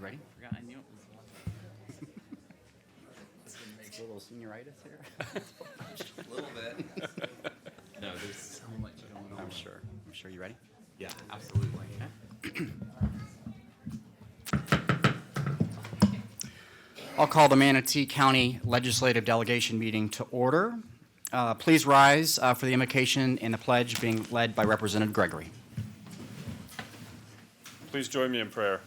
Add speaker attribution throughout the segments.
Speaker 1: You ready?
Speaker 2: Forgot I knew it was one.
Speaker 1: It's a little senioritis here.
Speaker 2: A little bit. No, there's so much going on.
Speaker 1: I'm sure. You ready?
Speaker 2: Yeah, absolutely.
Speaker 1: I'll call the Manatee County Legislative Delegation meeting to order. Please rise for the invocation and the pledge being led by Representative Gregory.
Speaker 3: Please join me in prayer.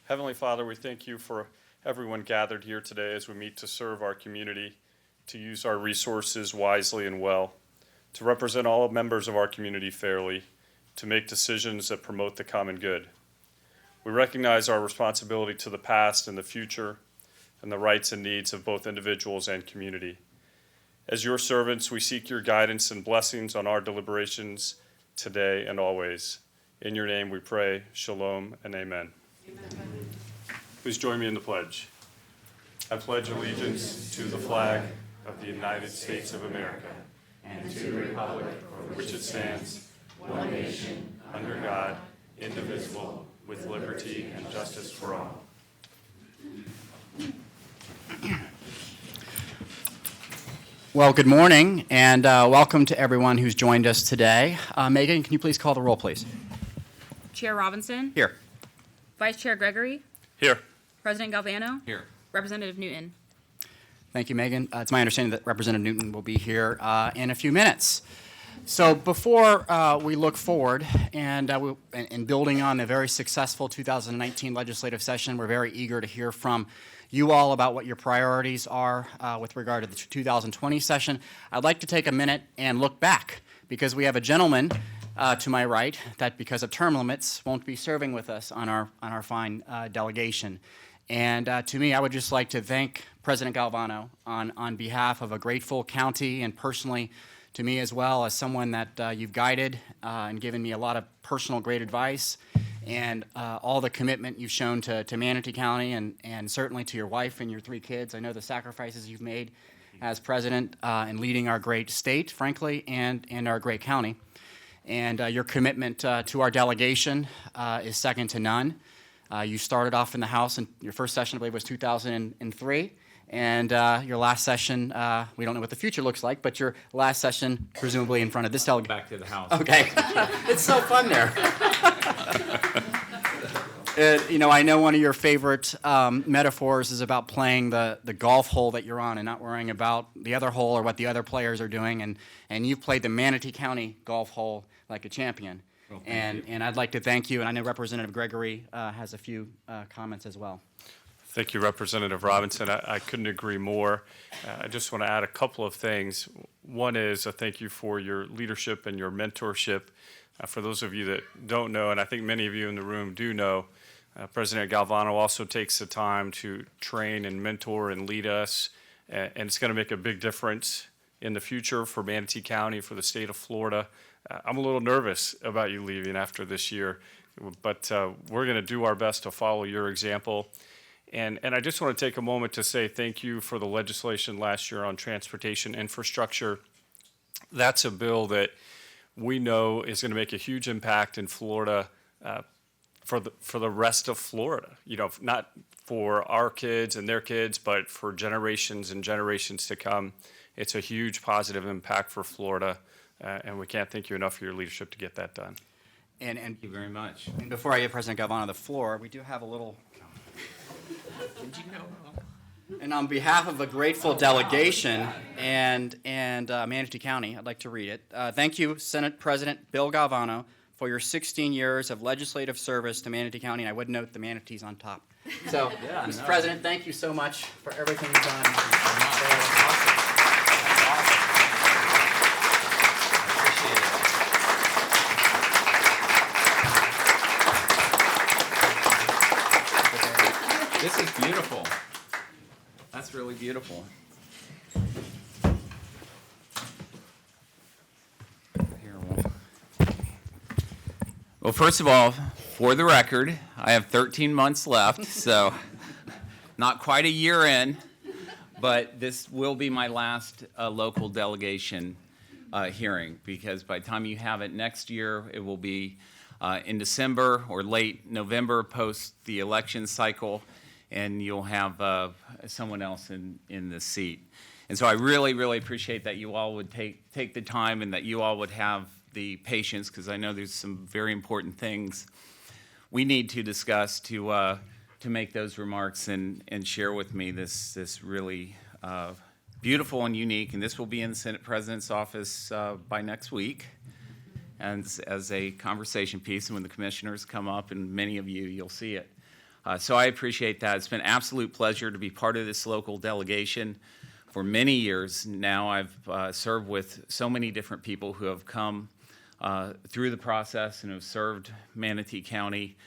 Speaker 3: Heavenly Father, we thank you for everyone gathered here today as we meet to serve our community, to use our resources wisely and well, to represent all members of our community fairly, to make decisions that promote the common good. We recognize our responsibility to the past and the future and the rights and needs of both individuals and community. As your servants, we seek your guidance and blessings on our deliberations today and always. In your name we pray, shalom and amen. Amen. Please join me in the pledge. I pledge allegiance to the flag of the United States of America and to the republic for which it stands, one nation, under God, indivisible, with liberty and justice for all.
Speaker 1: Well, good morning, and welcome to everyone who's joined us today. Megan, can you please call the roll, please?
Speaker 4: Chair Robinson.
Speaker 1: Here.
Speaker 4: Vice Chair Gregory.
Speaker 3: Here.
Speaker 4: President Galvano.
Speaker 2: Here.
Speaker 4: Representative Newton.
Speaker 1: Thank you, Megan. It's my understanding that Representative Newton will be here in a few minutes. So before we look forward and building on the very successful 2019 legislative session, we're very eager to hear from you all about what your priorities are with regard to the 2020 session. I'd like to take a minute and look back because we have a gentleman to my right that, because of term limits, won't be serving with us on our fine delegation. And to me, I would just like to thank President Galvano on behalf of a grateful county and personally to me as well as someone that you've guided and given me a lot of personal great advice and all the commitment you've shown to Manatee County and certainly to your wife and your 3 kids. I know the sacrifices you've made as president in leading our great state, frankly, and our great county. And your commitment to our delegation is second to none. You started off in the House, and your first session, I believe, was 2003. And your last session, we don't know what the future looks like, but your last session, presumably in front of this delegation.
Speaker 2: Back to the House.
Speaker 1: Okay. It's so fun there. I know one of your favorite metaphors is about playing the golf hole that you're on and not worrying about the other hole or what the other players are doing. And you've played the Manatee County golf hole like a champion.
Speaker 2: Well,
Speaker 1: and I'd like to thank you. And I know Representative Gregory has a few comments as well.
Speaker 3: Thank you, Representative Robinson. I couldn't agree more. I just want to add a couple of things. One is a thank you for your leadership and your mentorship. For those of you that don't know, and I think many of you in the room do know, President Galvano also takes the time to train and mentor and lead us, and it's going to make a big difference in the future for Manatee County, for the state of Florida. I'm a little nervous about you leaving after this year, but we're going to do our best to follow your example. And I just want to take a moment to say thank you for the legislation last year on transportation infrastructure. That's a bill that we know is going to make a huge impact in Florida for the rest of Florida. Not for our kids and their kids, but for generations and generations to come. It's a huge positive impact for Florida, and we can't thank you enough for your leadership to get that done.
Speaker 1: And
Speaker 2: Thank you very much.
Speaker 1: And before I give President Galvano the floor, we do have a little.
Speaker 2: Did you know?
Speaker 1: And on behalf of a grateful delegation and Manatee County, I'd like to read it. Thank you, Senate President Bill Galvano, for your 16 years of legislative service to Manatee County. And I would note the manatees on top. So,
Speaker 2: Yeah,
Speaker 1: Mr.
Speaker 2: no.
Speaker 1: President, thank you so much for everything you've done.
Speaker 2: This is beautiful. That's really beautiful. Well, first of all, for the record, I have 13 months left, so not quite a year in, but this will be my last local delegation hearing, because by the time you have it next year, it will be in December or late November, post the election cycle, and you'll have someone else in the seat. And so I really, really appreciate that you all would take the time and that you all would have the patience, because I know there's some very important things we need to discuss to make those remarks and share with me this really beautiful and unique, and this will be in the Senate President's office by next week, and as a conversation piece, and when the commissioners come up, and many of you'll see it. So I appreciate that. It's been an absolute pleasure to be part of this local delegation. For many years now, I've served with so many different people who have come through the process and have served Manatee County,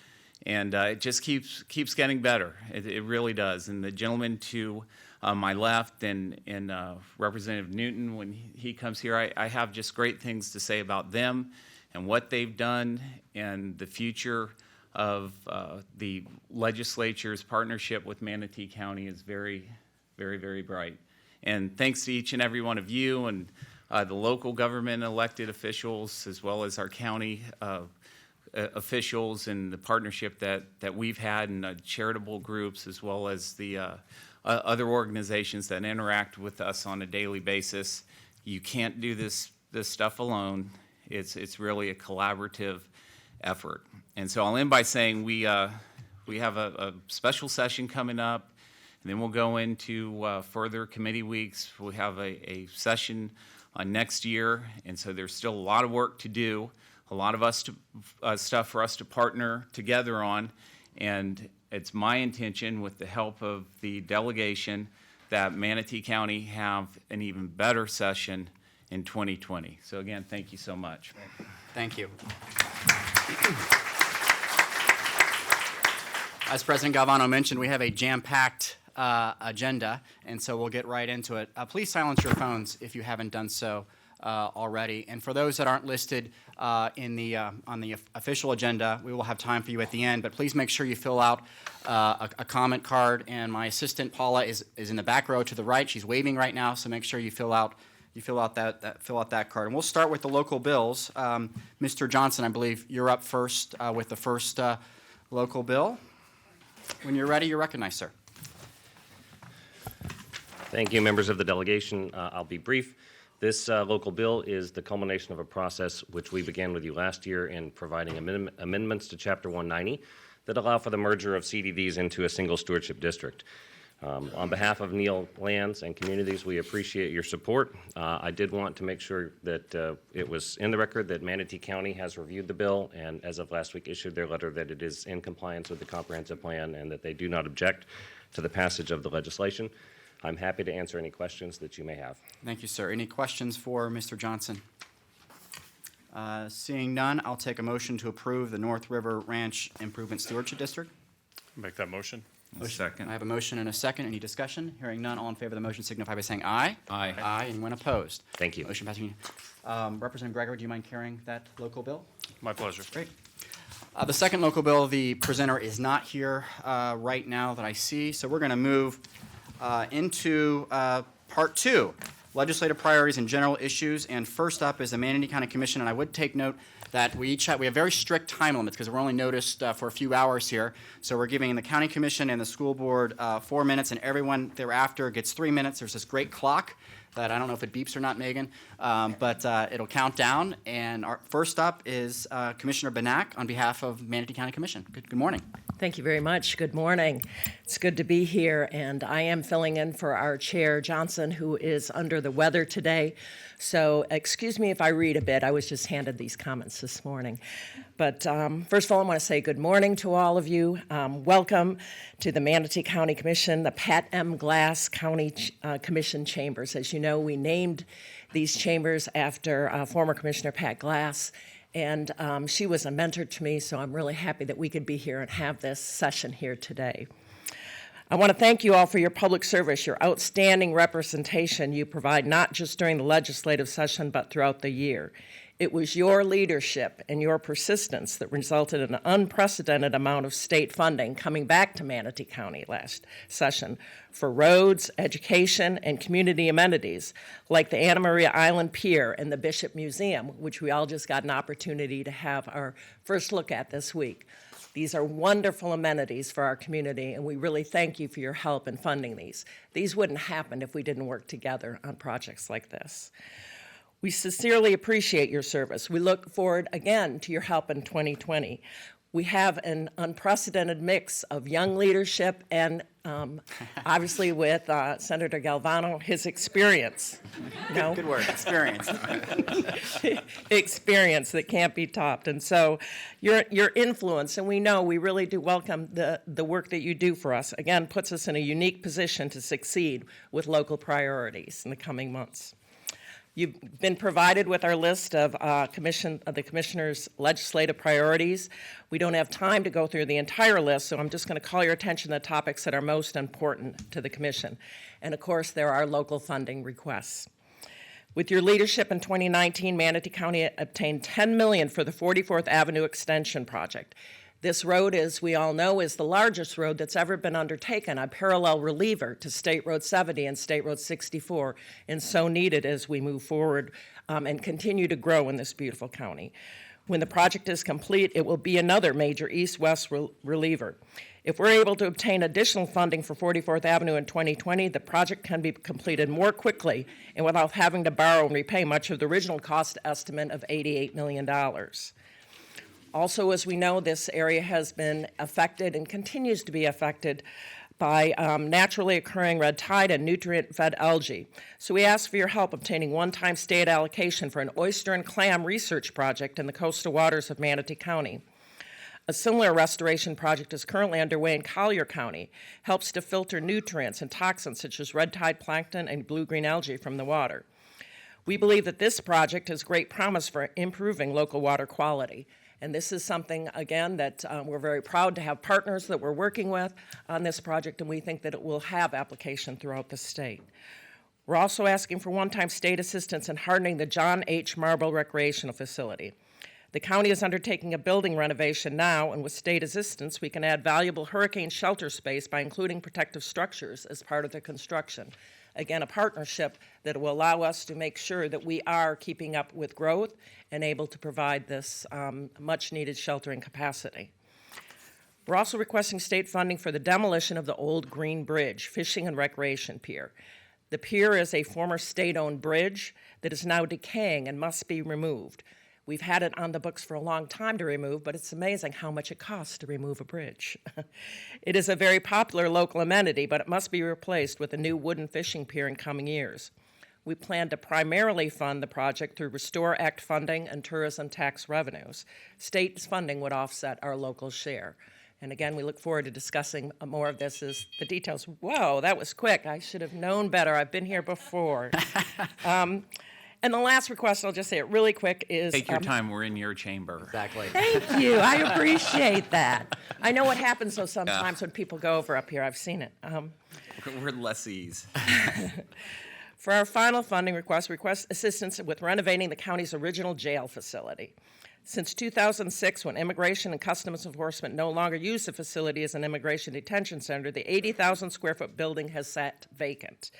Speaker 2: and it just keeps getting better. It really does. And the gentleman to my left and Representative Newton, when he comes here, I have just great things to say about them and what they've done, and the future of the legislature's partnership with Manatee County is very, very, very bright. And thanks to each and every one of you and the local government elected officials, as well as our county officials, and the partnership that we've had, and charitable groups, as well as the other organizations that interact with us on a daily basis. You can't do this stuff alone. It's really a collaborative effort. And so I'll end by saying we have a special session coming up, and then we'll go into further committee weeks. We'll have a session next year, and so there's still a lot of work to do, a lot of stuff for us to partner together on, and it's my intention, with the help of the delegation, that Manatee County have an even better session in 2020. So again, thank you so much.
Speaker 1: Thank you. As President Galvano mentioned, we have a jam-packed agenda, and so we'll get right into it. Please silence your phones if you haven't done so already. And for those that aren't listed on the official agenda, we will have time for you at the end, but please make sure you fill out a comment card, and my assistant Paula is in the back row to the right. She's waving right now, so make sure you fill out that card. And we'll start with the local bills. Mr. Johnson, I believe you're up first with the first local bill. When you're ready, you're recognized, sir.
Speaker 5: Thank you, members of the delegation. I'll be brief. This local bill is the culmination of a process which we began with you last year in providing amendments to Chapter 190 that allow for the merger of CDDs into a single stewardship district. On behalf of Neal Lands and communities, we appreciate your support. I did want to make sure that it was in the record that Manatee County has reviewed the bill and, as of last week, issued their letter that it is in compliance with the comprehensive plan and that they do not object to the passage of the legislation. I'm happy to answer any questions that you may have.
Speaker 1: Thank you, sir. Any questions for Mr. Johnson? Seeing none, I'll take a motion to approve the North River Ranch Improvement Stewardship District.
Speaker 3: Make that motion.
Speaker 2: Second.
Speaker 1: I have a motion and a second. Any discussion? Hearing none, all in favor of the motion signify by saying aye.
Speaker 2: Aye.
Speaker 1: Aye. Anyone opposed?
Speaker 5: Thank you.
Speaker 1: Motion passing. Representative Gregory, do you mind carrying that local bill?
Speaker 3: My pleasure.
Speaker 1: Great. The second local bill, the presenter is not here right now that I see, so we're going to move into Part 2, Legislative Priorities and General Issues. And first up is the Manatee County Commission, and I would take note that we have very strict time limits because we're only noticed for a few hours here. So we're giving the County Commission and the School Board 4 minutes, and everyone thereafter gets 3 minutes. There's this great clock that I don't know if it beeps or not, Megan, but it'll count down. And our first up is Commissioner Benak on behalf of Manatee County Commission. Good morning.
Speaker 6: Thank you very much. Good morning. It's good to be here, and I am filling in for our Chair Johnson, who is under the weather today. So excuse me if I read a bit. I was just handed these comments this morning. But first of all, I want to say good morning to all of you. Welcome to the Manatee County Commission, the Pat M. Glass County Commission Chambers. As you know, we named these chambers after former Commissioner Pat Glass, and she was a mentor to me, so I'm really happy that we could be here and have this session here today. I want to thank you all for your public service, your outstanding representation you provide not just during the legislative session, but throughout the year. It was your leadership and your persistence that resulted in an unprecedented amount of state funding coming back to Manatee County last session for roads, education, and community amenities like the Anna Maria Island Pier and the Bishop Museum, which we all just got an opportunity to have our first look at this week. These are wonderful amenities for our community, and we really thank you for your help in funding these. These wouldn't happen if we didn't work together on projects like this. We sincerely appreciate your service. We look forward again to your help in 2020. We have an unprecedented mix of young leadership and obviously with Senator Galvano, his experience.
Speaker 1: Good word, experience.
Speaker 6: Experience that can't be topped. And so your influence, and we know we really do welcome the work that you do for us, again, puts us in a unique position to succeed with local priorities in the coming months. You've been provided with our list of the Commissioner's legislative priorities. We don't have time to go through the entire list, so I'm just going to call your attention to the topics that are most important to the Commission. And of course, there are local funding requests. With your leadership in 2019, Manatee County obtained $10 million for the 44th Avenue Extension Project. This road, as we all know, is the largest road that's ever been undertaken, a parallel reliever to State Road 70 and State Road 64, and so needed as we move forward and continue to grow in this beautiful county. When the project is complete, it will be another major east-west reliever. If we're able to obtain additional funding for 44th Avenue in 2020, the project can be completed more quickly and without having to borrow and repay much of the original cost estimate of $88 million. Also, as we know, this area has been affected and continues to be affected by naturally occurring red tide and nutrient-fed algae. So we ask for your help obtaining one-time state allocation for an oyster and clam research project in the coastal waters of Manatee County. A similar restoration project is currently underway in Collier County, helps to filter nutrients and toxins such as red tide plankton and blue-green algae from the water. We believe that this project has great promise for improving local water quality. And this is something, again, that we're very proud to have partners that we're working with on this project, and we think that it will have application throughout the state. We're also asking for one-time state assistance in hardening the John H. Marble Recreational Facility. The county is undertaking a building renovation now, and with state assistance, we can add valuable hurricane shelter space by including protective structures as part of the construction. Again, a partnership that will allow us to make sure that we are keeping up with growth and able to provide this much-needed sheltering capacity. We're also requesting state funding for the demolition of the old Green Bridge, fishing and recreation pier. The pier is a former state-owned bridge that is now decaying and must be removed. We've had it on the books for a long time to remove, but it's amazing how much it costs to remove a bridge. It is a very popular local amenity, but it must be replaced with a new wooden fishing pier in coming years. We plan to primarily fund the project through Restore Act funding and tourism tax revenues. State funding would offset our local share. And again, we look forward to discussing more of this as the details. Whoa, that was quick. I should have known better. I've been here before. And the last request, I'll just say it really quick, is...
Speaker 2: Take your time, we're in your chamber.
Speaker 1: Exactly.
Speaker 6: Thank you, I appreciate that. I know what happens though sometimes when people go over up here, I've seen it.
Speaker 2: We're lessees.
Speaker 6: For our final funding request assistance with renovating the county's original jail facility. Since 2006, when Immigration and Customs Enforcement no longer use the facility as an immigration detention center, the 80,000 square foot building has sat vacant.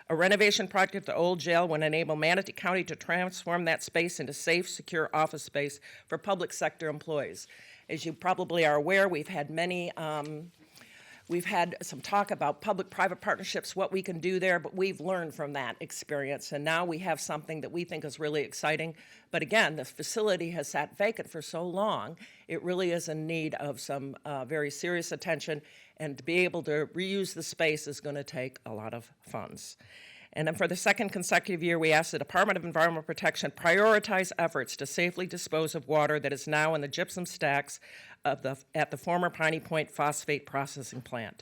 Speaker 6: A renovation project at the old jail would enable Manatee County to transform that space into safe, secure office space for public sector employees. As you probably are aware, we've had some talk about public-private partnerships, what we can do there, but we've learned from that experience, and now we have something that we think is really exciting. But again, the facility has sat vacant for so long, it really is in need of some very serious attention, and to be able to reuse the space is going to take a lot of funds. And then for the second consecutive year, we asked the Department of Environmental Protection prioritize efforts to safely dispose of water that is now in the gypsum stacks at the former Piney Point phosphate processing plant.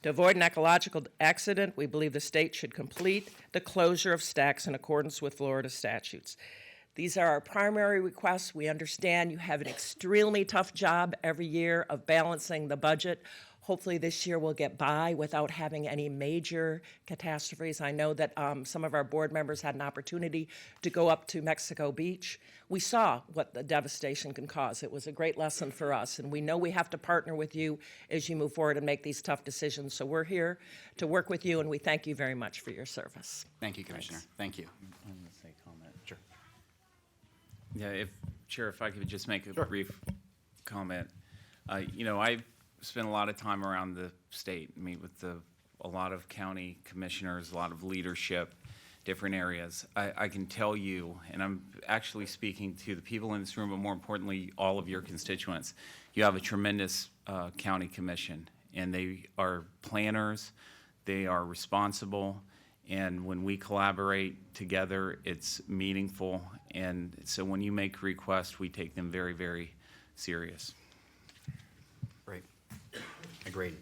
Speaker 6: To avoid an ecological accident, we believe the state should complete the closure of stacks in accordance with Florida statutes. These are our primary requests. We understand you have an extremely tough job every year of balancing the budget. Hopefully this year we'll get by without having any major catastrophes. I know that some of our board members had an opportunity to go up to Mexico Beach. We saw what the devastation can cause. It was a great lesson for us, and we know we have to partner with you as you move forward and make these tough decisions. So we're here to work with you, and we thank you very much for your service.
Speaker 1: Thank you, Commissioner. Thank you.
Speaker 2: I'm going to say comment.
Speaker 1: Sure.
Speaker 2: Yeah, Chair, if I could just make a brief comment. I've spent a lot of time around the state, meet with a lot of county commissioners, a lot of leadership, different areas. I can tell you, and I'm actually speaking to the people in this room, but more importantly, all of your constituents, you have a tremendous county commission, and they are planners, they are responsible, and when we collaborate together, it's meaningful. And so when you make requests, we take them very, very serious.
Speaker 1: Great. Agreed.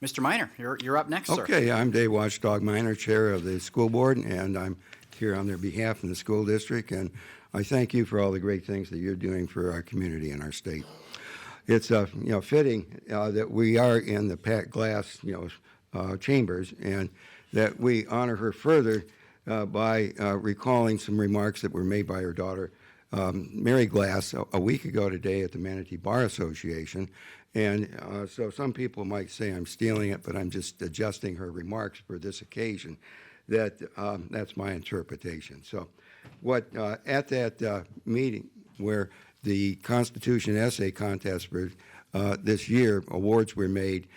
Speaker 1: Mr. Minor, you're up next, sir.
Speaker 7: Okay, I'm Dave Watchdog Minor, Chair of the School Board, and I'm here on their behalf in the school district, and I thank you for all the great things that you're doing for our community and our state. It's fitting that we are in the Pat Glass chambers, and that we honor her further by recalling some remarks that were made by her daughter, Mary Glass, a week ago today at the Manatee Bar Association. And so some people might say I'm stealing it, but I'm just adjusting her remarks for this occasion. That's my interpretation. So what at that meeting where the Constitution Essay Contest for this year, awards were made,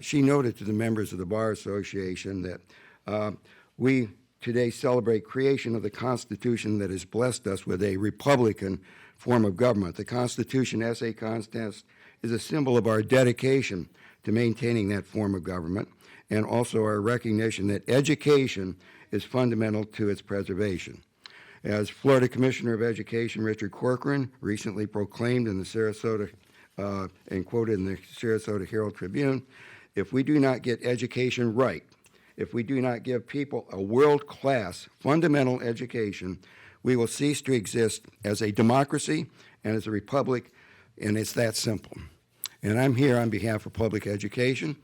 Speaker 7: she noted to the members of the Bar Association that we today celebrate creation of the Constitution that has blessed us with a Republican form of government. The Constitution Essay Contest is a symbol of our dedication to maintaining that form of government, and also our recognition that education is fundamental to its preservation. As Florida Commissioner of Education Richard Corcoran recently proclaimed in the Sarasota, and quoted in the Sarasota Herald Tribune, if we do not get education right, if we do not give people a world-class fundamental education, we will cease to exist as a democracy and as a republic, and it's that simple. And I'm here on behalf of public education.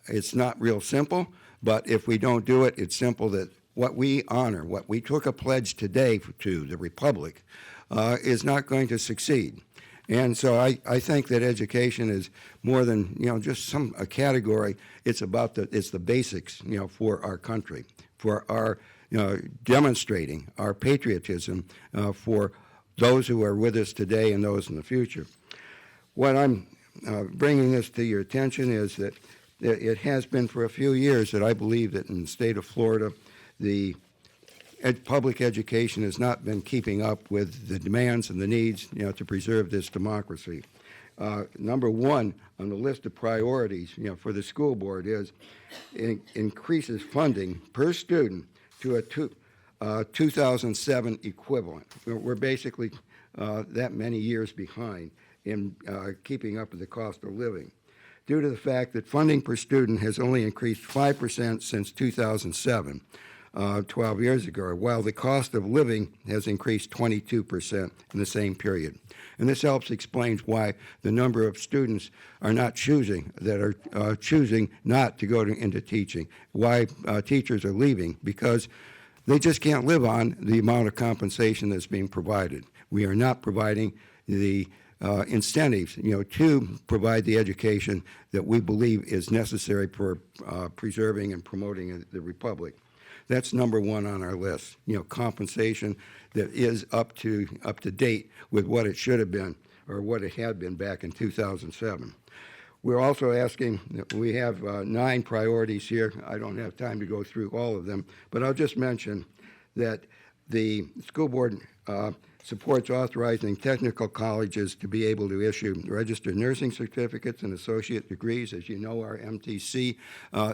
Speaker 7: It's not real simple, but if we don't do it, it's simple that what we honor, what we took a pledge today to the republic, is not going to succeed. And so I think that education is more than just a category. It's about it's the basics for our country, for our demonstrating our patriotism for those who are with us today and those in the future. What I'm bringing this to your attention is that it has been for a few years that I believe that in the state of Florida, the public education has not been keeping up with the demands and the needs, to preserve this democracy. Number one on the list of priorities, for the school board is increases funding per student to a 2007 equivalent. We're basically that many years behind in keeping up with the cost of living, due to the fact that funding per student has only increased 5% since 2007. 12 years ago, while the cost of living has increased 22% in the same period. And this helps explain why the number of students are not choosing not to go into teaching, why teachers are leaving, because they just can't live on the amount of compensation that's being provided. We are not providing the incentives, to provide the education that we believe is necessary for preserving and promoting the republic. That's number one on our list, compensation that is up to date with what it should have been or what it had been back in 2007. We're also asking, we have 9 priorities here. I don't have time to go through all of them, but I'll just mention that the school board supports authorizing technical colleges to be able to issue registered nursing certificates and associate degrees. As you know, our MTC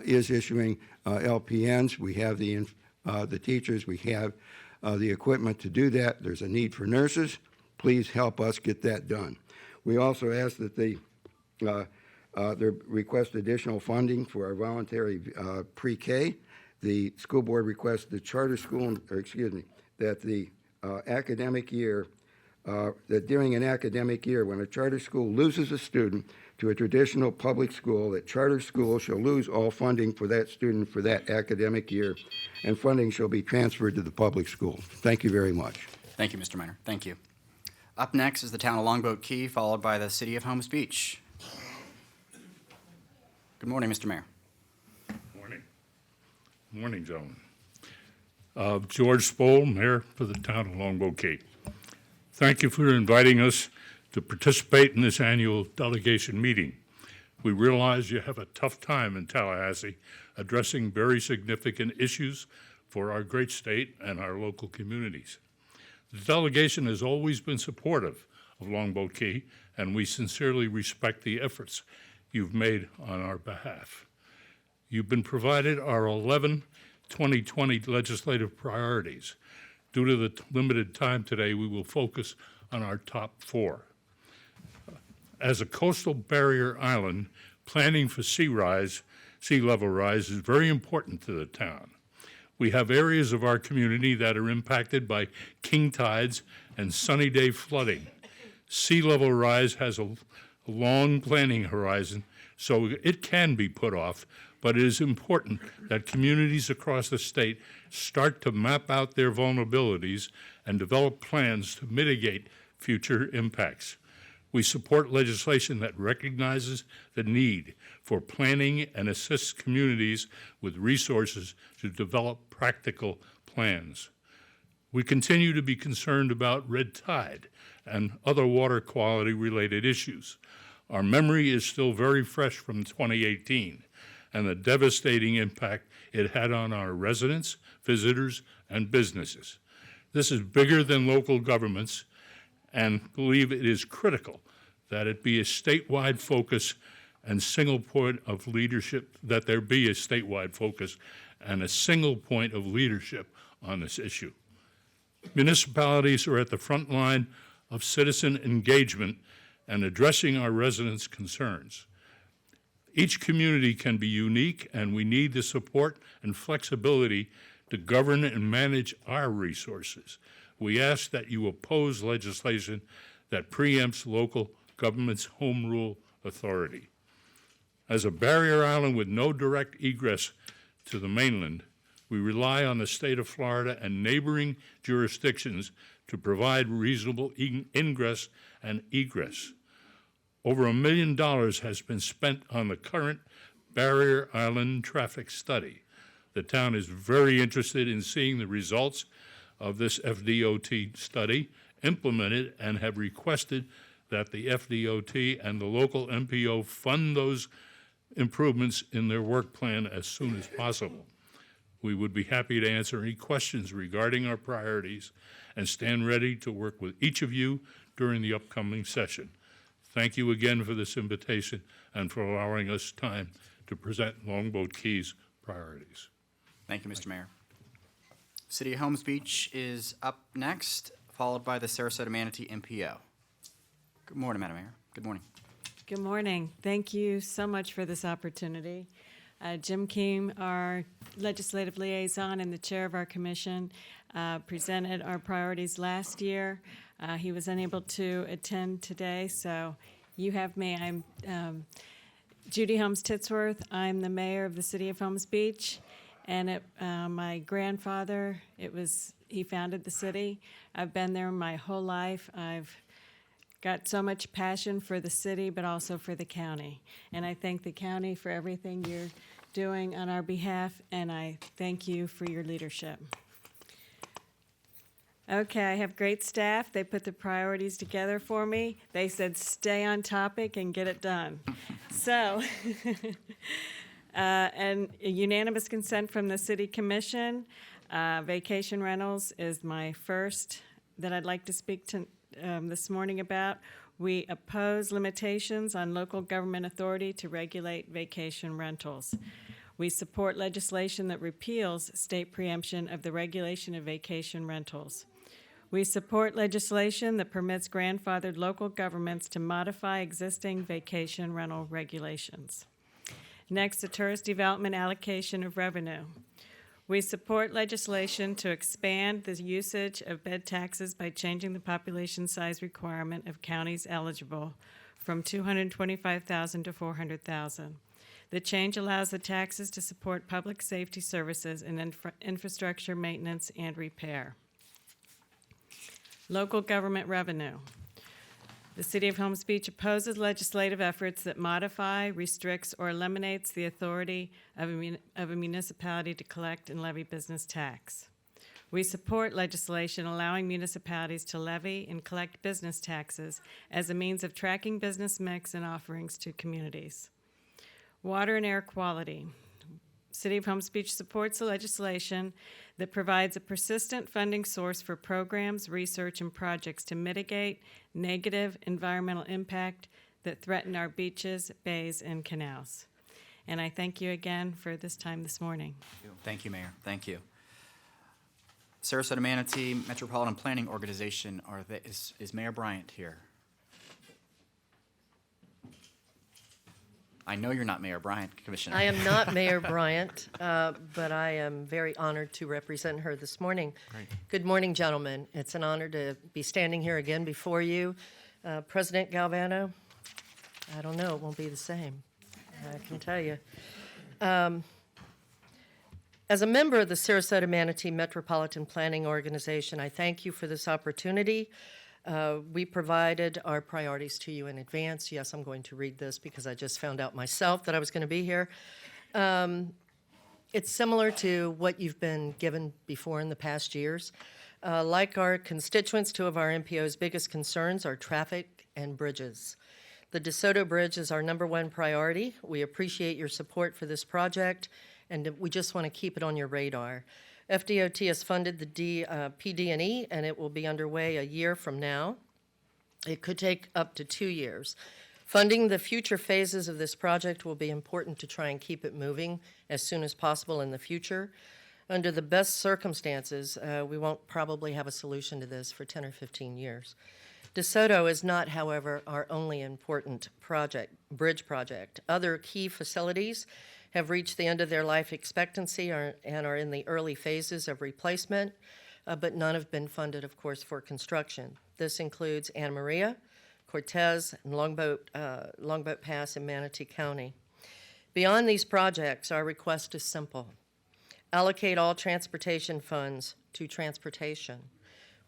Speaker 7: is issuing LPNs. We have the teachers. We have the equipment to do that. There's a need for nurses. Please help us get that done. We also ask that they request additional funding for our voluntary pre-K. The school board requests the charter school, that the academic year, that during an academic year, when a charter school loses a student to a traditional public school, that charter school shall lose all funding for that student for that academic year, and funding shall be transferred to the public school. Thank you very much.
Speaker 1: Thank you, Mr. Minor. Thank you. Up next is the town of Longboat Key, followed by the city of Holmes Beach. Good morning, Mr. Mayor.
Speaker 8: Morning. Morning, gentlemen. George Spohl, Mayor for the town of Longboat Key. Thank you for inviting us to participate in this annual delegation meeting. We realize you have a tough time in Tallahassee addressing very significant issues for our great state and our local communities. The delegation has always been supportive of Longboat Key, and we sincerely respect the efforts you've made on our behalf. You've been provided our 11 2020 legislative priorities. Due to the limited time today, we will focus on our top 4. As a coastal barrier island, planning for sea level rise is very important to the town. We have areas of our community that are impacted by king tides and sunny day flooding. Sea level rise has a long planning horizon, so it can be put off, but it is important that communities across the state start to map out their vulnerabilities and develop plans to mitigate future impacts. We support legislation that recognizes the need for planning and assists communities with resources to develop practical plans. We continue to be concerned about red tide and other water quality related issues. Our memory is still very fresh from 2018 and the devastating impact it had on our residents, visitors, and businesses. This is bigger than local governments, and believe it is critical that it be a statewide focus and single point of leadership, that there be a statewide focus and a single point of leadership on this issue. Municipalities are at the front line of citizen engagement and addressing our residents' concerns. Each community can be unique, and we need the support and flexibility to govern and manage our resources. We ask that you oppose legislation that preempts local government's home rule authority. As a barrier island with no direct egress to the mainland, we rely on the state of Florida and neighboring jurisdictions to provide reasonable ingress and egress. Over $1 million has been spent on the current Barrier Island traffic study. The town is very interested in seeing the results of this FDOT study implemented and have requested that the FDOT and the local MPO fund those improvements in their work plan as soon as possible. We would be happy to answer any questions regarding our priorities and stand ready to work with each of you during the upcoming session. Thank you again for this invitation and for allowing us time to present Longboat Key's priorities.
Speaker 1: Thank you, Mr. Mayor. City of Holmes Beach is up next, followed by the Sarasota-Manatee MPO. Good morning, Madam Mayor. Good morning.
Speaker 9: Good morning. Thank you so much for this opportunity. Jim Keem, our legislative liaison and the chair of our commission, presented our priorities last year. He was unable to attend today, so you have me. I'm Judy Holmes Titsworth. I'm the mayor of the city of Holmes Beach, and my grandfather, he founded the city. I've been there my whole life. I've got so much passion for the city, but also for the county. And I thank the county for everything you're doing on our behalf, and I thank you for your leadership. Okay, I have great staff. They put the priorities together for me. They said, stay on topic and get it done. So, and unanimous consent from the city commission. Vacation rentals is my first that I'd like to speak to this morning about. We oppose limitations on local government authority to regulate vacation rentals. We support legislation that repeals state preemption of the regulation of vacation rentals. We support legislation that permits grandfathered local governments to modify existing vacation rental regulations. Next, the tourist development allocation of revenue. We support legislation to expand the usage of bed taxes by changing the population size requirement of counties eligible from 225,000 to 400,000. The change allows the taxes to support public safety services and infrastructure maintenance and repair. Local government revenue. The City of Holmes Beach opposes legislative efforts that modify, restricts, or eliminates the authority of a municipality to collect and levy business tax. We support legislation allowing municipalities to levy and collect business taxes as a means of tracking business mix and offerings to communities. Water and air quality. City of Holmes Beach supports the legislation that provides a persistent funding source for programs, research, and projects to mitigate negative environmental impact that threaten our beaches, bays, and canals. And I thank you again for this time this morning.
Speaker 1: Thank you, Mayor. Thank you. Sarasota-Manatee Metropolitan Planning Organization, is Mayor Bryant here? I know you're not Mayor Bryant, Commissioner.
Speaker 6: I am not Mayor Bryant, but I am very honored to represent her this morning.
Speaker 1: Great.
Speaker 6: Good morning, gentlemen. It's an honor to be standing here again before you. President Galvano, I don't know, it won't be the same, I can tell you. As a member of the Sarasota-Manatee Metropolitan Planning Organization, I thank you for this opportunity. We provided our priorities to you in advance. Yes, I'm going to read this because I just found out myself that I was going to be here. It's similar to what you've been given before in the past years. Like our constituents, two of our MPO's biggest concerns are traffic and bridges. The DeSoto Bridge is our #1 priority. We appreciate your support for this project, and we just want to keep it on your radar. FDOT has funded the PD&E, and it will be underway a year from now. It could take up to 2 years. Funding the future phases of this project will be important to try and keep it moving as soon as possible in the future. Under the best circumstances, we won't probably have a solution to this for 10 or 15 years. DeSoto is not, however, our only important bridge project. Other key facilities have reached the end of their life expectancy and are in the early phases of replacement, but none have been funded, of course, for construction. This includes Anna Maria, Cortez, and Longboat Pass in Manatee County. Beyond these projects, our request is simple. Allocate all transportation funds to transportation.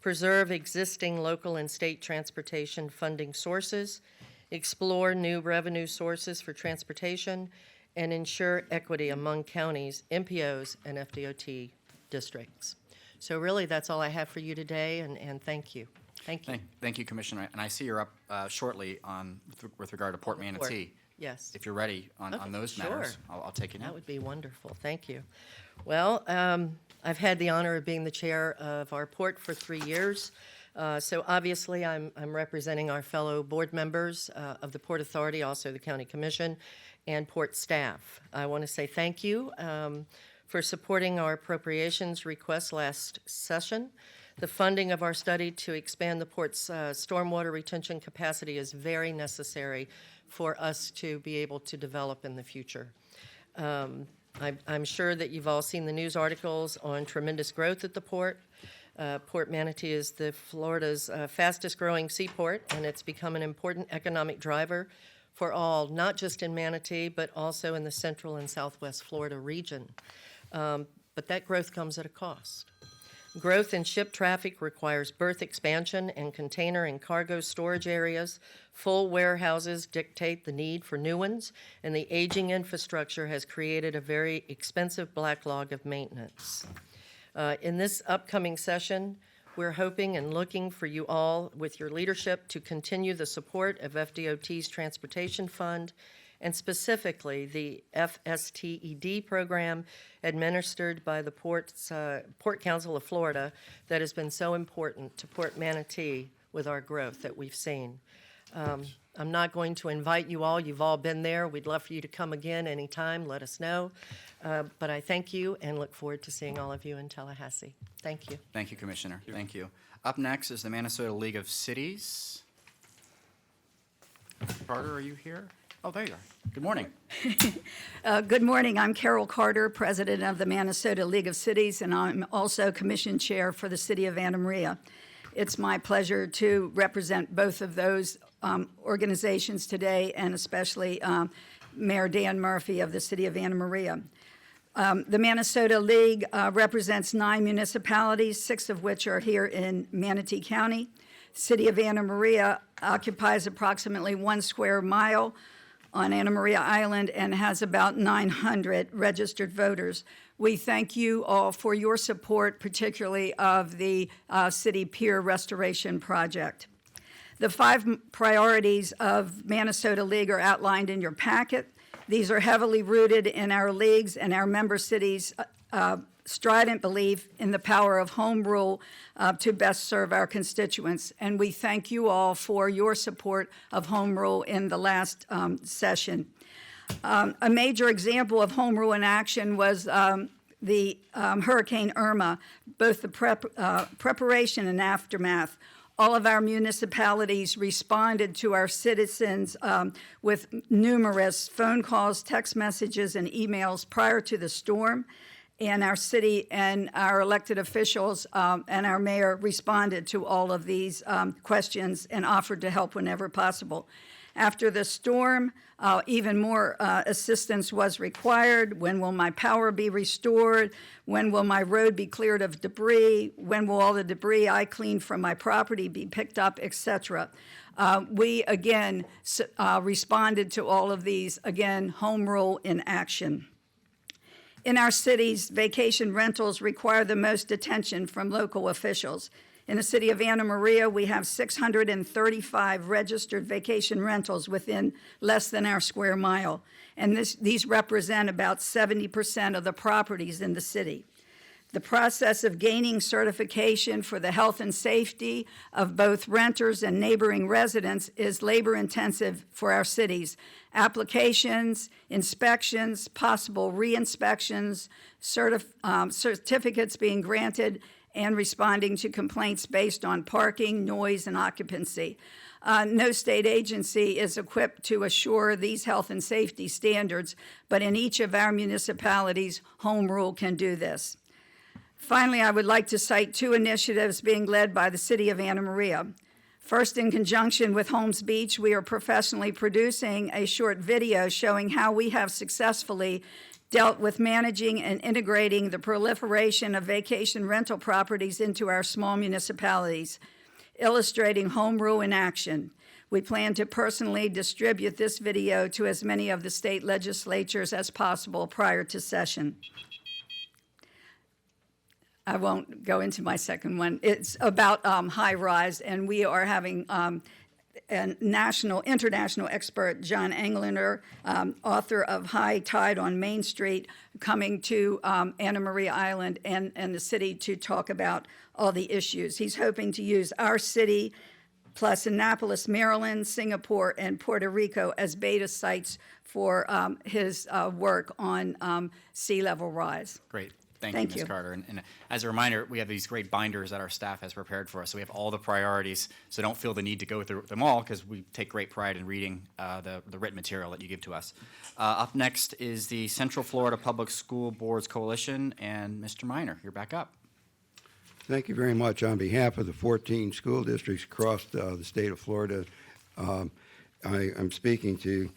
Speaker 6: Preserve existing local and state transportation funding sources. Explore new revenue sources for transportation, and ensure equity among counties, MPOs, and FDOT districts. So really, that's all I have for you today, and thank you. Thank you.
Speaker 1: Thank you, Commissioner. And I see you're up shortly with regard to Port Manatee.
Speaker 6: Yes.
Speaker 1: If you're ready on those matters,
Speaker 6: sure.
Speaker 1: I'll take it now.
Speaker 6: That would be wonderful. Thank you. Well, I've had the honor of being the chair of our port for 3 years. So obviously, I'm representing our fellow board members of the Port Authority, also the County Commission, and port staff. I want to say thank you for supporting our appropriations request last session. The funding of our study to expand the port's stormwater retention capacity is very necessary for us to be able to develop in the future. I'm sure that you've all seen the news articles on tremendous growth at the port. Port Manatee is Florida's fastest growing seaport, and it's become an important economic driver for all, not just in Manatee, but also in the central and southwest Florida region. But that growth comes at a cost. Growth in ship traffic requires berth expansion and container and cargo storage areas. Full warehouses dictate the need for new ones, and the aging infrastructure has created a very expensive backlog of maintenance. In this upcoming session, we're hoping and looking for you all, with your leadership, to continue the support of FDOT's Transportation Fund, and specifically the FSTED program administered by the Port Council of Florida that has been so important to Port Manatee with our growth that we've seen. I'm not going to invite you all. You've all been there. We'd love for you to come again anytime. Let us know. But I thank you and look forward to seeing all of you in Tallahassee. Thank you.
Speaker 1: Thank you, Commissioner. Thank you. Up next is the Minnesota League of Cities. Carter, are you here? Oh, there you are. Good morning.
Speaker 10: Good morning. I'm Carol Carter, president of the Minnesota League of Cities, and I'm also commission chair for the city of Anna Maria. It's my pleasure to represent both of those organizations today, and especially Mayor Dan Murphy of the city of Anna Maria. The Minnesota League represents 9 municipalities, 6 of which are here in Manatee County. City of Anna Maria occupies approximately 1 square mile on Anna Maria Island and has about 900 registered voters. We thank you all for your support, particularly of the City Pier Restoration Project. The 5 priorities of Minnesota League are outlined in your packet. These are heavily rooted in our leagues and our member cities' strident belief in the power of home rule to best serve our constituents. And we thank you all for your support of home rule in the last session. A major example of home rule in action was the Hurricane Irma, both the preparation and aftermath. All of our municipalities responded to our citizens with numerous phone calls, text messages, and emails prior to the storm. And our city and our elected officials and our mayor responded to all of these questions and offered to help whenever possible. After the storm, even more assistance was required. When will my power be restored? When will my road be cleared of debris? When will all the debris I cleaned from my property be picked up, etc.? We, again, responded to all of these, again, home rule in action. In our cities, vacation rentals require the most attention from local officials. In the city of Anna Maria, we have 635 registered vacation rentals within less than our square mile, and these represent about 70% of the properties in the city. The process of gaining certification for the health and safety of both renters and neighboring residents is labor-intensive for our cities. Applications, inspections, possible re-inspections, certificates being granted, and responding to complaints based on parking, noise, and occupancy. No state agency is equipped to assure these health and safety standards, but in each of our municipalities, home rule can do this. Finally, I would like to cite 2 initiatives being led by the city of Anna Maria. First, in conjunction with Holmes Beach, we are professionally producing a short video showing how we have successfully dealt with managing and integrating the proliferation of vacation rental properties into our small municipalities, illustrating home rule in action. We plan to personally distribute this video to as many of the state legislatures as possible prior to session. I won't go into my second one. It's about high rise, and we are having a international expert, John Englander, author of High Tide on Main Street, coming to Anna Maria Island and the city to talk about all the issues. He's hoping to use our city, plus Annapolis, Maryland, Singapore, and Puerto Rico as beta sites for his work on sea level rise.
Speaker 1: Great. Thank you, Ms. Carter. And as a reminder, we have these great binders that our staff has prepared for us. So we have all the priorities, so don't feel the need to go through them all, because we take great pride in reading the written material that you give to us. Up next is the Central Florida Public School Boards Coalition, and Mr. Minor, you're back up.
Speaker 7: Thank you very much. On behalf of the 14 school districts across the state of Florida, I'm speaking to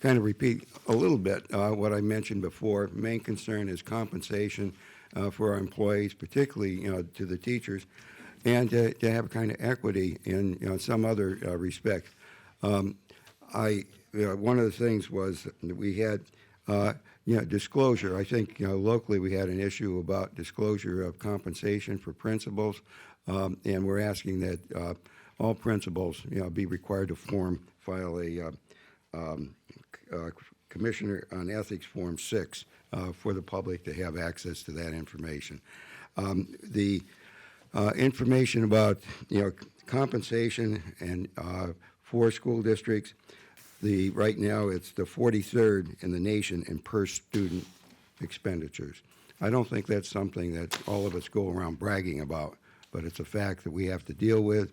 Speaker 7: kind of repeat a little bit what I mentioned before. Main concern is compensation for our employees, particularly to the teachers, and to have kind of equity in some other respect. One of the things was that we had disclosure. I think locally we had an issue about disclosure of compensation for principals, and we're asking that all principals be required to file a Commissioner on Ethics Form 6 for the public to have access to that information. The information about compensation and for school districts, right now it's the 43rd in the nation in per student expenditures. I don't think that's something that all of us go around bragging about, but it's a fact that we have to deal with.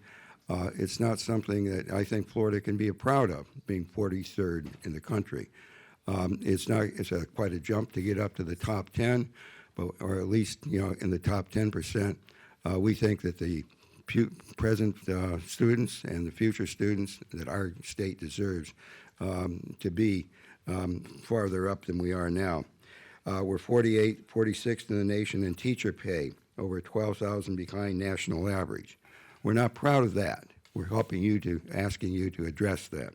Speaker 7: It's not something that I think Florida can be proud of, being 43rd in the country. It's quite a jump to get up to the top 10, or at least, in the top 10%. We think that the present students and the future students that our state deserves to be farther up than we are now. We're 46th in the nation in teacher pay, over 12,000 behind national average. We're not proud of that. We're asking you to address that.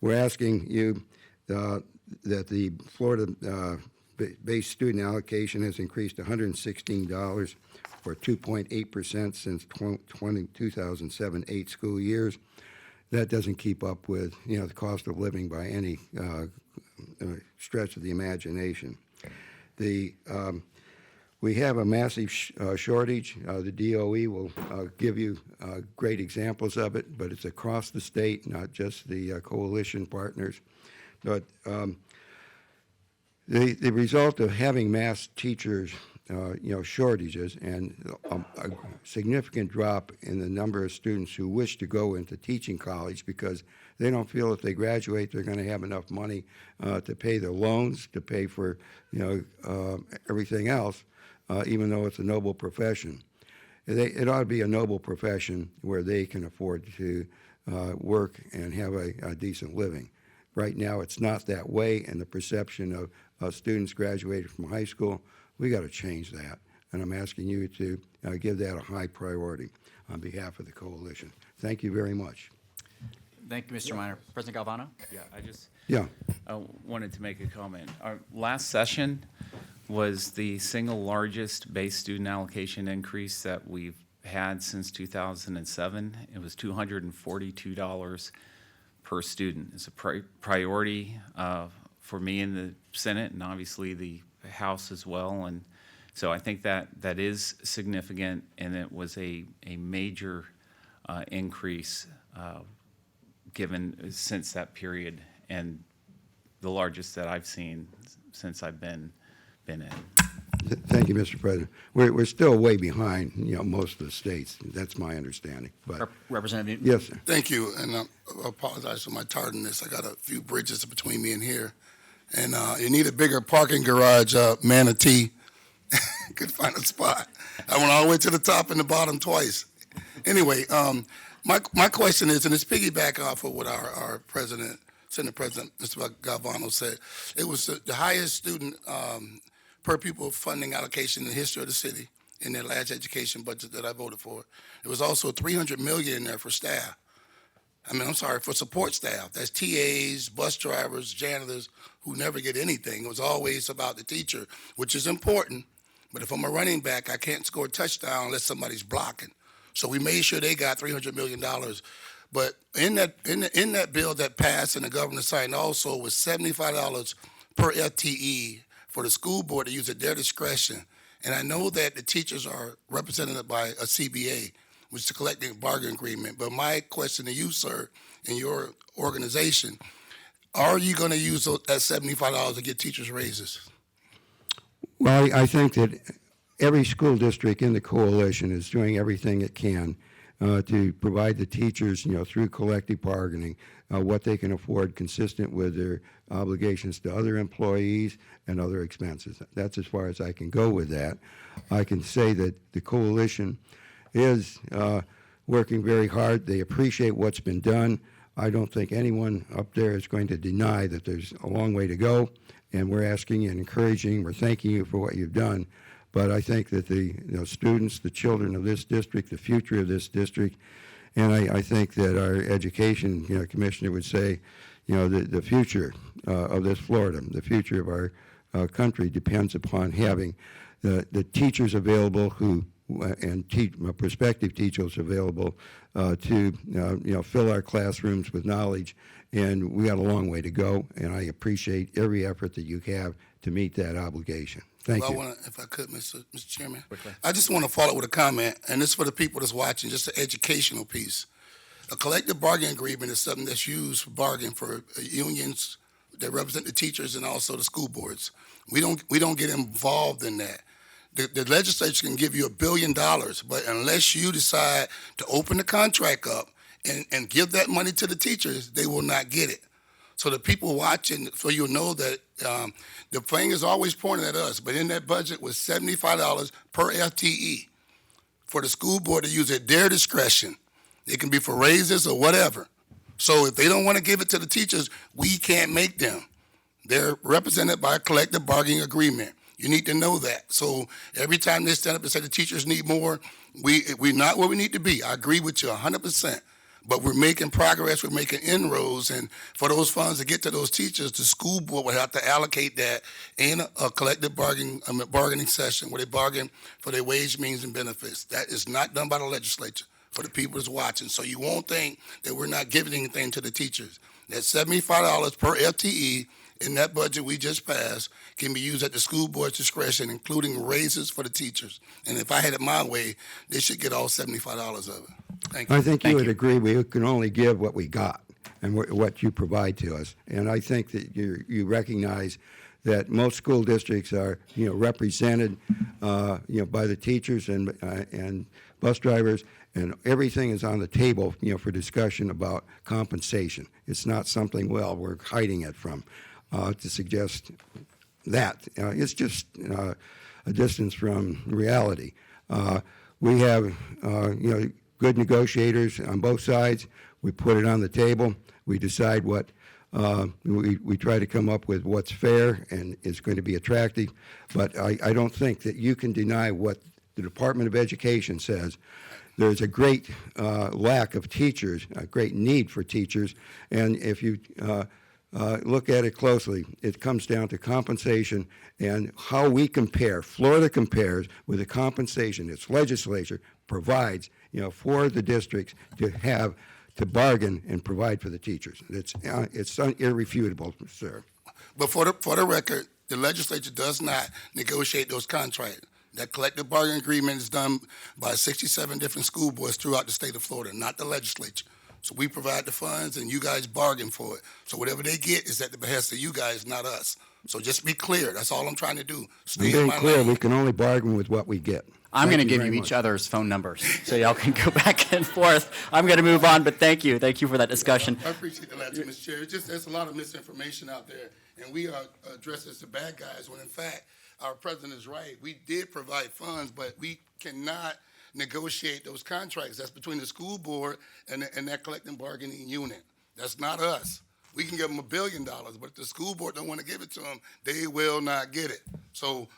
Speaker 7: We're asking you that the Florida-based student allocation has increased $116, or 2.8% since 2007-8 school years. That doesn't keep up with the cost of living by any stretch of the imagination. We have a massive shortage. The DOE will give you great examples of it, but it's across the state, not just the coalition partners. But the result of having mass teachers, shortages and a significant drop in the number of students who wish to go into teaching college because they don't feel if they graduate they're going to have enough money to pay their loans, to pay for everything else, even though it's a noble profession. It ought to be a noble profession where they can afford to work and have a decent living. Right now, it's not that way, and the perception of students graduating from high school, we got to change that. And I'm asking you to give that a high priority on behalf of the coalition. Thank you very much.
Speaker 1: Thank you, Mr. Minor. President Galvano?
Speaker 7: Yeah.
Speaker 2: Wanted to make a comment. Our last session was the single largest base student allocation increase that we've had since 2007. It was $242 per student. It's a priority for me in the Senate and obviously the House as well. And so I think that is significant, and it was a major increase given since that period, and the largest that I've seen since I've been in.
Speaker 7: Thank you, Mr. President. We're still way behind, most of the states. That's my understanding. But
Speaker 1: Representative Newton?
Speaker 7: yes, sir.
Speaker 11: Thank you, and I apologize for my tardiness. I got a few bridges between me and here. And you need a bigger parking garage, Manatee. Could find a spot. I went all the way to the top and the bottom twice. Anyway, my question is, and it's piggyback off of what our president, Senate President, Mr. Galvano said. It was the highest student per pupil funding allocation in the history of the city in their last education budget that I voted for. It was also $300 million in there for staff. For support staff. That's TAs, bus drivers, janitors, who never get anything. It was always about the teacher, which is important. But if I'm a running back, I can't score a touchdown unless somebody's blocking. So we made sure they got $300 million. But in that bill that passed and the governor signed also was $75 per FTE for the school board to use at their discretion. And I know that the teachers are represented by a CBA, which is the collective bargaining agreement. But my question to you, sir, and your organization, are you going to use that $75 to get teachers raises?
Speaker 7: Well, I think that every school district in the coalition is doing everything it can to provide the teachers, through collective bargaining, what they can afford consistent with their obligations to other employees and other expenses. That's as far as I can go with that. I can say that the coalition is working very hard. They appreciate what's been done. I don't think anyone up there is going to deny that there's a long way to go, and we're asking and encouraging, we're thanking you for what you've done. But I think that the students, the children of this district, the future of this district, and I think that our education commissioner would say, the future of this Florida, the future of our country depends upon having the teachers available who and prospective teachers available to fill our classrooms with knowledge, and we got a long way to go, and I appreciate every effort that you have to meet that obligation. Thank you.
Speaker 11: If I could, Mr. Chairman. Quickly. I just want to follow up with a comment, and this is for the people that's watching, just an educational piece. A collective bargaining agreement is something that's used for bargaining for unions that represent the teachers and also the school boards. We don't get involved in that. The legislature can give you $1 billion, but unless you decide to open the contract up and give that money to the teachers, they will not get it. So the people watching, so you'll know that the thing is always pointing at us, but in that budget was $75 per FTE for the school board to use at their discretion. It can be for raises or whatever. So if they don't want to give it to the teachers, we can't make them. They're represented by a collective bargaining agreement. You need to know that. So every time they stand up and say the teachers need more, we're not where we need to be. I agree with you 100%. But we're making progress, we're making inroads, and for those funds to get to those teachers, the school board would have to allocate that in a collective bargaining session where they bargain for their wage, means, and benefits. That is not done by the legislature for the people that's watching. So you won't think that we're not giving anything to the teachers. That $75 per FTE in that budget we just passed can be used at the school board's discretion, including raises for the teachers. And if I had it my way, they should get all $75 of it. Thank you.
Speaker 7: I think you would agree we can only give what we got and what you provide to us. And I think that you recognize that most school districts are, represented, by the teachers and bus drivers, and everything is on the table, for discussion about compensation. It's not something, we're hiding it from, to suggest that. It's just a distance from reality. We have, good negotiators on both sides. We put it on the table. We decide what, we try to come up with what's fair and is going to be attractive. But I don't think that you can deny what the Department of Education says. There's a great lack of teachers, a great need for teachers. And if you look at it closely, it comes down to compensation and how we compare. Florida compares with the compensation its legislature provides, for the districts to bargain and provide for the teachers. It's irrefutable, sir.
Speaker 11: But for the record, the legislature does not negotiate those contracts. That collective bargaining agreement is done by 67 different school boards throughout the state of Florida, not the legislature. So we provide the funds and you guys bargain for it. So whatever they get is at the behest of you guys, not us. So just be clear. That's all I'm trying to do. Stay in my
Speaker 7: clear,
Speaker 11: lane.
Speaker 7: we can only bargain with what we get.
Speaker 1: I'm going to
Speaker 7: Thank you
Speaker 1: give you
Speaker 7: very
Speaker 1: each
Speaker 7: much.
Speaker 1: other's phone numbers so y'all can go back and forth. I'm going to move on, but thank you. Thank you for that discussion.
Speaker 11: I appreciate the last, Mr. Chair. It's just there's a lot of misinformation out there, and we are addressed as the bad guys when, in fact, our president is right. We did provide funds, but we cannot negotiate those contracts. That's between the school board and that collective bargaining unit. That's not us. We can give them $1 billion, but if the school board don't want to give it to them, they will not get it. So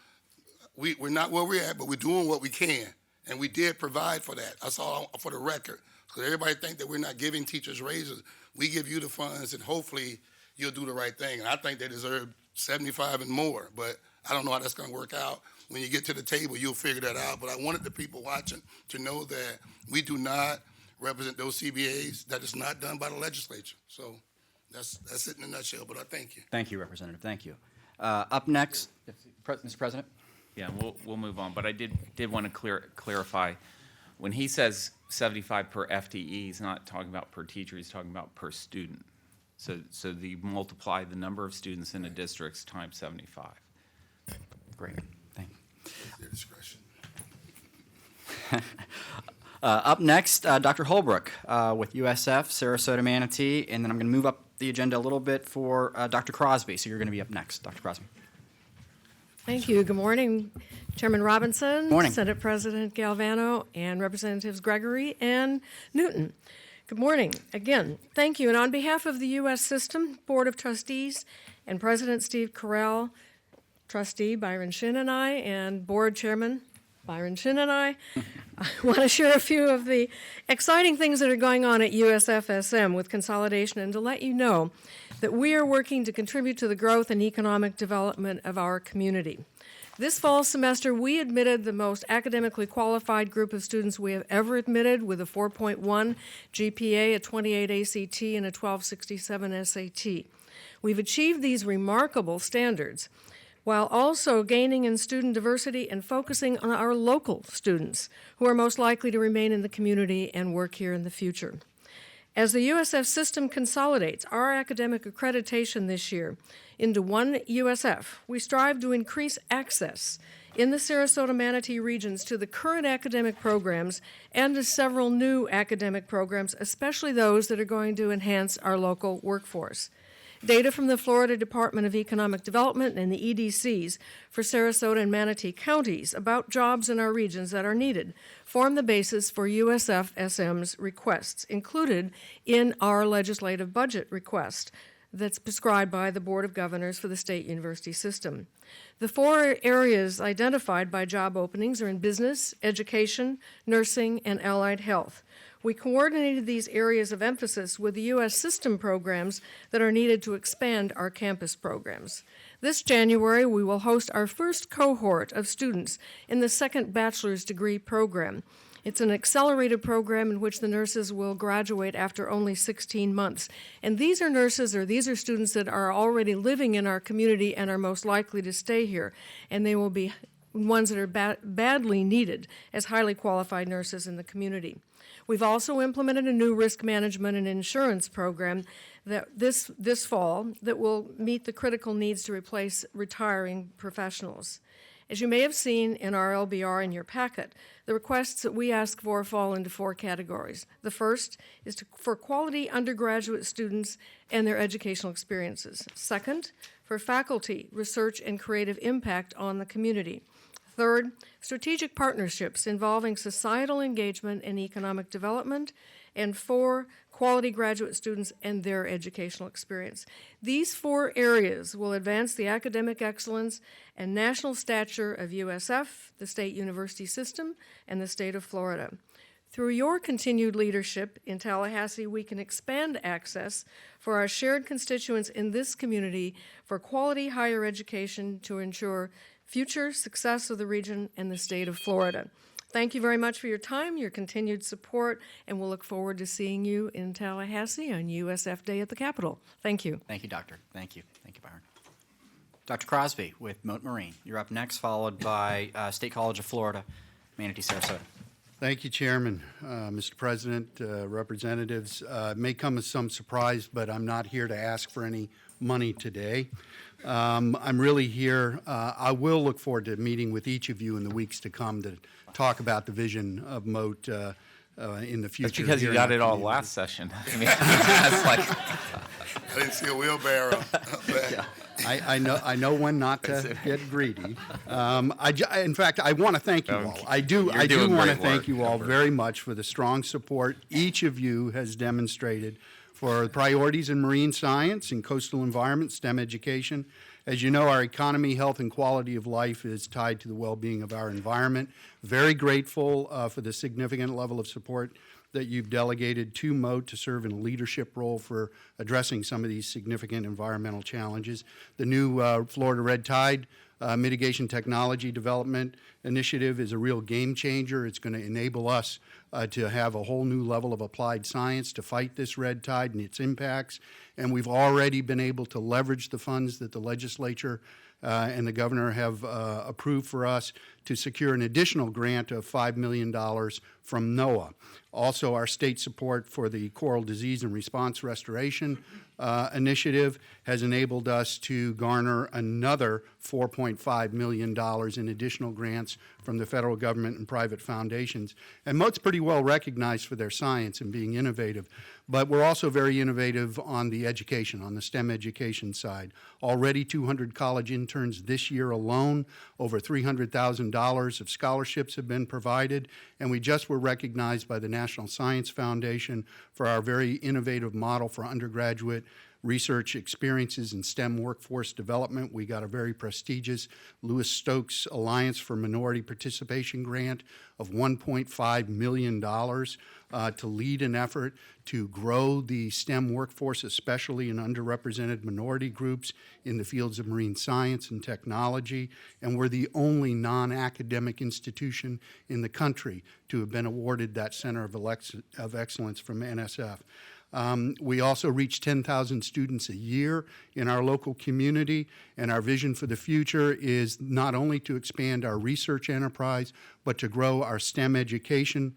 Speaker 11: we're not where we're at, but we're doing what we can, and we did provide for that. That's all for the record. Because everybody think that we're not giving teachers raises. We give you the funds, and hopefully you'll do the right thing. And I think they deserve 75 and more, but I don't know how that's going to work out. When you get to the table, you'll figure that out. But I wanted the people watching to know that we do not represent those CBAs. That is not done by the legislature. So that's it in a nutshell, but I thank you.
Speaker 1: Thank you, Representative. Thank you. Up next, Mr. President.
Speaker 2: Yeah, we'll move on, but I did want to clarify. When he says 75 per FTE, he's not talking about per teacher, he's talking about per student. So the multiply the number of students in the districts times 75.
Speaker 1: Great. Thank you.
Speaker 11: Their discretion.
Speaker 1: Up next, Dr. Holbrook with USF, Sarasota-Manatee, and then I'm going to move up the agenda a little bit for Dr. Crosby. So you're going to be up next, Dr. Crosby.
Speaker 12: Thank you. Good morning, Chairman Robinson,
Speaker 1: Morning.
Speaker 12: Senate President Galvano, and Representatives Gregory and Newton. Good morning. Again, thank you. And on behalf of the U.S. System Board of Trustees and President Steve Carell, Trustee Byron Shin and I, and Board Chairman Byron Shin and I want to share a few of the exciting things that are going on at USFSM with consolidation, and to let you know that we are working to contribute to the growth and economic development of our community. This fall semester, we admitted the most academically qualified group of students we have ever admitted, with a 4.1 GPA, a 28 ACT, and a 1267 SAT. We've achieved these remarkable standards while also gaining in student diversity and focusing on our local students, who are most likely to remain in the community and work here in the future. As the USF system consolidates our academic accreditation this year into one USF, we strive to increase access in the Sarasota-Manatee regions to the current academic programs and to several new academic programs, especially those that are going to enhance our local workforce. Data from the Florida Department of Economic Development and the EDCs for Sarasota and Manatee counties about jobs in our regions that are needed form the basis for USF-SM's requests, included in our legislative budget request that's prescribed by the Board of Governors for the state university system. The 4 areas identified by job openings are in business, education, nursing, and allied health. We coordinated these areas of emphasis with the U.S. system programs that are needed to expand our campus programs. This January, we will host our first cohort of students in the second bachelor's degree program. It's an accelerated program in which the nurses will graduate after only 16 months. And these are students that are already living in our community and are most likely to stay here. And they will be ones that are badly needed as highly qualified nurses in the community. We've also implemented a new risk management and insurance program that this fall that will meet the critical needs to replace retiring professionals. As you may have seen in our LBR in your packet, the requests that we ask for fall into 4 categories. The first is for quality undergraduate students and their educational experiences. Second, for faculty, research, and creative impact on the community. Third, strategic partnerships involving societal engagement and economic development. And 4, quality graduate students and their educational experience. These 4 areas will advance the academic excellence and national stature of USF, the state university system, and the state of Florida. Through your continued leadership in Tallahassee, we can expand access for our shared constituents in this community for quality higher education to ensure future success of the region and the state of Florida. Thank you very much for your time, your continued support, and we'll look forward to seeing you in Tallahassee on USF Day at the Capitol. Thank you.
Speaker 1: Thank you, Doctor. Thank you. Thank you, Byron. Dr. Crosby with Moat Marine. You're up next, followed by State College of Florida, Manatee, Sarasota.
Speaker 13: Thank you, Chairman, Mr. President, representatives. It may come as some surprise, but I'm not here to ask for any money today. I'm really here. I will look forward to meeting with each of you in the weeks to come to talk about the vision of Moat in the future.
Speaker 2: That's because you got it all last session. I mean, that's like
Speaker 11: I didn't see a wheelbarrow.
Speaker 13: I know when not to get greedy. In fact, I want to thank you all. I do want to thank you all very much for the strong support each of you has demonstrated for priorities in marine science and coastal environment, STEM education. As you know, our economy, health, and quality of life is tied to the well-being of our environment. Very grateful for the significant level of support that you've delegated to Moat to serve in a leadership role for addressing some of these significant environmental challenges. The new Florida Red Tide Mitigation Technology Development Initiative is a real game changer. It's going to enable us to have a whole new level of applied science to fight this red tide and its impacts. And we've already been able to leverage the funds that the legislature and the governor have approved for us to secure an additional grant of $5 million from NOAA. Also, our state support for the Coral Disease and Response Restoration Initiative has enabled us to garner another $4.5 million in additional grants from the federal government and private foundations. And Moat's pretty well recognized for their science and being innovative, but we're also very innovative on the education, on the STEM education side. Already 200 college interns this year alone, over $300,000 of scholarships have been provided, and we just were recognized by the National Science Foundation for our very innovative model for undergraduate research experiences in STEM workforce development. We got a very prestigious Lewis Stokes Alliance for Minority Participation grant of $1.5 million to lead an effort to grow the STEM workforce, especially in underrepresented minority groups in the fields of marine science and technology. And we're the only non-academic institution in the country to have been awarded that Center of Excellence from NSF. We also reach 10,000 students a year in our local community, and our vision for the future is not only to expand our research enterprise, but to grow our STEM education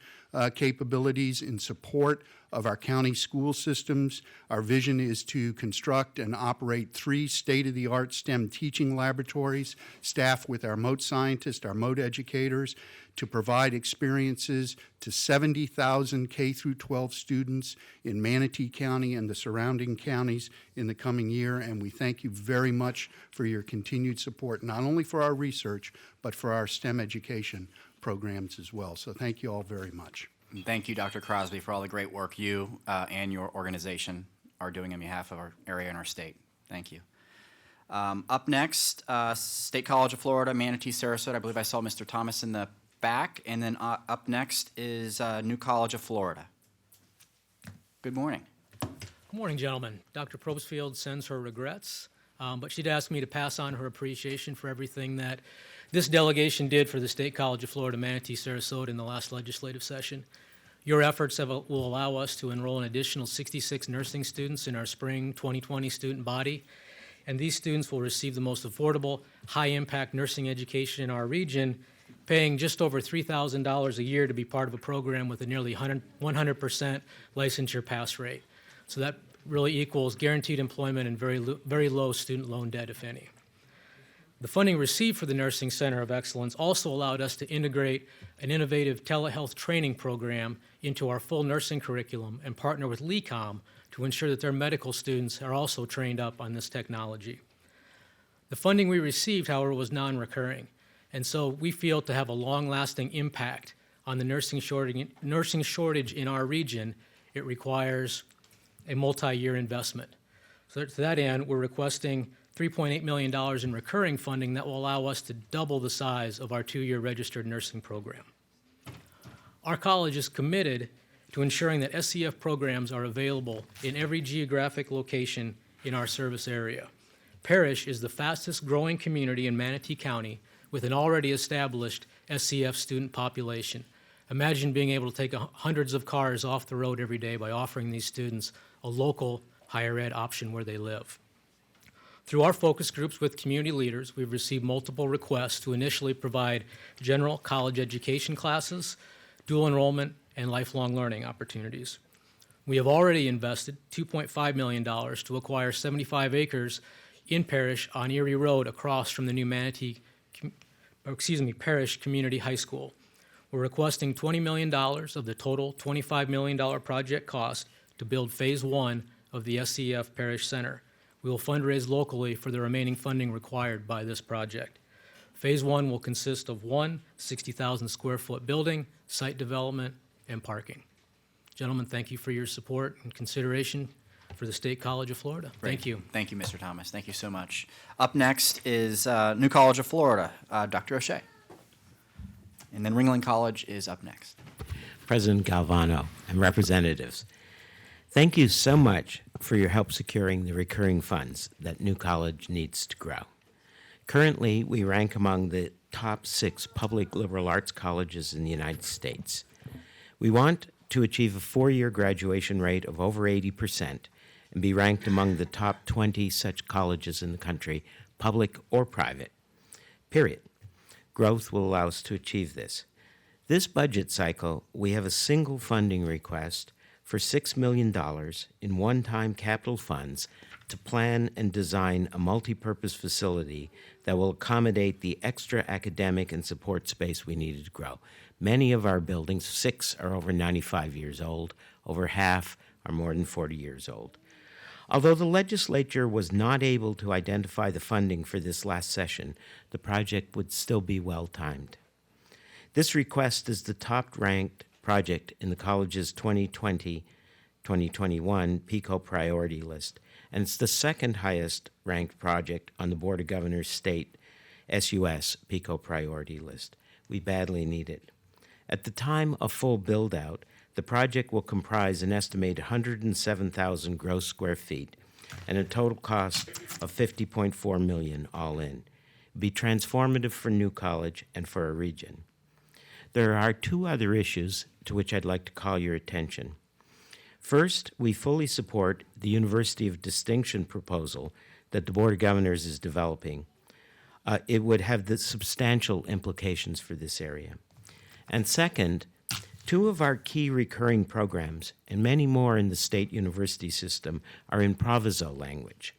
Speaker 13: capabilities in support of our county school systems. Our vision is to construct and operate 3 state-of-the-art STEM teaching laboratories, staffed with our moat scientists, our moat educators, to provide experiences to 70,000 K through 12 students in Manatee County and the surrounding counties in the coming year. And we thank you very much for your continued support, not only for our research, but for our STEM education programs as well. So thank you all very much.
Speaker 1: And thank you, Dr. Crosby, for all the great work you and your organization are doing on behalf of our area and our state. Thank you. Up next, State College of Florida, Manatee, Sarasota. I believe I saw Mr. Thomas in the back. And then up next is New College of Florida. Good morning.
Speaker 14: Good morning, gentlemen. Dr. Probstfield sends her regrets, but she'd asked me to pass on her appreciation for everything that this delegation did for the State College of Florida, Manatee, Sarasota in the last legislative session. Your efforts will allow us to enroll an additional 66 nursing students in our spring 2020 student body, and these students will receive the most affordable, high-impact nursing education in our region, paying just over $3,000 a year to be part of a program with a nearly 100% licensure pass rate. So that really equals guaranteed employment and very low student loan debt, if any. The funding received for the Nursing Center of Excellence also allowed us to integrate an innovative telehealth training program into our full nursing curriculum and partner with LECOM to ensure that their medical students are also trained up on this technology. The funding we received, however, was non-recurring, and so we feel to have a long-lasting impact on the nursing shortage in our region, it requires a multi-year investment. So to that end, we're requesting $3.8 million in recurring funding that will allow us to double the size of our 2-year registered nursing program. Our college is committed to ensuring that SCF programs are available in every geographic location in our service area. Parrish is the fastest growing community in Manatee County with an already established SCF student population. Imagine being able to take hundreds of cars off the road every day by offering these students a local higher ed option where they live. Through our focus groups with community leaders, we've received multiple requests to initially provide general college education classes, dual enrollment, and lifelong learning opportunities. We have already invested $2.5 million to acquire 75 acres in Parrish on Erie Road across from the new Parrish Community High School. We're requesting $20 million of the total $25 million project cost to build Phase 1 of the SCF Parrish Center. We will fundraise locally for the remaining funding required by this project. Phase 1 will consist of one 60,000 square foot building, site development, and parking. Gentlemen, thank you for your support and consideration for the State College of Florida. Thank you.
Speaker 1: Thank you, Mr. Thomas. Thank you so much. Up next is New College of Florida, Dr. O'Shea. And then Ringling College is up next.
Speaker 15: President Galvano and representatives, thank you so much for your help securing the recurring funds that New College needs to grow. Currently, we rank among the top 6 public liberal arts colleges in the United States. We want to achieve a 4-year graduation rate of over 80% and be ranked among the top 20 such colleges in the country, public or private. Period. Growth will allow us to achieve this. This budget cycle, we have a single funding request for $6 million in one-time capital funds to plan and design a multi-purpose facility that will accommodate the extra academic and support space we needed to grow. Many of our buildings, 6 are over 95 years old, over half are more than 40 years old. Although the legislature was not able to identify the funding for this last session, the project would still be well-timed. This request is the top-ranked project in the college's 2020-2021 PICO priority list, and it's the second highest ranked project on the Board of Governors State SUS PICO priority list. We badly need it. At the time of full build-out, the project will comprise an estimated 107,000 gross square feet and a total cost of $50.4 million all in. It would be transformative for New College and for our region. There are 2 other issues to which I'd like to call your attention. First, we fully support the University of Distinction proposal that the Board of Governors is developing. It would have the substantial implications for this area. And second, Two of our key recurring programs, and many more in the state university system, are in proviso language.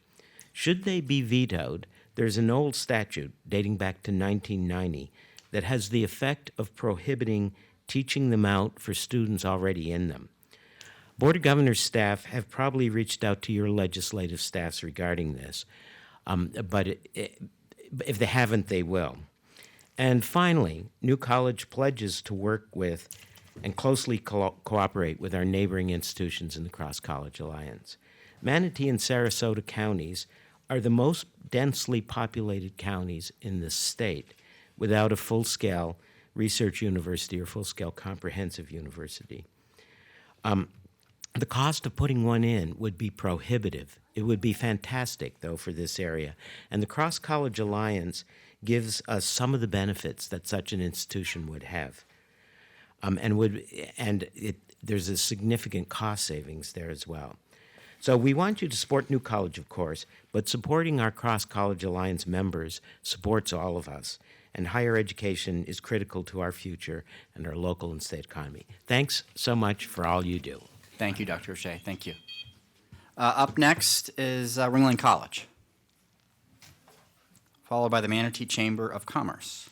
Speaker 15: Should they be vetoed, there's an old statute dating back to 1990 that has the effect of prohibiting teaching them out for students already in them. Board of Governors staff have probably reached out to your legislative staffs regarding this, but if they haven't, they will. And finally, New College pledges to work with and closely cooperate with our neighboring institutions in the Cross College Alliance. Manatee and Sarasota counties are the most densely populated counties in the state without a full-scale research university or full-scale comprehensive university. The cost of putting one in would be prohibitive. It would be fantastic, though, for this area. And the Cross College Alliance gives us some of the benefits that such an institution would have. There's a significant cost savings there as well. So we want you to support New College, of course, but supporting our Cross College Alliance members supports all of us. And higher education is critical to our future and our local and state economy. Thanks so much for all you do.
Speaker 1: Thank you, Dr. O'Shea. Thank you. Up next is Ringling College, followed by the Manatee Chamber of Commerce.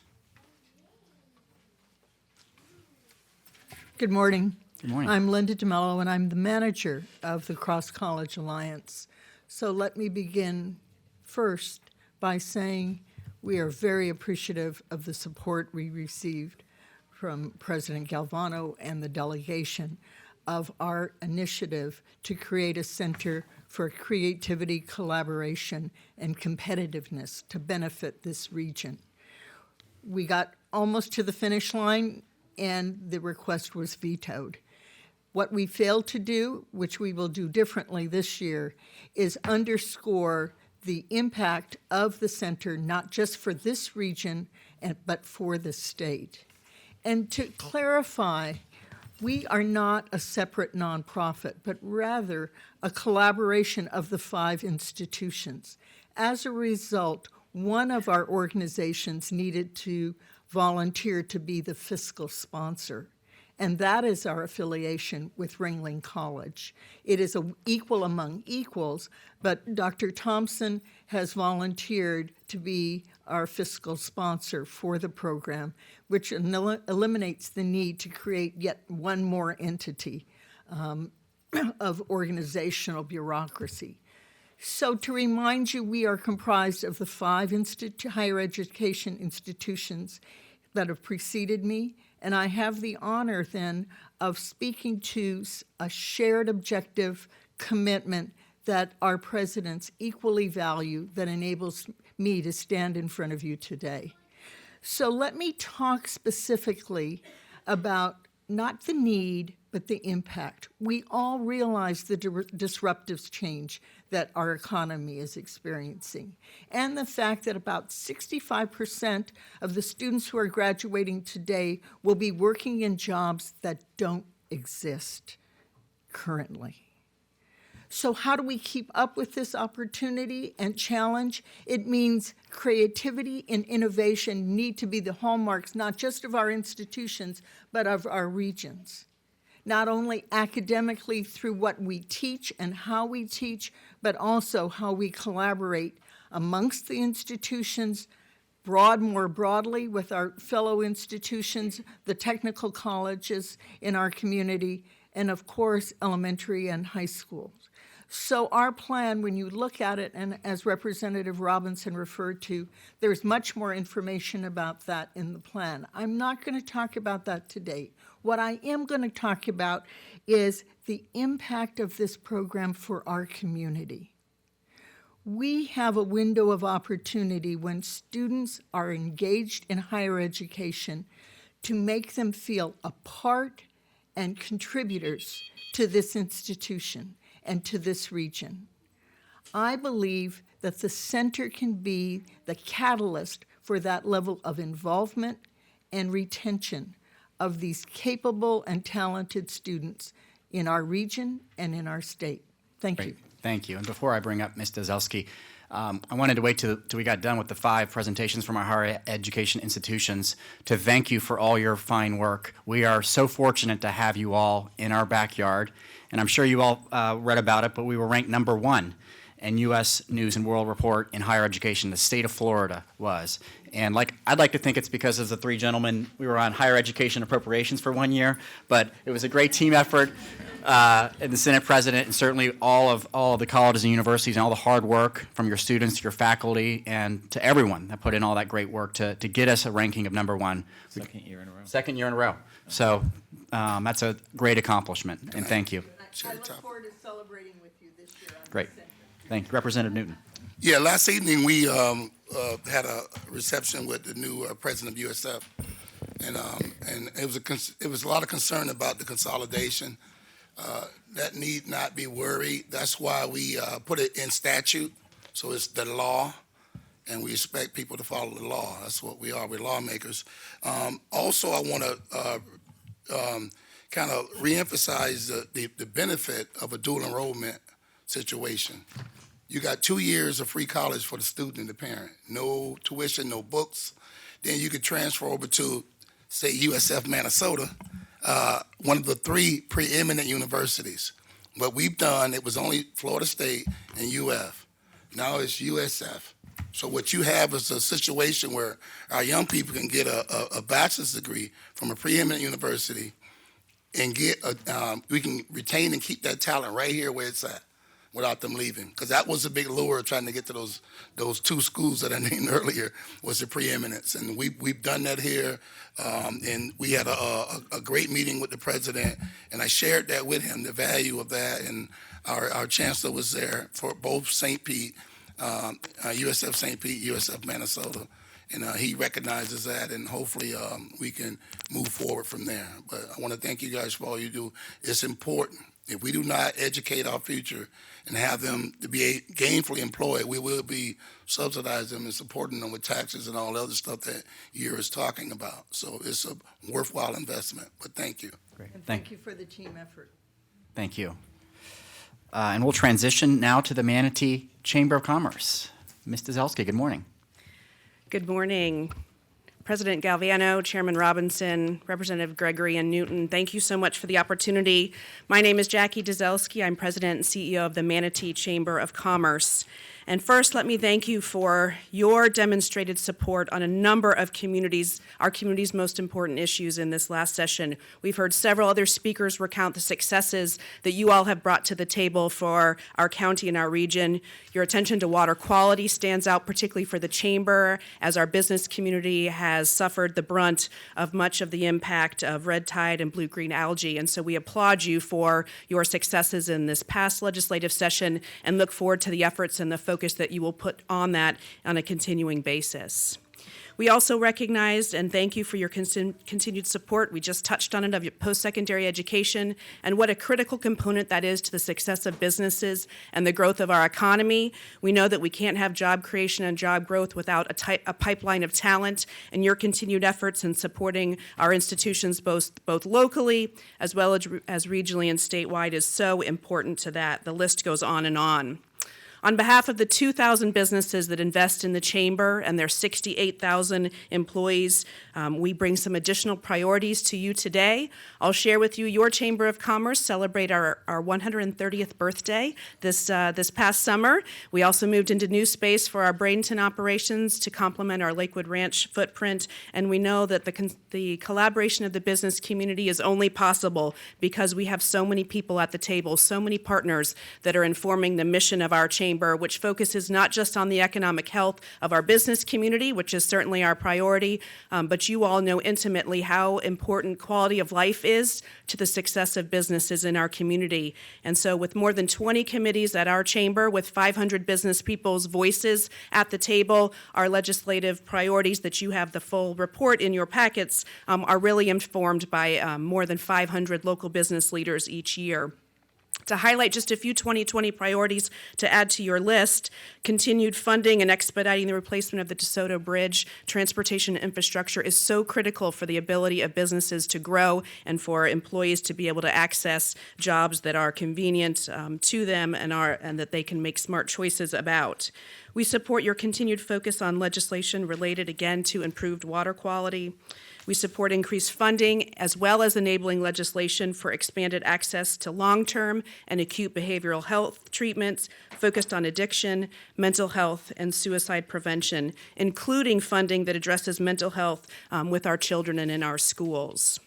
Speaker 16: Good morning.
Speaker 1: Good morning.
Speaker 16: I'm Linda DeMello, and I'm the manager of the Cross College Alliance. So let me begin first by saying we are very appreciative of the support we received from President Galvano and the delegation of our initiative to create a center for creativity, collaboration, and competitiveness to benefit this region. We got almost to the finish line, and the request was vetoed. What we failed to do, which we will do differently this year, is underscore the impact of the center, not just for this region, but for the state. And to clarify, we are not a separate nonprofit, but rather a collaboration of the 5 institutions. As a result, one of our organizations needed to volunteer to be the fiscal sponsor, and that is our affiliation with Ringling College. It is an equal among equals, but Dr. Thompson has volunteered to be our fiscal sponsor for the program, which eliminates the need to create yet one more entity of organizational bureaucracy. So to remind you, we are comprised of the 5 higher education institutions that have preceded me, and I have the honor then of speaking to a shared objective commitment that our presidents equally value that enables me to stand in front of you today. So let me talk specifically about not the need, but the impact. We all realize the disruptive change that our economy is experiencing, and the fact that about 65% of the students who are graduating today will be working in jobs that don't exist currently. So how do we keep up with this opportunity and challenge? It means creativity and innovation need to be the hallmarks, not just of our institutions, but of our regions. Not only academically through what we teach and how we teach, but also how we collaborate amongst the institutions, more broadly with our fellow institutions, the technical colleges in our community, and of course, elementary and high schools. So our plan, when you look at it, and as Representative Robinson referred to, there's much more information about that in the plan. I'm not going to talk about that today. What I am going to talk about is the impact of this program for our community. We have a window of opportunity when students are engaged in higher education to make them feel a part and contributors to this institution and to this region. I believe that the center can be the catalyst for that level of involvement and retention of these capable and talented students in our region and in our state. Thank you.
Speaker 1: Thank you. And before I bring up Ms. Dozelski, I wanted to wait till we got done with the 5 presentations from our higher education institutions to thank you for all your fine work. We are so fortunate to have you all in our backyard, and I'm sure you all read about it, but we were ranked #1 in U.S. News and World Report in higher education. The state of Florida was. And I'd like to think it's because of the 3 gentlemen. We were on higher education appropriations for 1 year, but it was a great team effort. And the Senate President, and certainly all of the colleges and universities, and all the hard work from your students to your faculty and to everyone that put in all that great work to get us a ranking of #1.
Speaker 2: Second year in a row.
Speaker 1: Second year in a row. So that's a great accomplishment, and thank you.
Speaker 16: I look forward to celebrating with you this year.
Speaker 1: Great. Thank you. Representative Newton.
Speaker 11: Yeah, last evening we had a reception with the new president of USF, and it was a lot of concern about the consolidation. That need not be worried. That's why we put it in statute, so it's the law, and we expect people to follow the law. That's what we are. We're lawmakers. Also, I want to kind of reemphasize the benefit of a dual enrollment situation. You got 2 years of free college for the student and the parent. No tuition, no books. Then you could transfer over to, say, USF Minnesota, one of the 3 preeminent universities. What we've done, it was only Florida State and UF. Now it's USF. So what you have is a situation where our young people can get a bachelor's degree from a preeminent university and we can retain and keep that talent right here where it's at, without them leaving. Because that was a big lure trying to get to those 2 schools that I named earlier, was the preeminence. And we've done that here. And we had a great meeting with the president, and I shared that with him, the value of that. And our chancellor was there for both St. Pete, USF St. Pete, USF Minnesota. And he recognizes that, and hopefully we can move forward from there. But I want to thank you guys for all you do. It's important. If we do not educate our future and have them to be gainfully employed, we will be subsidizing them and supporting them with taxes and all the other stuff that you're talking about. So it's a worthwhile investment. But thank you.
Speaker 1: Great.
Speaker 16: And thank you for the team effort.
Speaker 1: Thank you. And we'll transition now to the Manatee Chamber of Commerce. Ms. Dzelski, good morning.
Speaker 17: Good morning, President Galvano, Chairman Robinson, Representative Gregory, and Newton. Thank you so much for the opportunity. My name is Jackie Dzelski. I'm President and CEO of the Manatee Chamber of Commerce. And first, let me thank you for your demonstrated support on a number of our community's most important issues in this last session. We've heard several other speakers recount the successes that you all have brought to the table for our county and our region. Your attention to water quality stands out particularly for the Chamber, as our business community has suffered the brunt of much of the impact of red tide and blue-green algae. And so we applaud you for your successes in this past legislative session and look forward to the efforts and the focus that you will put on that on a continuing basis. We also recognize and thank you for your continued support. We just touched on it, of your post-secondary education and what a critical component that is to the success of businesses and the growth of our economy. We know that we can't have job creation and job growth without a pipeline of talent, and your continued efforts in supporting our institutions both locally as well as regionally and statewide is so important to that. The list goes on and on. On behalf of the 2,000 businesses that invest in the Chamber and their 68,000 employees, we bring some additional priorities to you today. I'll share with you your Chamber of Commerce celebrate our 130th birthday this past summer. We also moved into new space for our Bradenton operations to complement our Lakewood Ranch footprint, and we know that the collaboration of the business community is only possible because we have so many people at the table, so many partners that are informing the mission of our Chamber, which focuses not just on the economic health of our business community, which is certainly our priority, but you all know intimately how important quality of life is to the success of businesses in our community. And so with more than 20 committees at our Chamber, with 500 business people's voices at the table, our legislative priorities that you have the full report in your packets are really informed by more than 500 local business leaders each year. To highlight just a few 2020 priorities to add to your list, continued funding and expediting the replacement of the DeSoto Bridge. Transportation infrastructure is so critical for the ability of businesses to grow and for employees to be able to access jobs that are convenient to them and that they can make smart choices about. We support your continued focus on legislation related, again, to improved water quality. We support increased funding as well as enabling legislation for expanded access to long-term and acute behavioral health treatments focused on addiction, mental health, and suicide prevention, including funding that addresses mental health with our children and in our schools.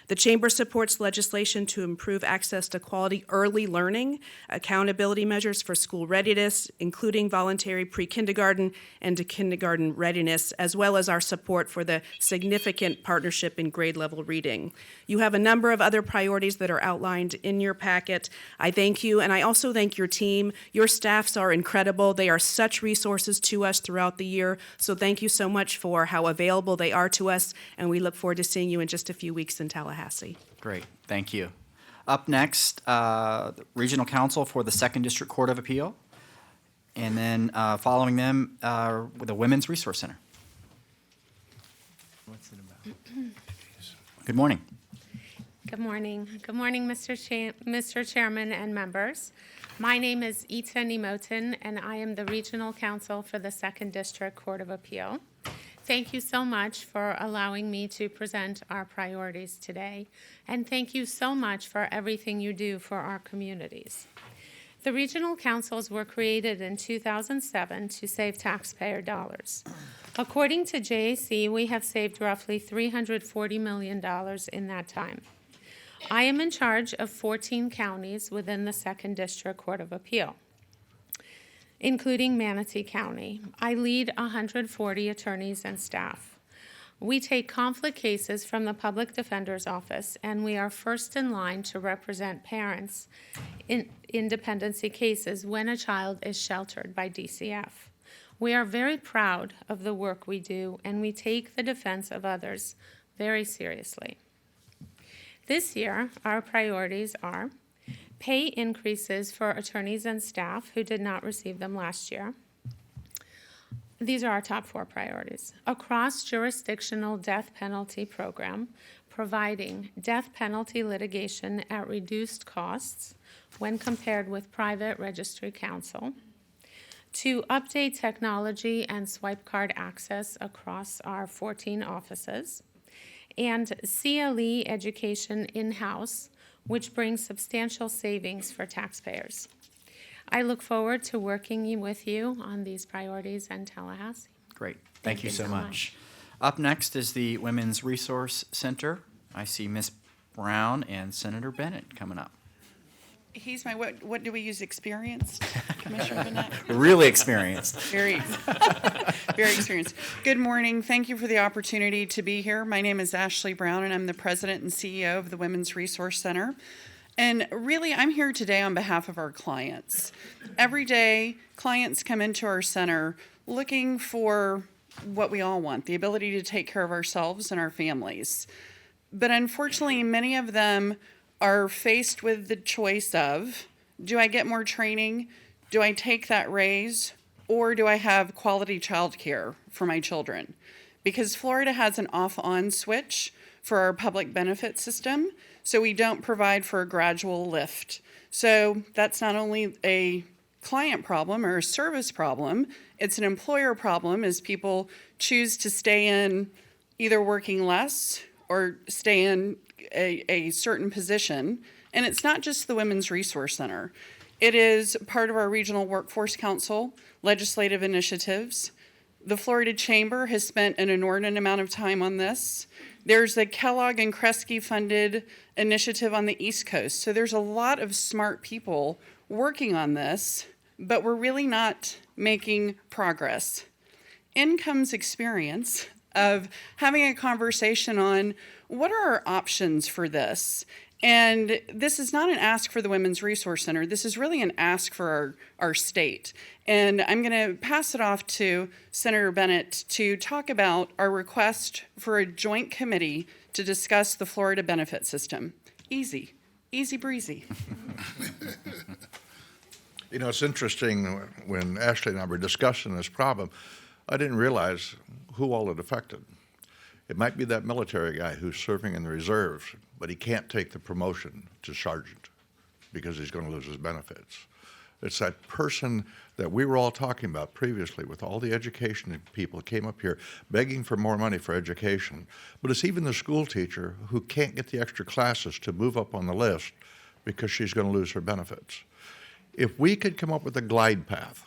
Speaker 17: The Chamber supports legislation to improve access to quality early learning, accountability measures for school readiness, including voluntary pre-kindergarten and to kindergarten readiness, as well as our support for the significant partnership in grade level reading. You have a number of other priorities that are outlined in your packet. I thank you, and I also thank your team. Your staffs are incredible. They are such resources to us throughout the year, so thank you so much for how available they are to us, and we look forward to seeing you in just a few weeks in Tallahassee.
Speaker 1: Great, thank you. Up next, the Regional Counsel for the 2nd District Court of Appeal, and then following them, the Women's Resource Center. What's it about? Good morning.
Speaker 18: Good morning. Good morning, Mr. Chairman and members. My name is Ita Nemotin, and I am the Regional Counsel for the 2nd District Court of Appeal. Thank you so much for allowing me to present our priorities today, and thank you so much for everything you do for our communities. The regional councils were created in 2007 to save taxpayer dollars. According to JAC, we have saved roughly $340 million in that time. I am in charge of 14 counties within the 2nd District Court of Appeal, including Manatee County. I lead 140 attorneys and staff. We take conflict cases from the Public Defender's Office, and we are first in line to represent parents in dependency cases when a child is sheltered by DCF. We are very proud of the work we do, and we take the defense of others very seriously. This year, our priorities are pay increases for attorneys and staff who did not receive them last year. These are our top 4 priorities. A cross-jurisdictional death penalty program providing death penalty litigation at reduced costs when compared with private registry counsel. To update technology and swipe card access across our 14 offices. And CLE education in-house, which brings substantial savings for taxpayers. I look forward to working with you on these priorities in Tallahassee.
Speaker 1: Great, thank you so much. Up next is the Women's Resource Center. I see Ms. Brown and Senator Bennett coming up.
Speaker 19: He's my, what do we use, experienced? Commissioner Bennett?
Speaker 1: Really experienced.
Speaker 19: Very experienced. Good morning. Thank you for the opportunity to be here. My name is Ashley Brown, and I'm the president and CEO of the Women's Resource Center. And really, I'm here today on behalf of our clients. Every day, clients come into our center looking for what we all want, the ability to take care of ourselves and our families. But unfortunately, many of them are faced with the choice of, do I get more training? Do I take that raise? Or do I have quality childcare for my children? Because Florida has an off-on switch for our public benefit system, so we don't provide for a gradual lift. So that's not only a client problem or a service problem, it's an employer problem as people choose to stay in either working less or stay in a certain position. And it's not just the Women's Resource Center. It is part of our Regional Workforce Council, legislative initiatives. The Florida Chamber has spent an inordinate amount of time on this. There's a Kellogg and Kresge funded initiative on the East Coast. So there's a lot of smart people working on this, but we're really not making progress. In comes experience of having a conversation on what are our options for this? And this is not an ask for the Women's Resource Center. This is really an ask for our state. And I'm going to pass it off to Senator Bennett to talk about our request for a joint committee to discuss the Florida benefit system. Easy breezy.
Speaker 20: You know, it's interesting when Ashley and I were discussing this problem, I didn't realize who all it affected. It might be that military guy who's serving in the reserves, but he can't take the promotion to sergeant because he's going to lose his benefits. It's that person that we were all talking about previously with all the education people who came up here begging for more money for education. But it's even the school teacher who can't get the extra classes to move up on the list because she's going to lose her benefits. If we could come up with a glide path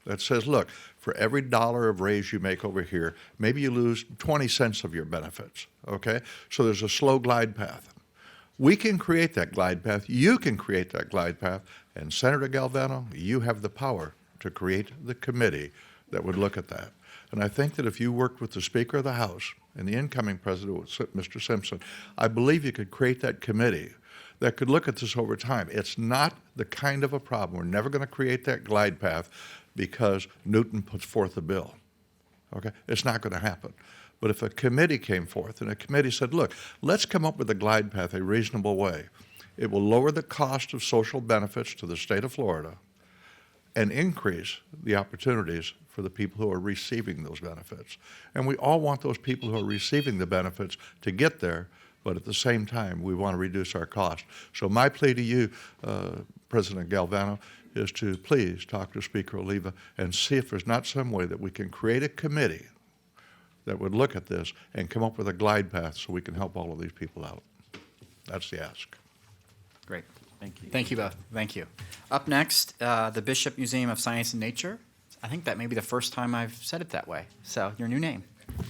Speaker 20: that says, look, for every dollar of raise you make over here, maybe you lose 20 cents of your benefits, okay? So there's a slow glide path. We can create that glide path. You can create that glide path. And Senator Galvano, you have the power to create the committee that would look at that. And I think that if you worked with the Speaker of the House and the incoming President, Mr. Simpson, I believe you could create that committee that could look at this over time. It's not the kind of a problem. We're never going to create that glide path because Newton puts forth a bill. Okay? It's not going to happen. But if a committee came forth and a committee said, look, let's come up with a glide path, a reasonable way, it will lower the cost of social benefits to the state of Florida and increase the opportunities for the people who are receiving those benefits. And we all want those people who are receiving the benefits to get there, but at the same time, we want to reduce our cost. So my plea to you, President Galvano, is to please talk to Speaker Oliva and see if there's not some way that we can create a committee that would look at this and come up with a glide path so we can help all of these people out. That's the ask.
Speaker 1: Great. Thank you. Thank you both. Thank you. Up next, the Bishop Museum of Science and Nature. I think that may be the first time I've said it that way. So, your new name.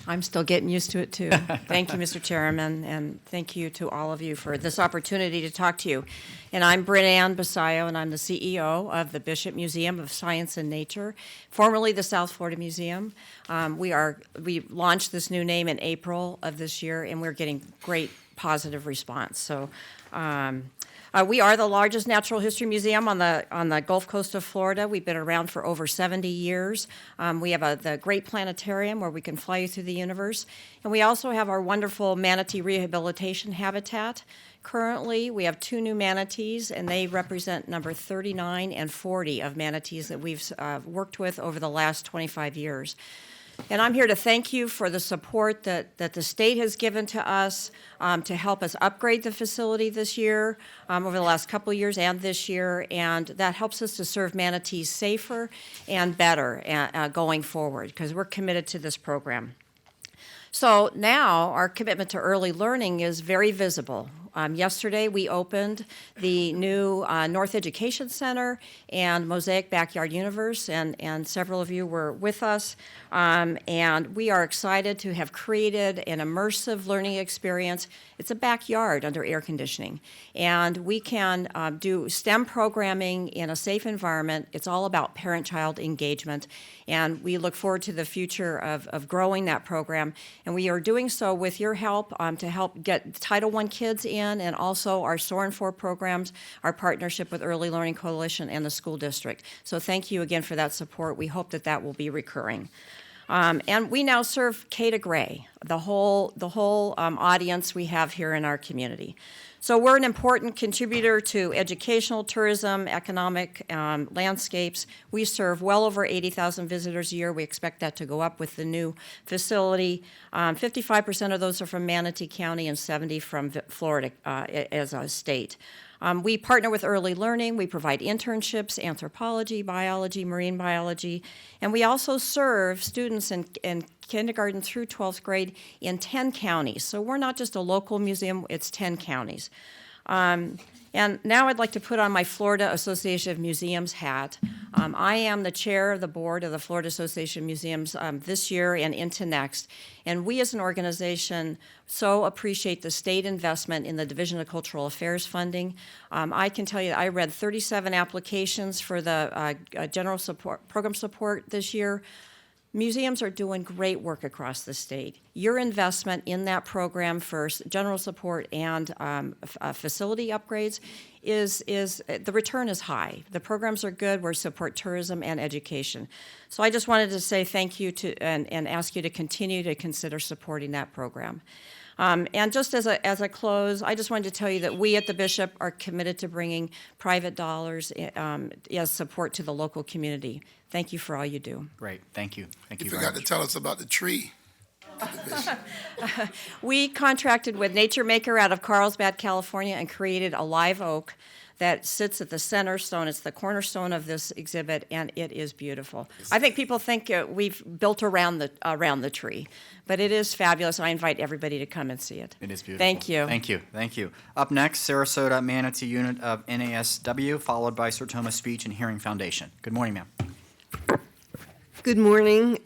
Speaker 21: I'm still getting used to it, too. Thank you, Mr. Chairman, and thank you to all of you for this opportunity to talk to you. And I'm Brynn Basayo, and I'm the CEO of the Bishop Museum of Science and Nature, formerly the South Florida Museum. We launched this new name in April of this year, and we're getting great positive response. So we are the largest natural history museum on the Gulf Coast of Florida. We've been around for over 70 years. We have the great planetarium where we can fly you through the universe. And we also have our wonderful manatee rehabilitation habitat. Currently, we have 2 new manatees, and they represent number 39 and 40 of manatees that we've worked with over the last 25 years. And I'm here to thank you for the support that the state has given to us to help us upgrade the facility this year, over the last couple of years and this year, and that helps us to serve manatees safer and better going forward, because we're committed to this program. So now our commitment to early learning is very visible. Yesterday, we opened the new North Education Center and Mosaic Backyard Universe, and several of you were with us. And we are excited to have created an immersive learning experience. It's a backyard under air conditioning. And we can do STEM programming in a safe environment. It's all about parent-child engagement. And we look forward to the future of growing that program. And we are doing so with your help to help get Title I kids in, and also our SOAR 4 programs, our partnership with Early Learning Coalition and the school district. So thank you again for that support. We hope that will be recurring. And we now serve K to Gray, the whole audience we have here in our community. So we're an important contributor to educational, tourism, economic landscapes. We serve well over 80,000 visitors a year. We expect that to go up with the new facility. 55% of those are from Manatee County and 70% from Florida as a state. We partner with Early Learning. We provide internships, anthropology, biology, marine biology, and we also serve students in kindergarten through 12th grade in 10 counties. So we're not just a local museum, it's 10 counties. And now I'd like to put on my Florida Association of Museums hat. I am the chair of the board of the Florida Association of Museums this year and into next. And we as an organization so appreciate the state investment in the Division of Cultural Affairs funding. I can tell you that I read 37 applications for the general support, program support this year. Museums are doing great work across the state. Your investment in that program for general support and facility upgrades is the return is high. The programs are good. We support tourism and education. So I just wanted to say thank you and ask you to continue to consider supporting that program. And just as a close, I just wanted to tell you that we at the Bishop are committed to bringing private dollars as support to the local community. Thank you for all you do.
Speaker 1: Great. Thank you. Thank you
Speaker 11: You
Speaker 1: very
Speaker 11: forgot
Speaker 1: much.
Speaker 11: to tell us about the tree.
Speaker 21: We contracted with Nature Maker out of Carlsbad, California, and created a live oak that sits at the center stone. It's the cornerstone of this exhibit, and it is beautiful. I think people think we've built around the tree, but it is fabulous. I invite everybody to come and see it.
Speaker 1: It is beautiful.
Speaker 21: Thank you.
Speaker 1: Thank you. Thank you. Up next, Sarasota-Manatee unit of NASW, followed by Sertoma Speech and Hearing Foundation. Good morning, ma'am.
Speaker 4: Good morning,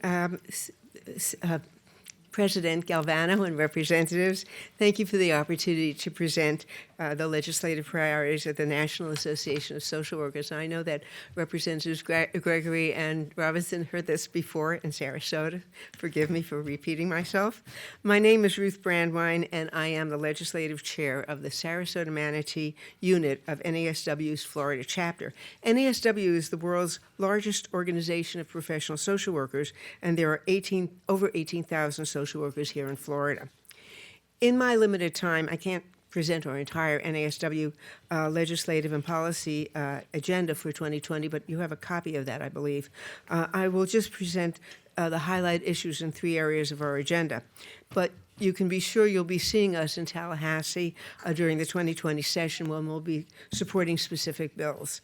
Speaker 4: President Galvano and representatives. Thank you for the opportunity to present the legislative priorities of the National Association of Social Workers. I know that Representatives Gregory and Robinson heard this before in Sarasota. Forgive me for repeating myself. My name is Ruth Brandwine, and I am the legislative chair of the Sarasota-Manatee unit of NASW's Florida chapter. NASW is the world's largest organization of professional social workers, and there are over 18,000 social workers here in Florida. In my limited time, I can't present our entire NASW legislative and policy agenda for 2020, but you have a copy of that, I believe. I will just present the highlight issues in 3 areas of our agenda. But you can be sure you'll be seeing us in Tallahassee during the 2020 session when we'll be supporting specific bills.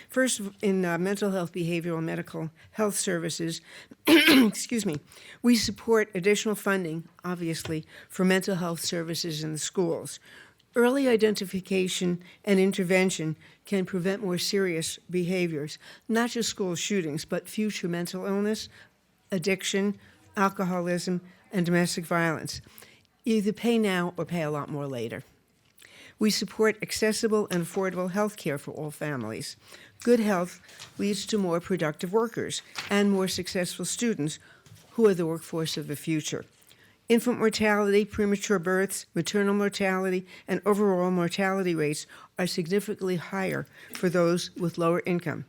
Speaker 4: First, in mental health, behavioral, medical health services, excuse me, we support additional funding, obviously, for mental health services in the schools. Early identification and intervention can prevent more serious behaviors, not just school shootings, but future mental illness, addiction, alcoholism, and domestic violence. You either pay now or pay a lot more later. We support accessible and affordable health care for all families. Good health leads to more productive workers and more successful students who are the workforce of the future. Infant mortality, premature births, maternal mortality, and overall mortality rates are significantly higher for those with lower income.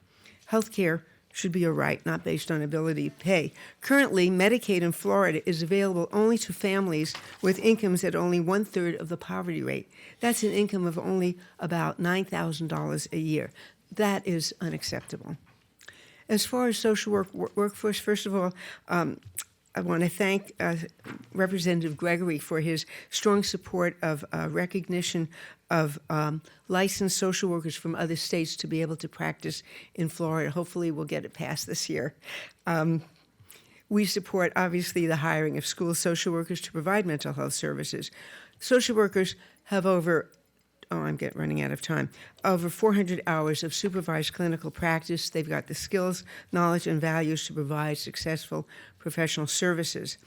Speaker 4: Health care should be a right, not based on ability to pay. Currently, Medicaid in Florida is available only to families with incomes at only 1/3 of the poverty rate. That's an income of only about $9,000 a year. That is unacceptable. As far as social workforce, first of all, I want to thank Representative Gregory for his strong support of recognition of licensed social workers from other states to be able to practice in Florida. Hopefully we'll get it passed this year. We support, obviously, the hiring of school social workers to provide mental health services. Social workers have over 400 hours of supervised clinical practice. They've got the skills, knowledge, and values to provide successful professional services.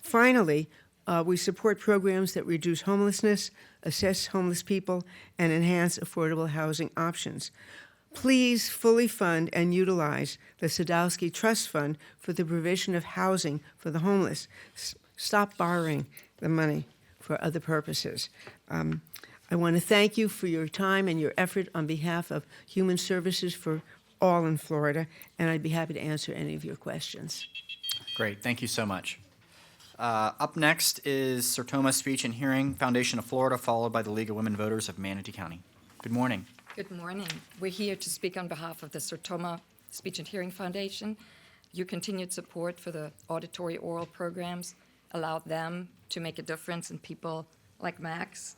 Speaker 4: Finally, we support programs that reduce homelessness, assess homeless people, and enhance affordable housing options. Please fully fund and utilize the Sadowski Trust Fund for the provision of housing for the homeless. Stop borrowing the money for other purposes. I want to thank you for your time and your effort on behalf of Human Services for all in Florida, and I'd be happy to answer any of your questions.
Speaker 1: Great. Thank you so much. Up next is Sertoma Speech and Hearing Foundation of Florida, followed by the League of Women Voters of Manatee County. Good morning.
Speaker 22: Good morning. We're here to speak on behalf of the Sertoma Speech and Hearing Foundation. Your continued support for the auditory oral programs allowed them to make a difference in people like Max.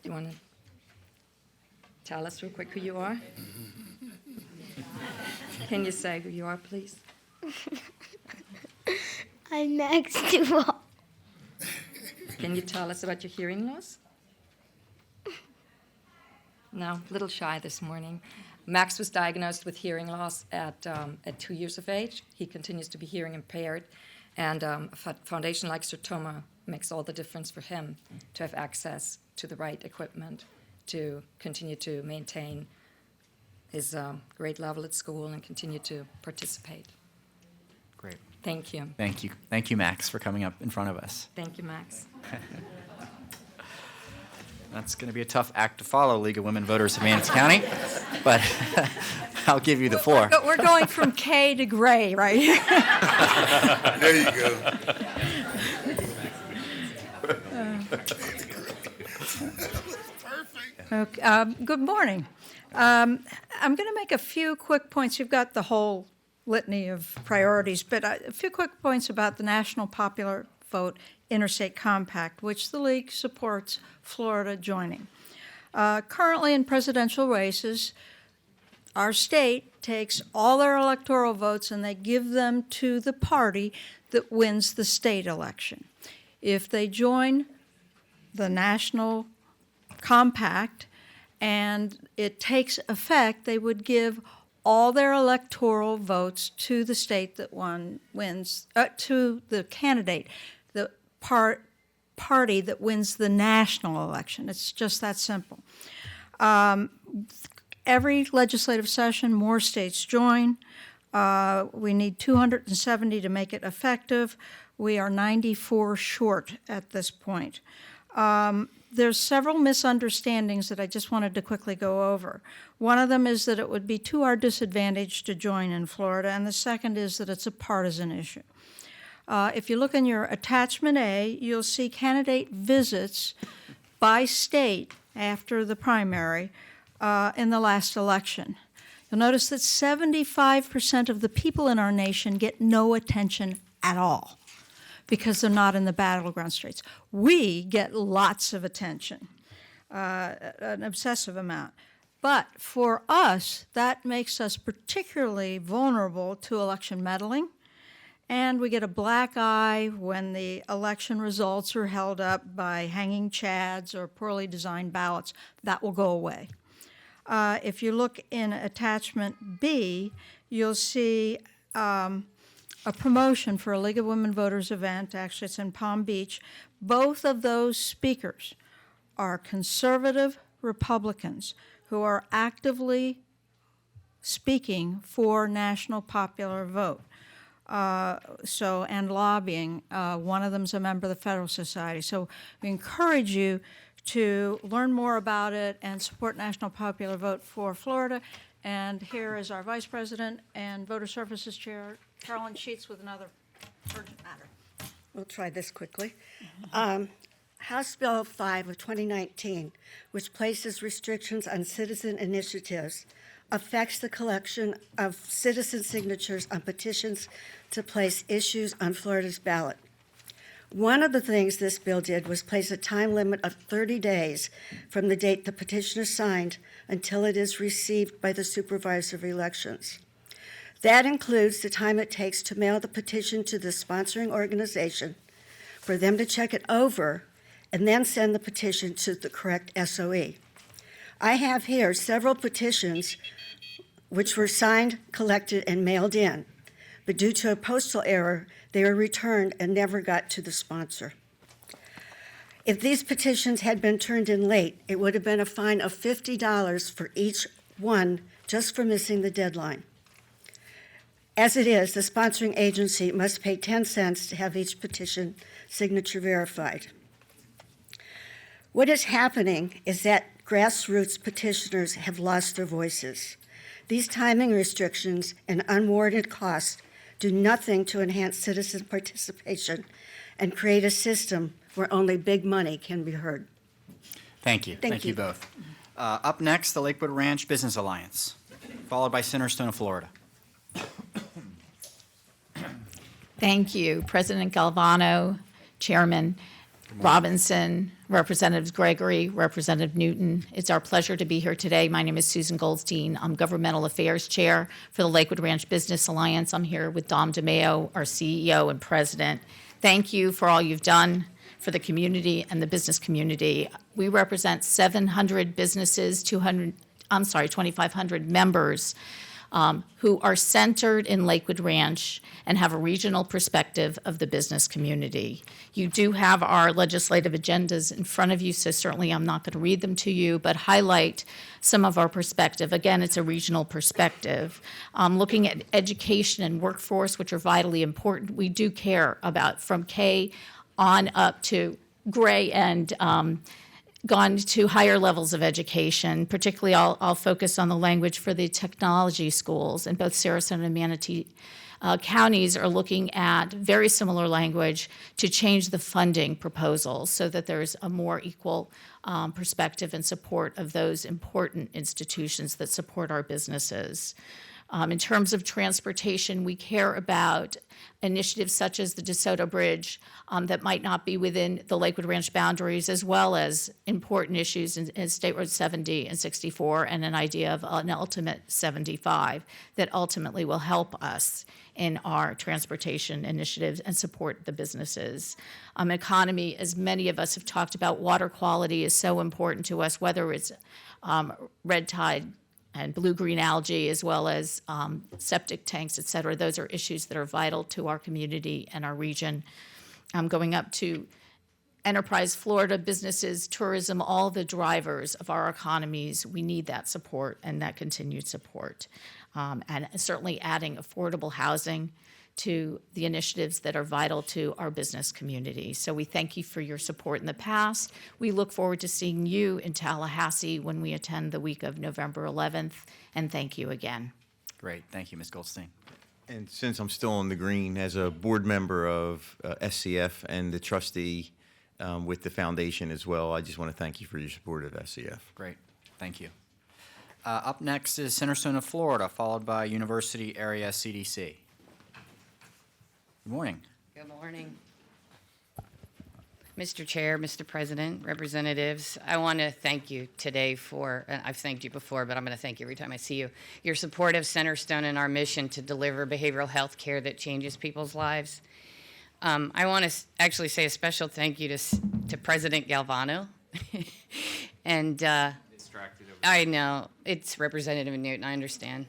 Speaker 22: Do you want to tell us real quick who you are? Can you say who you are, please?
Speaker 23: I'm Max Duval.
Speaker 22: Can you tell us about your hearing loss? No, a little shy this morning. Max was diagnosed with hearing loss at 2 years of age. He continues to be hearing impaired, and a foundation like Sertoma makes all the difference for him to have access to the right equipment to continue to maintain his grade level at school and continue to participate.
Speaker 1: Great.
Speaker 22: Thank you.
Speaker 1: Thank you. Thank you, Max, for coming up in front of us.
Speaker 22: Thank you, Max.
Speaker 1: That's going to be a tough act to follow, League of Women Voters of Manatee County, but I'll give you the floor.
Speaker 23: We're going from K to gray, right?
Speaker 11: There you go.
Speaker 23: Okay, good morning. I'm going to make a few quick points. You've got the whole litany of priorities, but a few quick points about the National Popular Vote Interstate Compact, which the League supports Florida joining. Currently in presidential races, our state takes all their electoral votes and they give them to the party that wins the state election. If they join the national compact and it takes effect, they would give all their electoral votes to the state that wins, to the candidate, the party that wins the national election. It's just that simple. Every legislative session, more states join. We need 270 to make it effective. We are 94 short at this point. There's several misunderstandings that I just wanted to quickly go over. One of them is that it would be to our disadvantage to join in Florida, and the second is that it's a partisan issue. If you look in your attachment A, you'll see candidate visits by state after the primary in the last election. You'll notice that 75% of the people in our nation get no attention at all because they're not in the battleground states. We get lots of attention, an obsessive amount. But for us, that makes us particularly vulnerable to election meddling, and we get a black eye when the election results are held up by hanging chads or poorly designed ballots. That will go away. If you look in attachment B, you'll see a promotion for a League of Women Voters event. Actually, it's in Palm Beach. Both of those speakers are conservative Republicans who are actively speaking for national popular vote. And lobbying. One of them's a member of the Federal Society. So we encourage you to learn more about it and support National Popular Vote for Florida. And here is our Vice President and Voter Services Chair, Carolyn Sheets, with another urgent matter.
Speaker 3: We'll try this quickly. House Bill 5 of 2019, which places restrictions on citizen initiatives, affects the collection of citizen signatures on petitions to place issues on Florida's ballot. One of the things this bill did was place a time limit of 30 days from the date the petition is signed until it is received by the Supervisor of Elections. That includes the time it takes to mail the petition to the sponsoring organization, for them to check it over, and then send the petition to the correct SOE. I have here several petitions which were signed, collected, and mailed in, but due to a postal error, they were returned and never got to the sponsor. If these petitions had been turned in late, it would have been a fine of $50 for each one just for missing the deadline. As it is, the sponsoring agency must pay 10 cents to have each petition signature verified. What is happening is that grassroots petitioners have lost their voices. These timing restrictions and unwarranted costs do nothing to enhance citizen participation and create a system where only big money can be heard.
Speaker 1: Thank you.
Speaker 3: Thank you.
Speaker 1: both. Up next, the Lakewood Ranch Business Alliance, followed by Centerstone of Florida.
Speaker 5: Thank you, President Galvano, Chairman Robinson, Representatives Gregory, Representative Newton. It's our pleasure to be here today. My name is Susan Goldstein. I'm Governmental Affairs Chair for the Lakewood Ranch Business Alliance. I'm here with Dom DeMeo, our CEO and President. Thank you for all you've done for the community and the business community. We represent 700 businesses, 2,500 members who are centered in Lakewood Ranch and have a regional perspective of the business community. You do have our legislative agendas in front of you, so certainly I'm not going to read them to you, but highlight some of our perspective. Again, it's a regional perspective. Looking at education and workforce, which are vitally important, we do care about from K on up to gray and gone to higher levels of education. Particularly, I'll focus on the language for the technology schools, and both Sarasota and Manatee counties are looking at very similar language to change the funding proposals so that there's a more equal perspective and support of those important institutions that support our businesses. In terms of transportation, we care about initiatives such as the DeSoto Bridge that might not be within the Lakewood Ranch boundaries, as well as important issues in State Road 70 and 64, and an idea of an ultimate 75 that ultimately will help us in our transportation initiatives and support the businesses. Economy, as many of us have talked about, water quality is so important to us, whether it's red tide and blue-green algae, as well as septic tanks, et cetera. Those are issues that are vital to our community and our region. Going up to Enterprise Florida, businesses, tourism, all the drivers of our economies, we need that support and that continued support. And certainly adding affordable housing to the initiatives that are vital to our business community. So we thank you for your support in the past. We look forward to seeing you in Tallahassee when we attend the week of November 11th, and thank you again.
Speaker 1: Great. Thank you, Ms. Goldstein.
Speaker 6: And since I'm still on the green, as a board member of SCF and the trustee with the foundation as well, I just want to thank you for your support of SCF.
Speaker 1: Great. Thank you. Up next is Sarasota, Florida, followed by University Area CDC. Good morning.
Speaker 8: Good morning. Mr. Chair, Mr. President, representatives, I want to thank you today for, and I've thanked you before, but I'm going to thank you every time I see you, your support of Centerstone and our mission to deliver behavioral health care that changes people's lives. I want to actually say a special thank you to President Galvano. And I know, it's Representative Newton, I understand.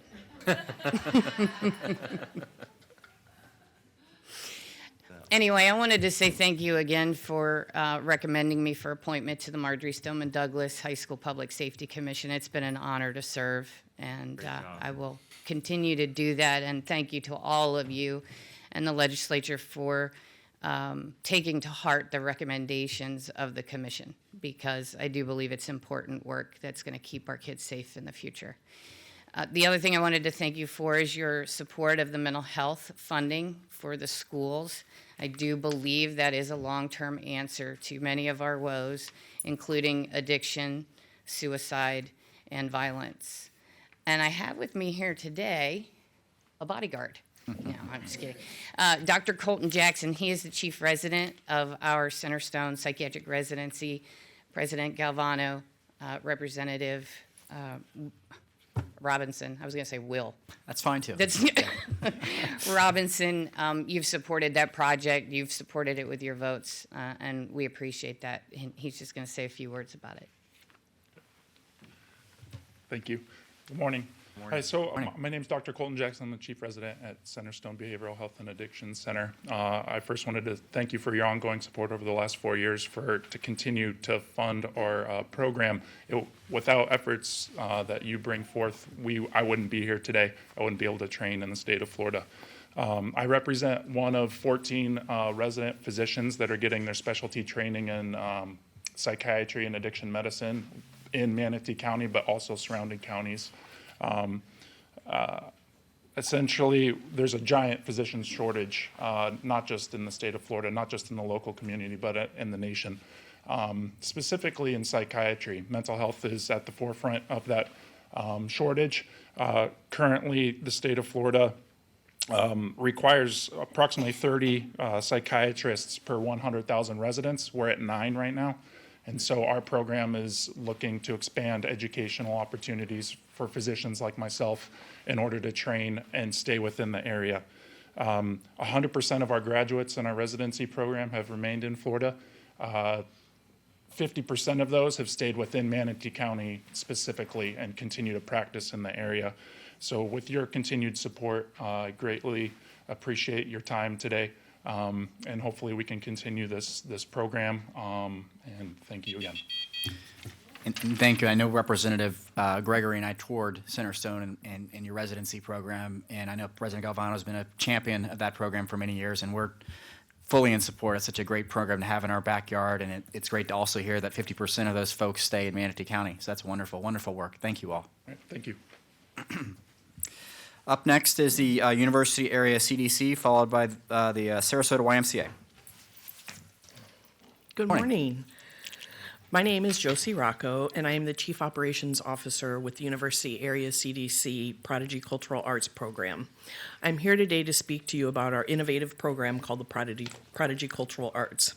Speaker 8: Anyway, I wanted to say thank you again for recommending me for appointment to the Marjorie Stoneman Douglas High School Public Safety Commission. It's been an honor to serve, and I will continue to do that. And thank you to all of you and the legislature for taking to heart the recommendations of the commission, because I do believe it's important work that's going to keep our kids safe in the future. The other thing I wanted to thank you for is your support of the mental health funding for the schools. I do believe that is a long-term answer to many of our woes, including addiction, suicide, and violence. And I have with me here today a bodyguard. No, I'm just kidding. Dr. Colton Jackson, he is the chief resident of our Centerstone Psychiatric Residency. President Galvano, Representative Robinson, I was going to say Will.
Speaker 1: That's fine, too.
Speaker 8: That's Robinson, you've supported that project. You've supported it with your votes, and we appreciate that. And he's just going to say a few words about it.
Speaker 9: Thank you. Good morning. Hi, so my name is Dr. Colton Jackson. I'm the chief resident at Centerstone Behavioral Health and Addiction Center. I first wanted to thank you for your ongoing support over the last 4 years to continue to fund our program. Without efforts that you bring forth, I wouldn't be here today. I wouldn't be able to train in the state of Florida. I represent one of 14 resident physicians that are getting their specialty training in psychiatry and addiction medicine in Manatee County, but also surrounding counties. Essentially, there's a giant physician shortage, not just in the state of Florida, not just in the local community, but in the nation. Specifically in psychiatry, mental health is at the forefront of that shortage. Currently, the state of Florida requires approximately 30 psychiatrists per 100,000 residents. We're at 9 right now. And so our program is looking to expand educational opportunities for physicians like myself in order to train and stay within the area. 100% of our graduates in our residency program have remained in Florida. 50% of those have stayed within Manatee County specifically and continue to practice in the area. So with your continued support, I greatly appreciate your time today. And hopefully we can continue this program, and thank you again.
Speaker 1: And thank you. I know Representative Gregory and I toured Centerstone and your residency program, and I know President Galvano has been a champion of that program for many years, and we're fully in support. It's such a great program to have in our backyard, and it's great to also hear that 50% of those folks stay in Manatee County. So that's wonderful, wonderful work. Thank you all.
Speaker 9: All right, thank you.
Speaker 1: Up next is the University Area CDC, followed by the Sarasota YMCA.
Speaker 24: Good morning.
Speaker 17: My name is Josie Rocco, and I am the Chief Operations Officer with the University Area CDC Prodigy Cultural Arts Program. I'm here today to speak to you about our innovative program called the Prodigy Cultural Arts.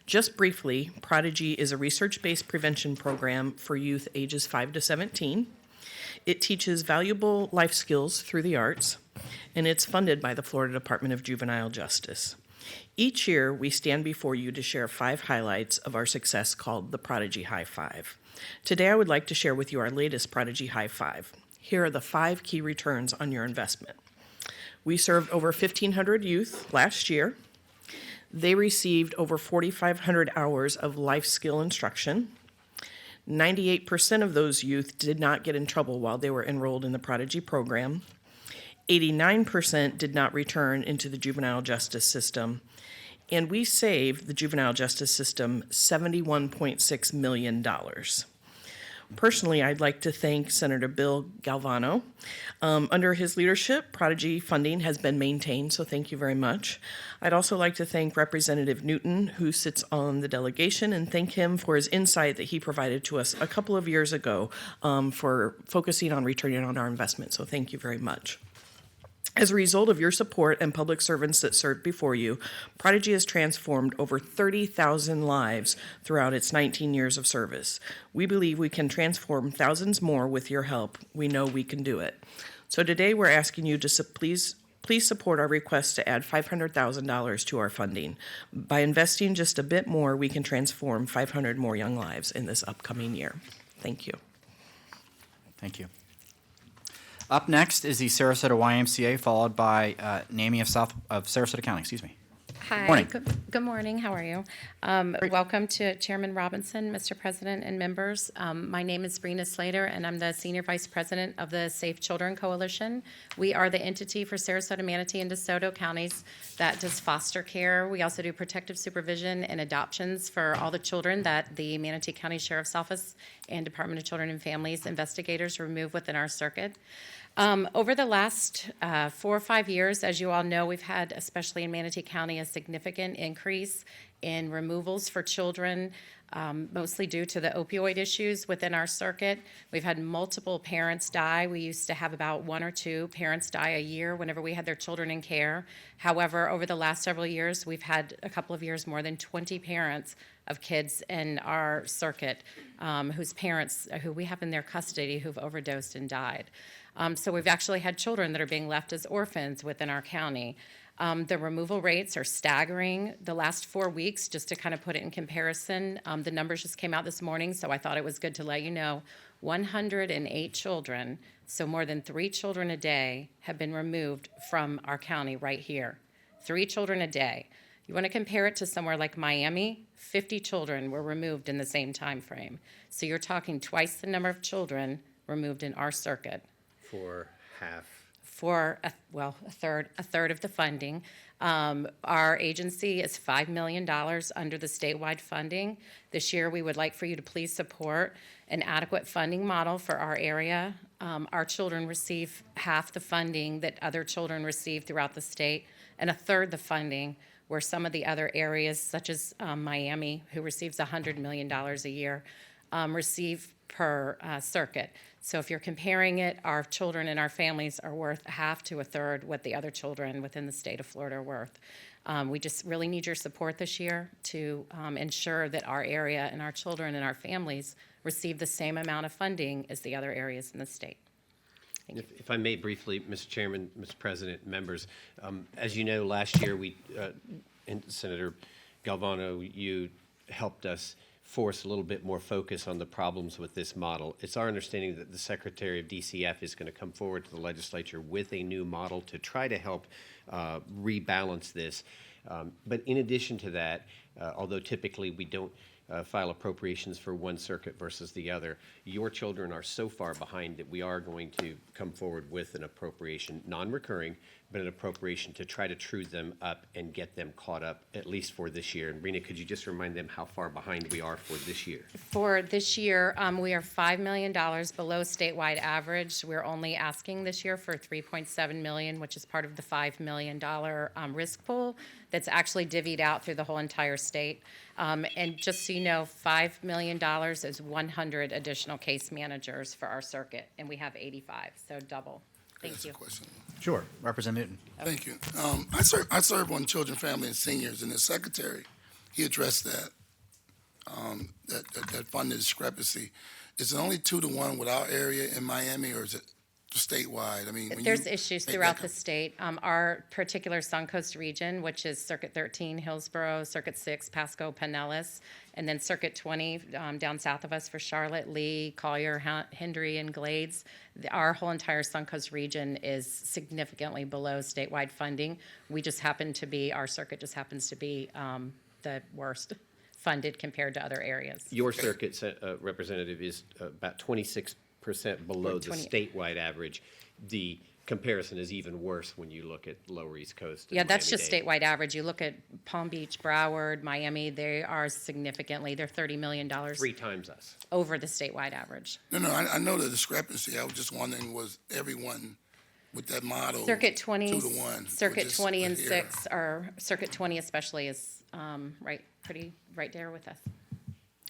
Speaker 17: Just briefly, Prodigy is a research-based prevention program for youth ages 5 to 17. It teaches valuable life skills through the arts, and it's funded by the Florida Department of Juvenile Justice. Each year, we stand before you to share 5 highlights of our success called the Prodigy High Five. Today, I would like to share with you our latest Prodigy High Five. Here are the 5 key returns on your investment. We served over 1,500 youth last year. They received over 4,500 hours of life skill instruction. 98% of those youth did not get in trouble while they were enrolled in the Prodigy program. 89% did not return into the juvenile justice system, and we saved the juvenile justice system $71.6 million. Personally, I'd like to thank Senator Bill Galvano. Under his leadership, Prodigy funding has been maintained, so thank you very much. I'd also like to thank Representative Newton, who sits on the delegation, and thank him for his insight that he provided to us a couple of years ago for focusing on returning on our investment, so thank you very much. As a result of your support and public servants that served before you, Prodigy has transformed over 30,000 lives throughout its 19 years of service. We believe we can transform thousands more with your help. We know we can do it. So today we're asking you to please support our request to add $500,000 to our funding. By investing just a bit more, we can transform 500 more young lives in this upcoming year. Thank you.
Speaker 1: Thank you. Up next is the Sarasota YMCA, followed by NAMI of Sarasota County. Excuse me.
Speaker 7: Hi.
Speaker 1: Morning.
Speaker 7: Good morning. How are you? Welcome to Chairman Robinson, Mr. President, and members. My name is Brina Slater, and I'm the Senior Vice President of the Safe Children Coalition. We are the entity for Sarasota-Manatee and DeSoto counties that does foster care. We also do protective supervision and adoptions for all the children that the Manatee County Sheriff's Office and Department of Children and Families investigators remove within our circuit. Over the last 4 or 5 years, as you all know, we've had, especially in Manatee County, a significant increase in removals for children, mostly due to the opioid issues within our circuit. We've had multiple parents die. We used to have about 1 or 2 parents die a year whenever we had their children in care. However, over the last several years, we've had a couple of years more than 20 parents of kids in our circuit whose parents, who we have in their custody, who've overdosed and died. So we've actually had children that are being left as orphans within our county. The removal rates are staggering. The last 4 weeks, just to kind of put it in comparison, the numbers just came out this morning, so I thought it was good to let you know, 108 children, so more than 3 children a day, have been removed from our county right here. 3 children a day. You want to compare it to somewhere like Miami, 50 children were removed in the same time frame. So you're talking twice the number of children removed in our circuit.
Speaker 10: For half?
Speaker 7: For a third of the funding. Our agency is $5 million under the statewide funding. This year, we would like for you to please support an adequate funding model for our area. Our children receive half the funding that other children receive throughout the state, and a third the funding where some of the other areas, such as Miami, who receives $100 million a year, receive per circuit. So if you're comparing it, our children and our families are worth half to a third what the other children within the state of Florida are worth. We just really need your support this year to ensure that our area and our children and our families receive the same amount of funding as the other areas in the state.
Speaker 10: If I may briefly, Mr. Chairman, Mr. President, members, as you know, last year and Senator Galvano, you helped us force a little bit more focus on the problems with this model. It's our understanding that the Secretary of DCF is going to come forward to the legislature with a new model to try to help rebalance this. But in addition to that, although typically we don't file appropriations for one circuit versus the other, your children are so far behind that we are going to come forward with an appropriation, non-recurring, but an appropriation to try to true them up and get them caught up, at least for this year. And Brina, could you just remind them how far behind we are for this year?
Speaker 7: For this year, we are $5 million below statewide average. We're only asking this year for $3.7 million, which is part of the $5 million risk pool that's actually divvied out through the whole entire state. And just so so you know, $5 million is 100 additional case managers for our circuit, and we have 85, so double. Thank you.
Speaker 1: Sure. Representative Newton.
Speaker 11: Thank you. I serve on Children, Family, and Seniors, and the secretary, he addressed that, that funding discrepancy. Is it only 2-to-1 with our area in Miami, or is it statewide? I mean, when
Speaker 7: There's
Speaker 11: you
Speaker 7: issues
Speaker 11: make
Speaker 7: throughout
Speaker 11: that
Speaker 7: the state. Our particular Suncoast region, which is Circuit 13, Hillsborough, Circuit 6, Pasco, Pinellas, and then Circuit 20 down south of us for Charlotte, Lee, Collier, Hendry, and Glades. Our whole entire Suncoast region is significantly below statewide funding. We just happen to be, our circuit just happens to be the worst funded compared to other areas.
Speaker 10: Your circuit, Representative, is about 26% below the
Speaker 7: 20.
Speaker 10: statewide average. The comparison is even worse when you look at Lower East Coast. and
Speaker 7: Yeah, that's just
Speaker 10: Miami-Dade.
Speaker 7: statewide average. You look at Palm Beach, Broward, Miami, they are significantly, they're $30 million
Speaker 10: 3 times us.
Speaker 7: over the statewide average.
Speaker 11: No, I know the discrepancy. I was just wondering, was everyone with that model
Speaker 7: Circuit 20,
Speaker 11: 2-to-1?
Speaker 7: Circuit 20 and
Speaker 11: here?
Speaker 7: 6 are, Circuit 20 especially is right there with us.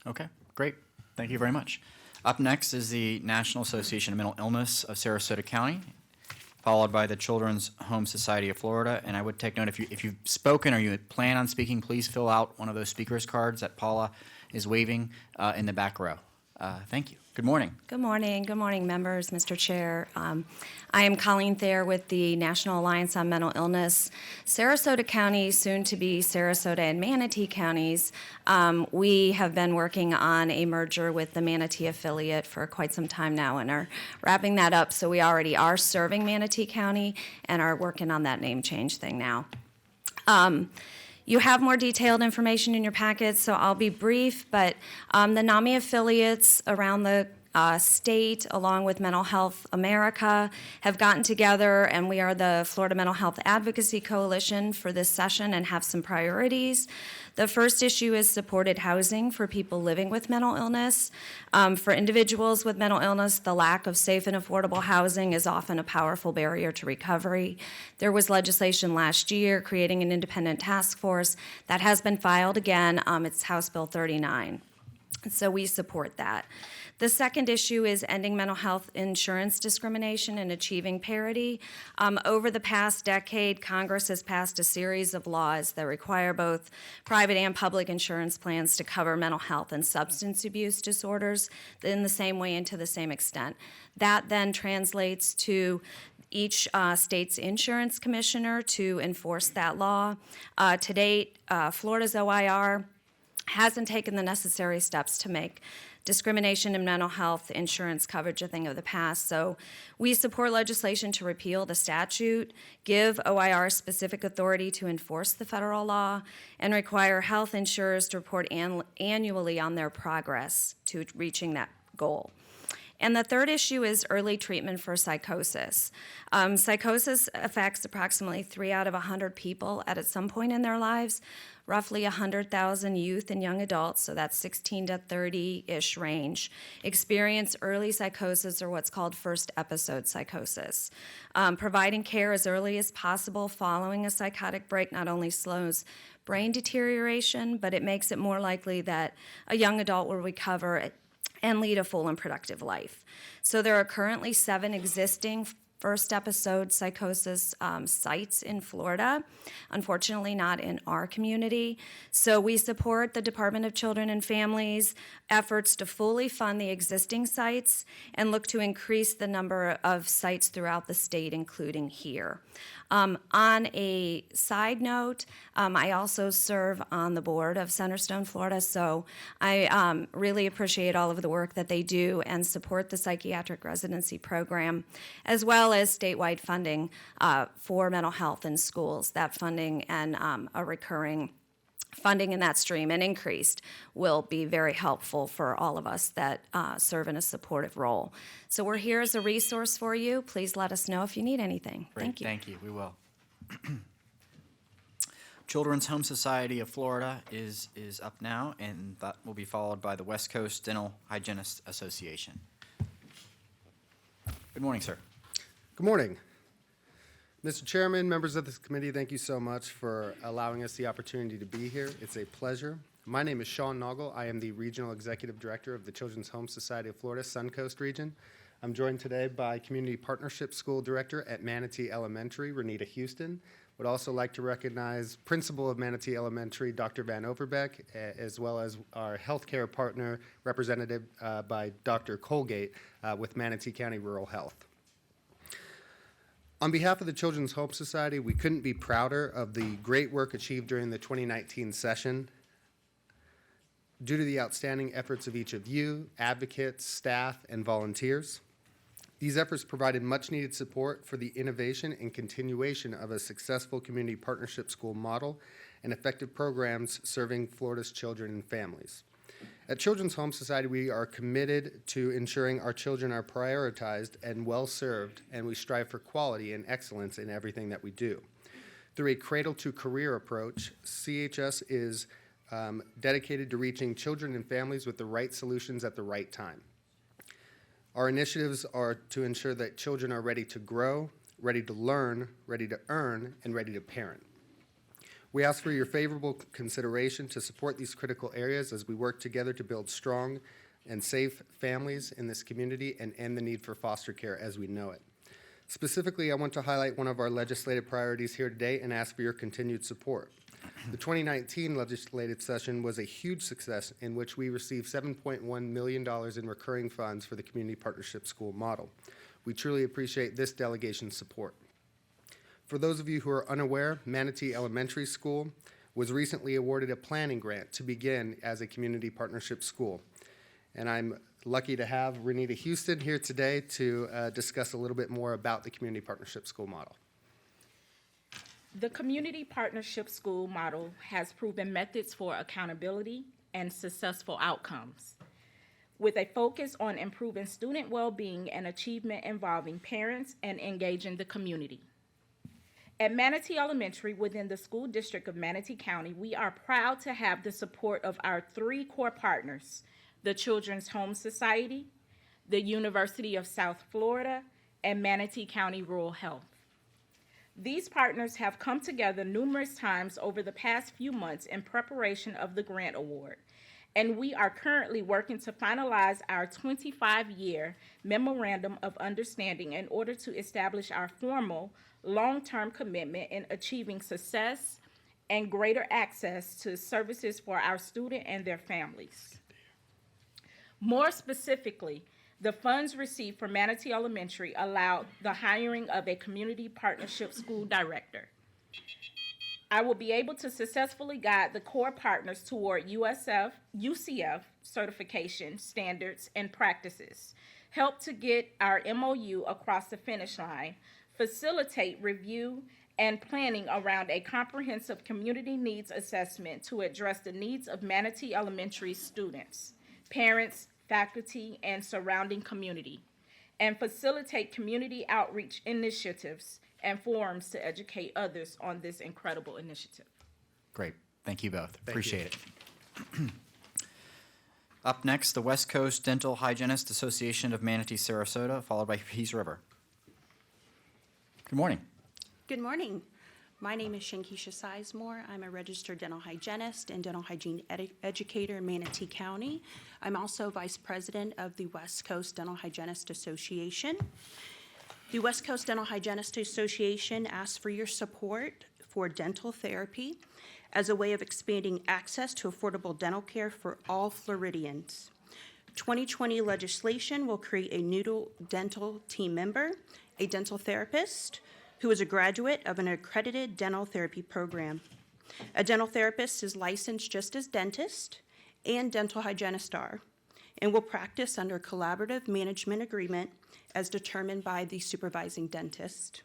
Speaker 1: Okay, great. Thank you very much. Up next is the National Association of Mental Illness of Sarasota County, followed by the Children's Home Society of Florida. And I would take note, if you've spoken or you plan on speaking, please fill out one of those speakers cards that Paula is waving in the back row. Thank you. Good morning.
Speaker 21: Good morning, members, Mr. Chair. I am Colleen Thayer with the National Alliance on Mental Illness. Sarasota County, soon to be Sarasota and Manatee counties, we have been working on a merger with the Manatee affiliate for quite some time now and are wrapping that up. So we already are serving Manatee County and are working on that name change thing now. You have more detailed information in your packets, so I'll be brief, but the NAMI affiliates around the state, along with Mental Health America, have gotten together, and we are the Florida Mental Health Advocacy Coalition for this session and have some priorities. The first issue is supported housing for people living with mental illness. For individuals with mental illness, the lack of safe and affordable housing is often a powerful barrier to recovery. There was legislation last year creating an independent task force that has been filed again. It's House Bill 39. So we support that. The second issue is ending mental health insurance discrimination and achieving parity. Over the past decade, Congress has passed a series of laws that require both private and public insurance plans to cover mental health and substance abuse disorders in the same way and to the same extent. That then translates to each state's insurance commissioner to enforce that law. To date, Florida's OIR hasn't taken the necessary steps to make discrimination in mental health insurance coverage a thing of the past. So we support legislation to repeal the statute, give OIR specific authority to enforce the federal law, and require health insurers to report annually on their progress to reaching that goal. And the third issue is early treatment for psychosis. Psychosis affects approximately 3 out of 100 people at some point in their lives, roughly 100,000 youth and young adults, so that's 16 to 30-ish range, experience early psychosis or what's called first episode psychosis. Providing care as early as possible following a psychotic break not only slows brain deterioration, but it makes it more likely that a young adult will recover and lead a full and productive life. So there are currently 7 existing first episode psychosis sites in Florida, unfortunately not in our community. So we support the Department of Children and Families' efforts to fully fund the existing sites and look to increase the number of sites throughout the state, including here. On a side note, I also serve on the board of Centerstone, Florida, so I really appreciate all of the work that they do and support the psychiatric residency program, as well as statewide funding for mental health in schools. That funding and a recurring funding in that stream and increased will be very helpful for all of us that serve in a supportive role. So we're here as a resource for you. Please let us know if you need anything.
Speaker 1: Great,
Speaker 21: Thank you.
Speaker 1: Thank you. We will. Children's Home Society of Florida is up now, and that will be followed by the West Coast Dental Hygienists Association. Good morning, sir.
Speaker 12: Good morning. Mr. Chairman, members of this committee, thank you so much for allowing us the opportunity to be here. It's a pleasure. My name is Sean Noggle. I am the Regional Executive Director of the Children's Home Society of Florida Suncoast Region. I'm joined today by Community Partnership School Director at Manatee Elementary, Renita Houston. Would also like to recognize Principal of Manatee Elementary, Dr. Van Overbeck, as well as our healthcare partner, represented by Dr. Colgate with Manatee County Rural Health. On behalf of the Children's Home Society, we couldn't be prouder of the great work achieved during the 2019 session. Due to the outstanding efforts of each of you, advocates, staff, and volunteers, these efforts provided much needed support for the innovation and continuation of a successful community partnership school model and effective programs serving Florida's children and families. At Children's Home Society, we are committed to ensuring our children are prioritized and well served, and we strive for quality and excellence in everything that we do. Through a cradle-to-career approach, CHS is dedicated to reaching children and families with the right solutions at the right time. Our initiatives are to ensure that children are ready to grow, ready to learn, ready to earn, and ready to parent. We ask for your favorable consideration to support these critical areas as we work together to build strong and safe families in this community and end the need for foster care as we know it. Specifically, I want to highlight one of our legislative priorities here today and ask for your continued support. The 2019 legislative session was a huge success in which we received $7.1 million in recurring funds for the Community Partnership School model. We truly appreciate this delegation's support. For those of you who are unaware, Manatee Elementary School was recently awarded a planning grant to begin as a community partnership school. And I'm lucky to have Renita Houston here today to discuss a little bit more about the community partnership school model.
Speaker 13: The Community Partnership School model has proven methods for accountability and successful outcomes, with a focus on improving student well-being and achievement involving parents and engaging the community. At Manatee Elementary, within the school district of Manatee County, we are proud to have the support of our three core partners, the Children's Home Society, the University of South Florida, and Manatee County Rural Health. These partners have come together numerous times over the past few months in preparation of the grant award, and we are currently working to finalize our 25-year Memorandum of Understanding in order to establish our formal long-term commitment in achieving success and greater access to services for our students and their families. More specifically, the funds received from Manatee Elementary allowed the hiring of a community partnership school director. I will be able to successfully guide the core partners toward UCF certification standards and practices, help to get our MOU across the finish line, facilitate review and planning around a comprehensive community needs assessment to address the needs of Manatee Elementary students, parents, faculty, and surrounding community, and facilitate community outreach initiatives and forums to educate others on this incredible initiative.
Speaker 1: Great. Thank you both. Appreciate it. Up next, the West Coast Dental Hygienist Association of Manatee, Sarasota, followed by Peace River. Good morning.
Speaker 14: Good morning. My name is Shankisha Sizemore. I'm a registered dental hygienist and dental hygiene educator in Manatee County. I'm also vice president of the West Coast Dental Hygienist Association. The West Coast Dental Hygienist Association asks for your support for dental therapy as a way of expanding access to affordable dental care for all Floridians. 2020 legislation will create a new dental team member, a dental therapist, who is a graduate of an accredited dental therapy program. A dental therapist is licensed just as dentists and dental hygienists are, and will practice under a collaborative management agreement as determined by the supervising dentist.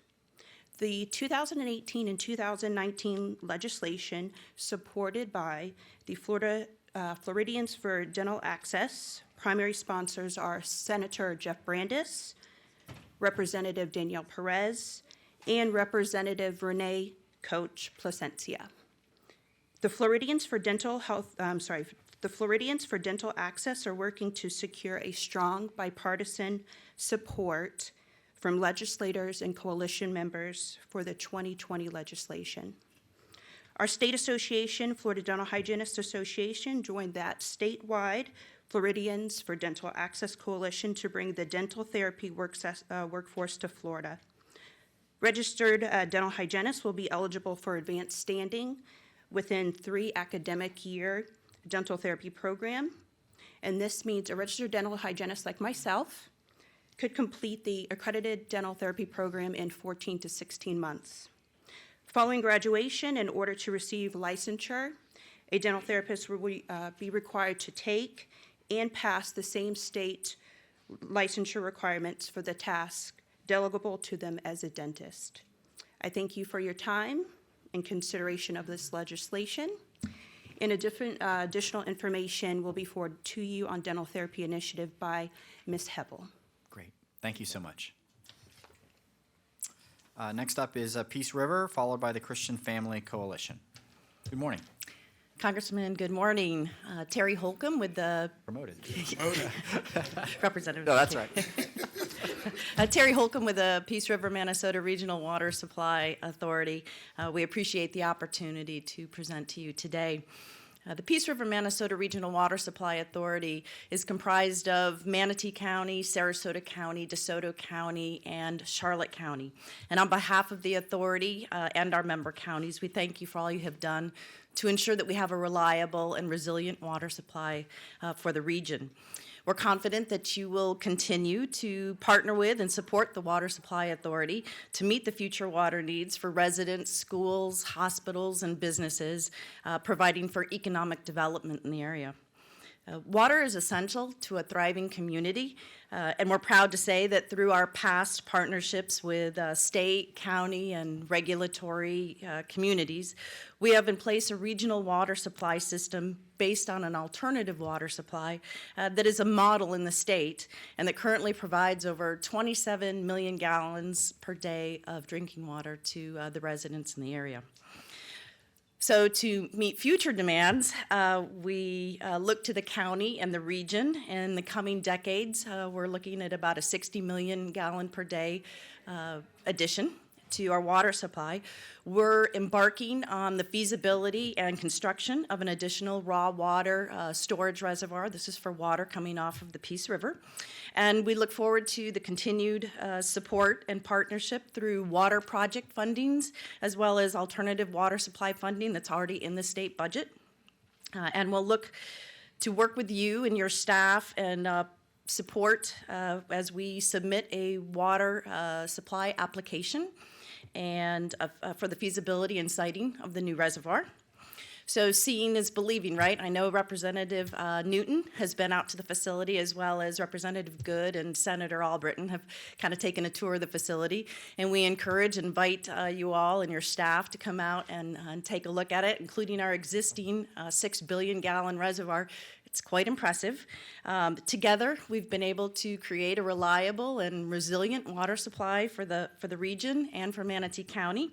Speaker 14: The 2018 and 2019 legislation supported by the Floridians for Dental Access. Primary sponsors are Senator Jeff Brandes, Representative Danielle Perez, and Representative Renee Coach Placencia. The Floridians for Dental Access are working to secure a strong bipartisan support from legislators and coalition members for the 2020 legislation. Our state association, Florida Dental Hygienists Association, joined that statewide Floridians for Dental Access Coalition to bring the dental therapy workforce to Florida. Registered dental hygienists will be eligible for advanced standing within 3 academic year dental therapy program. And this means a registered dental hygienist like myself could complete the accredited dental therapy program in 14 to 16 months. Following graduation, in order to receive licensure, a dental therapist will be required to take and pass the same state licensure requirements for the task delegable to them as a dentist. I thank you for your time and consideration of this legislation. And additional information will be forwarded to you on dental therapy initiative by Ms. Heppel.
Speaker 1: Great. Thank you so much. Next up is Peace River, followed by the Christian Family Coalition. Good morning.
Speaker 2: Congressman, good morning. Terry Holcomb with the...
Speaker 1: Promoted.
Speaker 2: Representative.
Speaker 1: No, that's right.
Speaker 2: Terry Holcomb with the Peace River, Minnesota Regional Water Supply Authority. We appreciate the opportunity to present to you today. The Peace River, Minnesota Regional Water Supply Authority is comprised of Manatee County, Sarasota County, DeSoto County, and Charlotte County. And on behalf of the authority and our member counties, we thank you for all you have done to ensure that we have a reliable and resilient water supply for the region. We're confident that you will continue to partner with and support the Water Supply Authority to meet the future water needs for residents, schools, hospitals, and businesses, providing for economic development in the area. Water is essential to a thriving community, and we're proud to say that through our past partnerships with state, county, and regulatory communities, we have in place a regional water supply system based on an alternative water supply that is a model in the state and that currently provides over 27 million gallons per day of drinking water to the residents in the area. So to meet future demands, we look to the county and the region. In the coming decades, we're looking at about a 60 million gallon per day addition to our water supply. We're embarking on the feasibility and construction of an additional raw water storage reservoir. This is for water coming off of the Peace River. And we look forward to the continued support and partnership through water project fundings, as well as alternative water supply funding that's already in the state budget. And we'll look to work with you and your staff and support as we submit a water supply application and for the feasibility and siting of the new reservoir. So seeing is believing, right? I know Representative Newton has been out to the facility, as well as Representative Good and Senator Albritton have kind of taken a tour of the facility. And we encourage and invite you all and your staff to come out and take a look at it, including our existing 6 billion gallon reservoir. It's quite impressive. Together, we've been able to create a reliable and resilient water supply for the region and for Manatee County.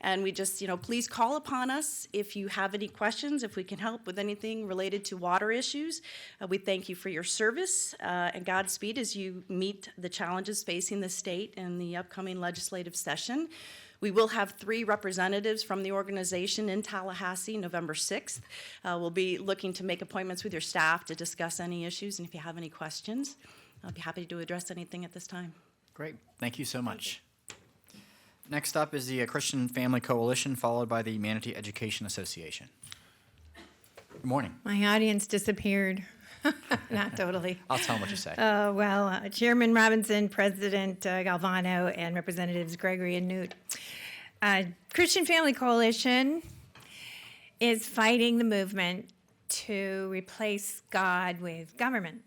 Speaker 2: And we just, please call upon us if you have any questions, if we can help with anything related to water issues. We thank you for your service and Godspeed as you meet the challenges facing the state in the upcoming legislative session. We will have 3 representatives from the organization in Tallahassee November 6th. We'll be looking to make appointments with your staff to discuss any issues, and if you have any questions, I'll be happy to address anything at this time.
Speaker 1: Great. Thank you so much. Next up is the Christian Family Coalition, followed by the Manatee Education Association. Good morning.
Speaker 15: My audience disappeared. Not totally.
Speaker 1: I'll tell them what you say.
Speaker 15: Chairman Robinson, President Galvano, and Representatives Gregory and Newt. Christian Family Coalition is fighting the movement to replace God with government.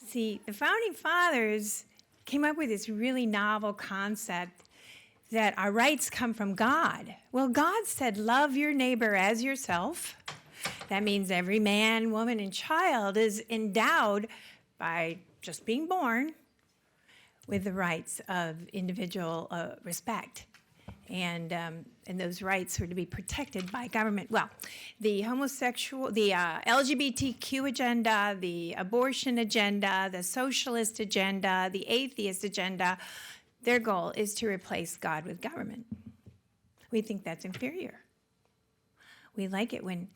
Speaker 15: See, the Founding Fathers came up with this really novel concept that our rights come from God. Well, God said, love your neighbor as yourself. That means every man, woman, and child is endowed by just being born with the rights of individual respect. And those rights were to be protected by government. Well, the LGBTQ agenda, the abortion agenda, the socialist agenda, the atheist agenda, their goal is to replace God with government. We think that's inferior. We like it when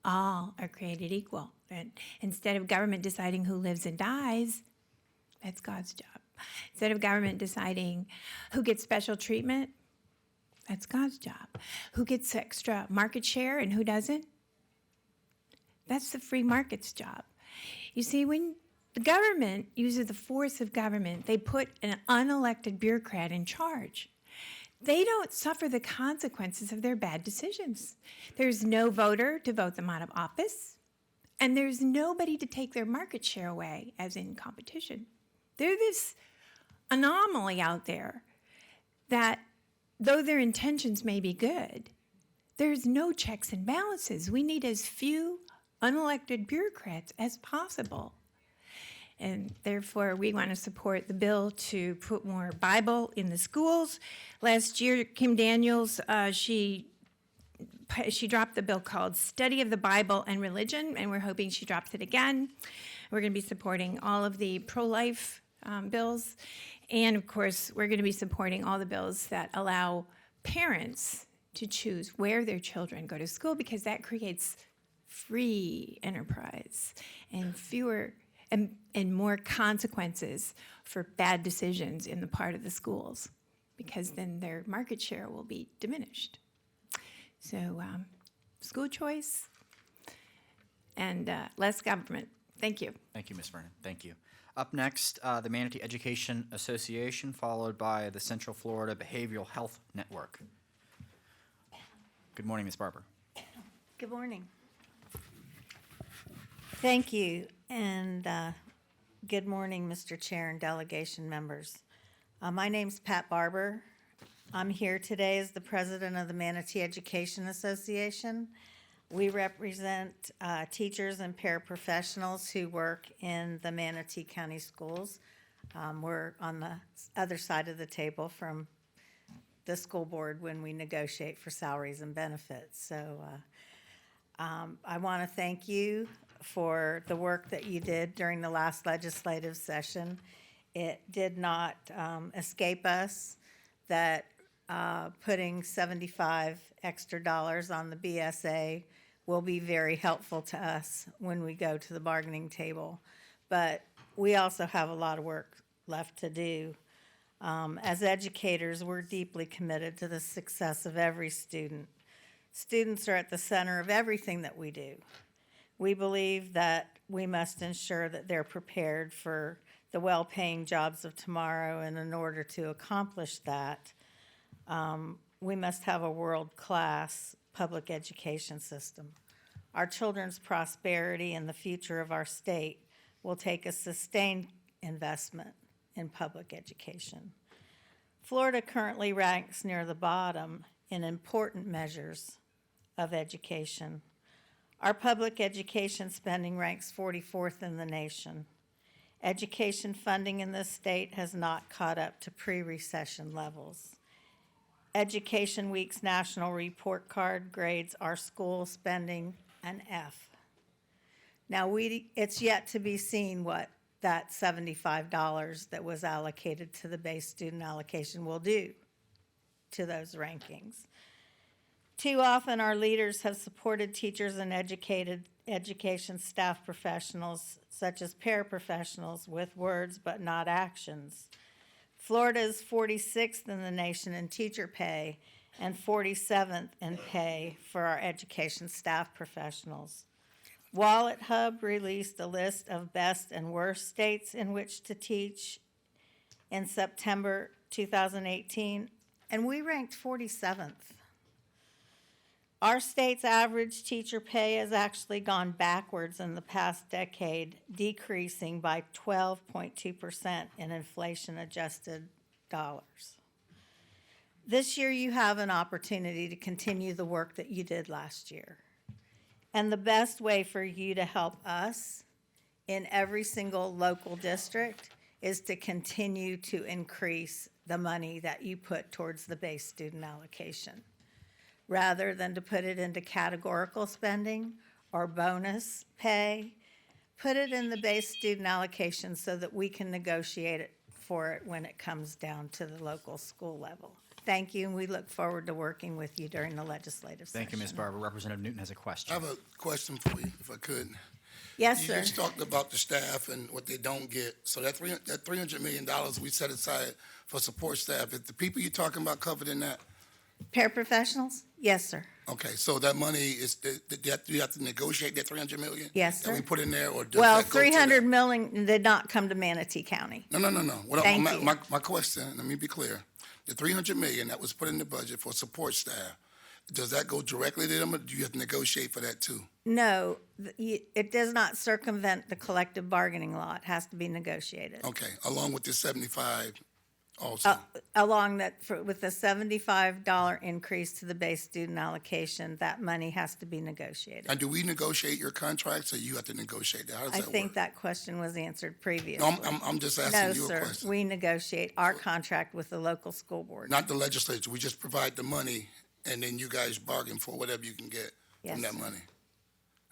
Speaker 15: all are created equal. And instead of government deciding who lives and dies, that's God's job. Instead of government deciding who gets special treatment, that's God's job. Who gets extra market share and who doesn't, that's the free market's job. You see, when the government uses the force of government, they put an unelected bureaucrat in charge. They don't suffer the consequences of their bad decisions. There's no voter to vote them out of office, and there's nobody to take their market share away, as in competition. They're this anomaly out there that, though their intentions may be good, there's no checks and balances. We need as few unelected bureaucrats as possible. And therefore, we want to support the bill to put more Bible in the schools. Last year, Kim Daniels, she dropped the bill called Study of the Bible and Religion, and we're hoping she drops it again. We're going to be supporting all of the pro-life bills. And of course, we're going to be supporting all the bills that allow parents to choose where their children go to school, because that creates free enterprise and fewer and more consequences for bad decisions in the part of the schools, because then their market share will be diminished. So school choice and less government. Thank you.
Speaker 1: Thank you, Ms. Vernon. Thank you. Up next, the Manatee Education Association, followed by the Central Florida Behavioral Health Network. Good morning, Ms. Barber.
Speaker 16: Good morning. Thank you, and good morning, Mr. Chair and delegation members. My name's Pat Barber. I'm here today as the president of the Manatee Education Association. We represent teachers and paraprofessionals who work in the Manatee County Schools. We're on the other side of the table from the school board when we negotiate for salaries and benefits. So I want to thank you for the work that you did during the last legislative session. It did not escape us that putting $75 extra on the BSA will be very helpful to us when we go to the bargaining table. But we also have a lot of work left to do. As educators, we're deeply committed to the success of every student. Students are at the center of everything that we do. We believe that we must ensure that they're prepared for the well-paying jobs of tomorrow, and in order to accomplish that, we must have a world-class public education system. Our children's prosperity and the future of our state will take a sustained investment in public education. Florida currently ranks near the bottom in important measures of education. Our public education spending ranks 44th in the nation. Education funding in this state has not caught up to pre-recession levels. Education Week's national report card grades our school spending an F. Now, it's yet to be seen what that $75 that was allocated to the base student allocation will do to those rankings. Too often, our leaders have supported teachers and education staff professionals, such as paraprofessionals, with words but not actions. Florida is 46th in the nation in teacher pay and 47th in pay for our education staff professionals. Wallet Hub released a list of best and worst states in which to teach in September 2018, and we ranked 47th. Our state's average teacher pay has actually gone backwards in the past decade, decreasing by 12.2% in inflation-adjusted dollars. This year, you have an opportunity to continue the work that you did last year. And the best way for you to help us in every single local district is to continue to increase the money that you put towards the base student allocation, rather than to put it into categorical spending or bonus pay. Put it in the base student allocation so that we can negotiate it for it when it comes down to the local school level.
Speaker 15: Thank you, and we look forward to working with you during the legislative session.
Speaker 1: Thank you, Ms. Barber. Representative Newton has a question.
Speaker 11: I have a question for you, if I could.
Speaker 15: Yes,
Speaker 11: You
Speaker 15: sir.
Speaker 11: just talked about the staff and what they don't get. So that $300 million we set aside for support staff, is the people you're talking about covered in that?
Speaker 15: Paraprofessionals? Yes, sir.
Speaker 11: Okay, so that money is, you have to negotiate that $300 million?
Speaker 15: Yes,
Speaker 11: That we
Speaker 15: sir.
Speaker 11: put in there, or does
Speaker 15: Well,
Speaker 11: that go to the-
Speaker 15: $300 million did not come to Manatee County.
Speaker 11: No.
Speaker 15: Thank you.
Speaker 11: My question, let me be clear. The $300 million that was put in the budget for support staff, does that go directly to them, or do you have to negotiate for that too?
Speaker 15: No, it does not circumvent the collective bargaining law. It has to be negotiated.
Speaker 11: Okay, along with the 75 also?
Speaker 15: Along that, with the $75 increase to the base student allocation, that money has to be negotiated.
Speaker 11: And do we negotiate your contracts, or you have to negotiate that? How does
Speaker 15: I
Speaker 11: that
Speaker 15: think
Speaker 11: work?
Speaker 15: that question was answered previously.
Speaker 11: No, I'm just asking you a
Speaker 15: No,
Speaker 11: question.
Speaker 15: sir, we negotiate our contract with the local school board.
Speaker 11: Not the legislature, we just provide the money, and then you guys bargain for whatever you can get
Speaker 15: Yes,
Speaker 11: from that
Speaker 15: sir.
Speaker 11: money.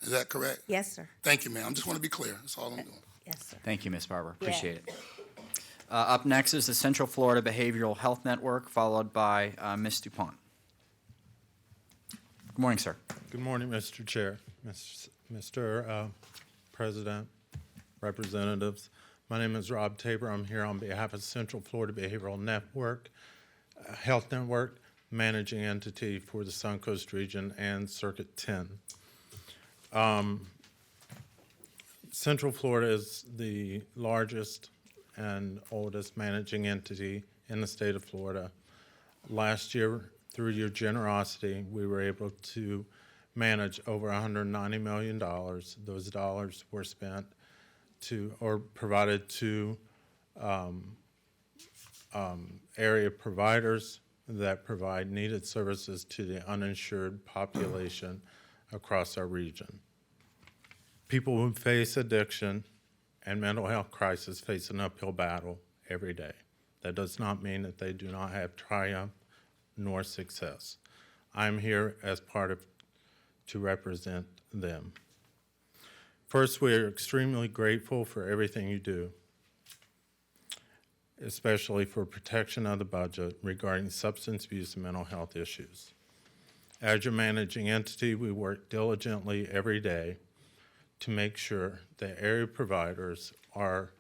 Speaker 11: Is that correct?
Speaker 15: Yes, sir.
Speaker 11: Thank you, ma'am. I just want to be clear. That's all I'm doing.
Speaker 15: Yes, sir.
Speaker 1: Thank you, Ms. Barber.
Speaker 15: Yeah.
Speaker 1: Appreciate it. Up next is the Central Florida Behavioral Health Network, followed by Ms. DuPont. Good morning, sir.
Speaker 18: Good morning, Mr. Chair, Mr. President, representatives. My name is Rob Tabor. I'm here on behalf of Central Florida Behavioral Network, Health Network, managing entity for the Suncoast region and Circuit 10. Central Florida is the largest and oldest managing entity in the state of Florida. Last year, through your generosity, we were able to manage over $190 million. Those dollars were spent to, or provided to area providers that provide needed services to the uninsured population across our region. People who face addiction and mental health crisis face an uphill battle every day. That does not mean that they do not have triumph nor success. I'm here as part of to represent them. First, we are extremely grateful for everything you do, especially for protection of the budget regarding substance abuse and mental health issues. As your managing entity, we work diligently every day to make sure that area providers are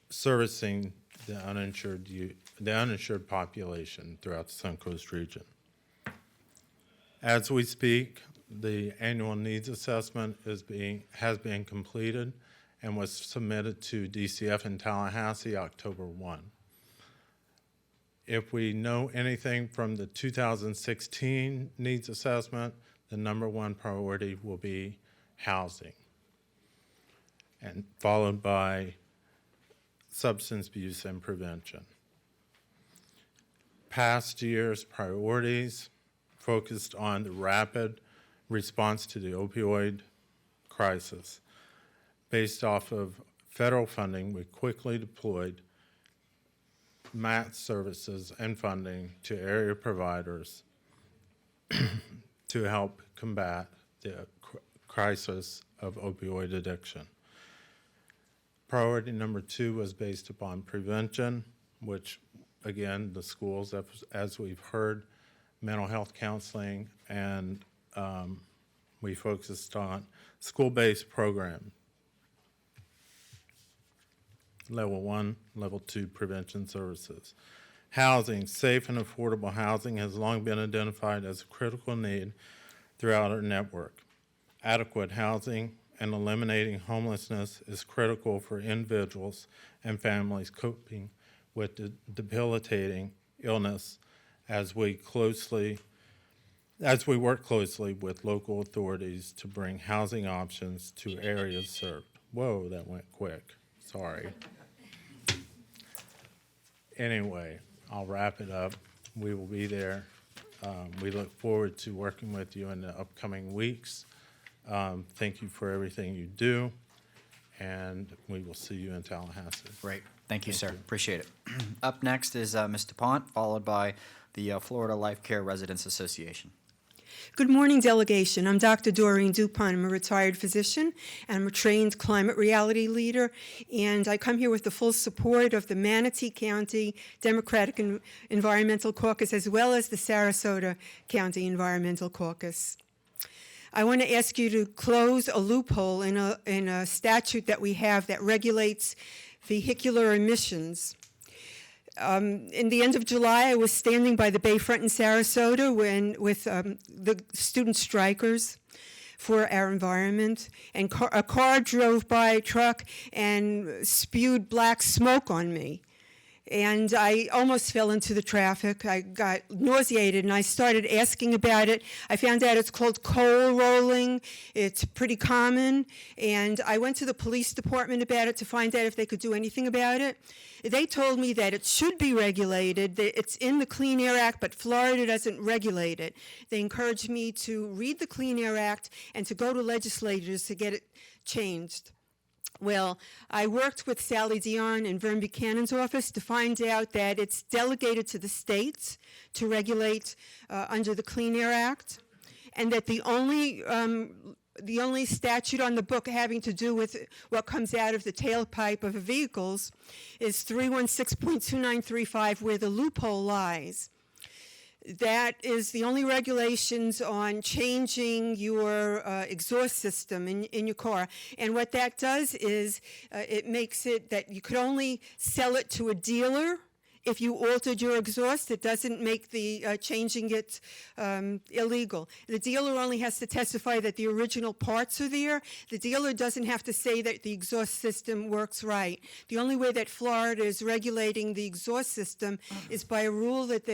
Speaker 18: servicing the uninsured population throughout the Suncoast region. As we speak, the annual needs assessment has been completed and was submitted to DCF in Tallahassee October 1. If we know anything from the 2016 needs assessment, the number one priority will be housing, and followed by substance abuse and prevention. Past years' priorities focused on the rapid response to the opioid crisis. Based off of federal funding, we quickly deployed MAT services and funding to area providers to help combat the crisis of opioid addiction. Priority number 2 was based upon prevention, which again, the schools, as we've heard, mental health counseling, and we focused on school-based program. Level 1, Level 2 prevention services. Housing, safe and affordable housing has long been identified as a critical need throughout our network. Adequate housing and eliminating homelessness is critical for individuals and families coping with the debilitating illness as we work closely with local authorities to bring housing options to areas served. Whoa, that went quick. Sorry. Anyway, I'll wrap it up. We will be there. We look forward to working with you in the upcoming weeks. Thank you for everything you do, and we will see you in Tallahassee.
Speaker 1: Great. Thank you, sir. Appreciate it. Up next is Ms. DuPont, followed by the Florida Life Care Residents Association.
Speaker 4: Good morning, delegation. I'm Dr. Doreen Dupont. I'm a retired physician, and I'm a trained climate reality leader, and I come here with the full support of the Manatee County Democratic Environmental Caucus, as well as the Sarasota County Environmental Caucus. I want to ask you to close a loophole in a statute that we have that regulates vehicular emissions. In the end of July, I was standing by the bayfront in Sarasota with the student strikers for our environment, and a car drove by, a truck, and spewed black smoke on me. And I almost fell into the traffic. I got nauseated, and I started asking about it. I found out it's called coal rolling. It's pretty common. And I went to the police department about it to find out if they could do anything about it. They told me that it should be regulated, that it's in the Clean Air Act, but Florida doesn't regulate it. They encouraged me to read the Clean Air Act and to go to legislators to get it changed. Well, I worked with Sally Dion in Vern Buchanan's office to find out that it's delegated to the states to regulate under the Clean Air Act, and that the only statute on the book having to do with what comes out of the tailpipe of vehicles is 316.2935, where the loophole lies. That is the only regulations on changing your exhaust system in your car. And what that does is it makes it that you could only sell it to a dealer if you altered your exhaust. It doesn't make the changing it illegal. The dealer only has to testify that the original parts are there. The dealer doesn't have to say that the exhaust system works right. The only way that Florida is regulating the exhaust system is by a rule that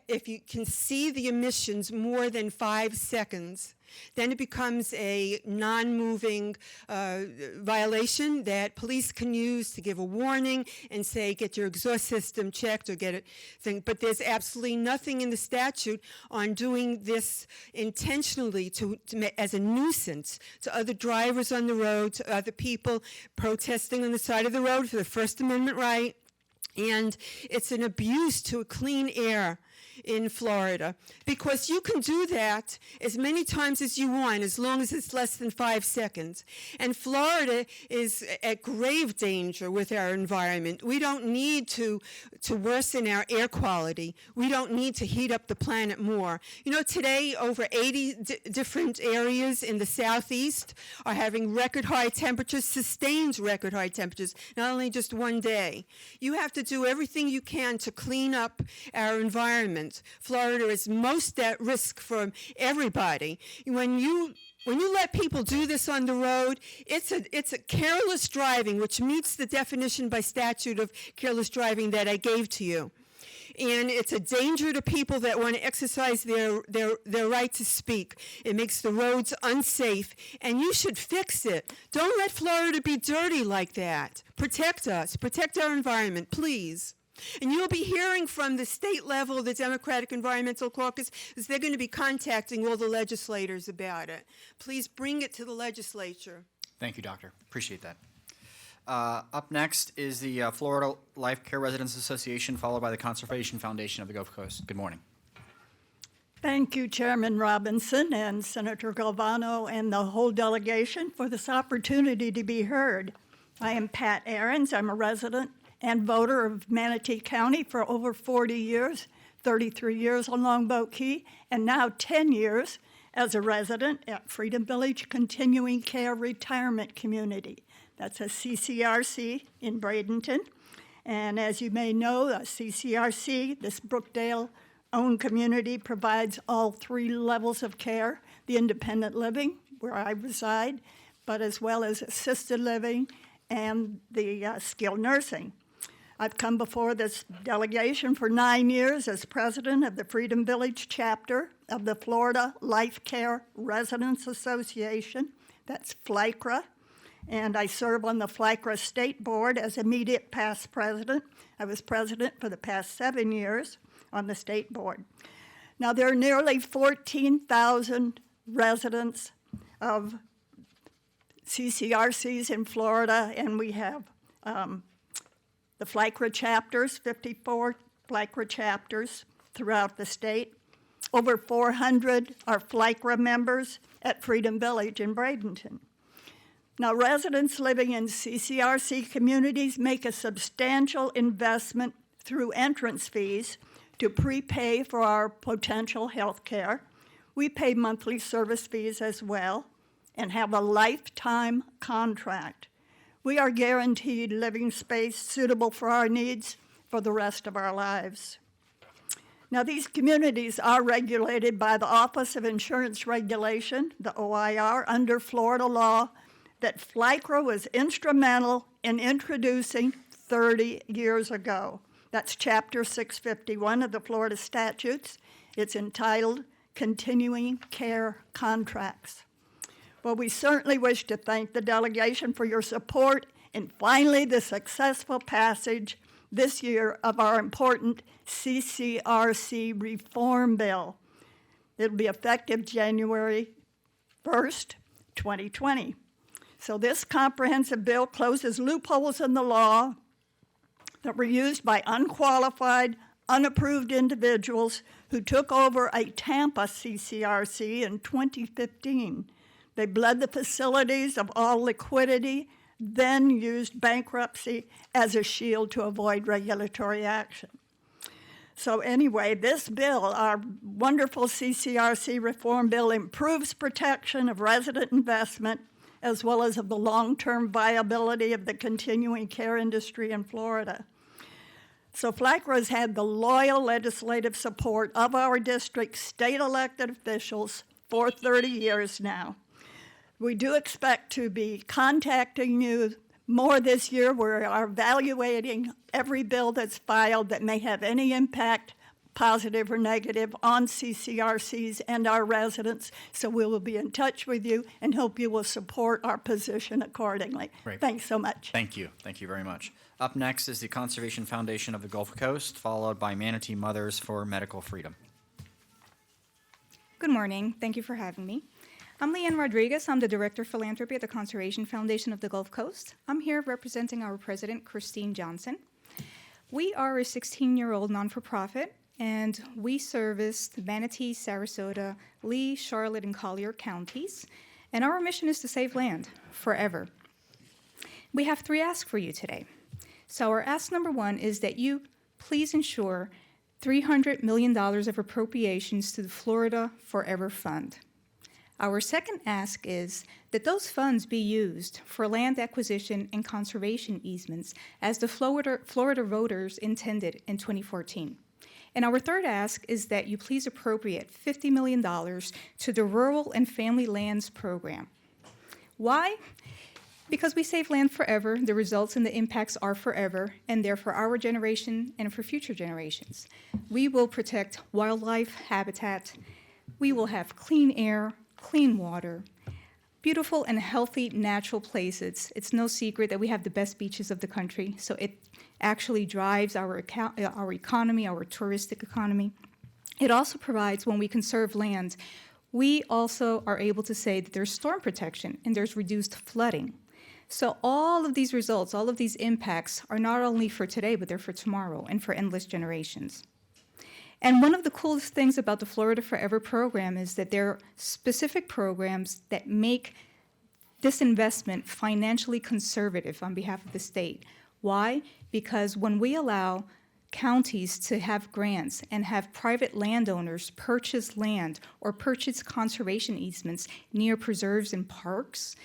Speaker 4: if you can see the emissions more than 5 seconds, then it becomes a non-moving violation that police can use to give a warning and say, get your exhaust system checked or get it thing. But there's absolutely nothing in the statute on doing this intentionally as a nuisance to other drivers on the road, to other people protesting on the side of the road for the First Amendment right. And it's an abuse to clean air in Florida, because you can do that as many times as you want, as long as it's less than 5 seconds. And Florida is at grave danger with our environment. We don't need to worsen our air quality. We don't need to heat up the planet more. You know, today over 80 different areas in the southeast are having record high temperatures, sustained record high temperatures, not only just one day. You have to do everything you can to clean up our environment. Florida is most at risk for everybody. When you let people do this on the road, it's a careless driving, which meets the definition by statute of careless driving that I gave to you. And it's a danger to people that want to exercise their right to speak. It makes the roads unsafe, and you should fix it. Don't let Florida be dirty like that. Protect us. Protect our environment, please. And you'll be hearing from the state level, the Democratic Environmental Caucus, as they're going to be contacting all the legislators about it. Please bring it to the legislature.
Speaker 1: Thank you, Doctor. Appreciate that. Up next is the Florida Life Care Residents Association, followed by the Conservation Foundation of the Gulf Coast. Good morning.
Speaker 23: Thank you, Chairman Robinson and Senator Galvano and the whole delegation for this opportunity to be heard. I am Pat Ahrens. I'm a resident and voter of Manatee County for over 40 years, 33 years on Longboat Key, and now 10 years as a resident at Freedom Village Continuing Care Retirement Community. That's a CCRC in Bradenton. And as you may know, a CCRC, this Brookdale-owned community, provides all 3 levels of care, the independent living, where I reside, but as well as assisted living and the skilled nursing. I've come before this delegation for 9 years as president of the Freedom Village chapter of the Florida Life Care Residents Association, that's FLICRA, and I serve on the FLICRA State Board as immediate past president. I was president for the past 7 years on the state board. Now, there are nearly 14,000 residents of CCRCs in Florida, and we have the FLICRA chapters, 54 FLICRA chapters throughout the state.
Speaker 19: Over 400 are FLICRA members at Freedom Village in Bradenton. Now, residents living in CCRC communities make a substantial investment through entrance fees to prepay for our potential health care. We pay monthly service fees as well and have a lifetime contract. We are guaranteed living space suitable for our needs for the rest of our lives. Now, these communities are regulated by the Office of Insurance Regulation, the OIR, under Florida law that FLICRA was instrumental in introducing 30 years ago. That's Chapter 651 of the Florida statutes. It's entitled Continuing Care Contracts. Well, we certainly wish to thank the delegation for your support and finally the successful passage this year of our important CCRC reform bill. It'll be effective January 1st, 2020. So this comprehensive bill closes loopholes in the law that were used by unqualified, unapproved individuals who took over a Tampa CCRC in 2015. They bled the facilities of all liquidity, then used bankruptcy as a shield to avoid regulatory action. So anyway, this bill, our wonderful CCRC reform bill, improves protection of resident investment as well as of the long-term viability of the continuing care industry in Florida. So FLICRA has had the loyal legislative support of our district's state elected officials for 30 years now. We do expect to be contacting you more this year. We are evaluating every bill that's filed that may have any impact, positive or negative, on CCRCs and our residents. So we will be in touch with you and hope you will support our position accordingly.
Speaker 20: Great.
Speaker 19: Thanks so much.
Speaker 20: Thank you. Thank you very much. Up next is the Conservation Foundation of the Gulf Coast, followed by Manatee Mothers for Medical Freedom.
Speaker 22: Good morning. Thank you for having me. I'm Leanne Rodriguez. I'm the Director of Philanthropy at the Conservation Foundation of the Gulf Coast. I'm here representing our president, Christine Johnson. We are a 16-year-old non-for-profit, and we service the Manatee, Sarasota, Lee, Charlotte, and Collier counties, and our mission is to save land forever. We have 3 asks for you today. So our ask number 1 is that you please ensure $300 million of appropriations to the Florida Forever Fund. Our second ask is that those funds be used for land acquisition and conservation easements as the Florida voters intended in 2014. And our third ask is that you please appropriate $50 million to the Rural and Family Lands Program. Why? Because we save land forever, the results and the impacts are forever, and they're for our generation and for future generations. We will protect wildlife habitat. We will have clean air, clean water, beautiful and healthy natural places. It's no secret that we have the best beaches of the country, so it actually drives our economy, our touristic economy. It also provides, when we conserve land, we also are able to say that there's storm protection and there's reduced flooding. So all of these results, all of these impacts are not only for today, but they're for tomorrow and for endless generations. And one of the coolest things about the Florida Forever program is that there are specific programs that make this investment financially conservative on behalf of the state. Why? Because when we allow counties to have grants and have private landowners purchase land or purchase conservation easements near preserves and parks,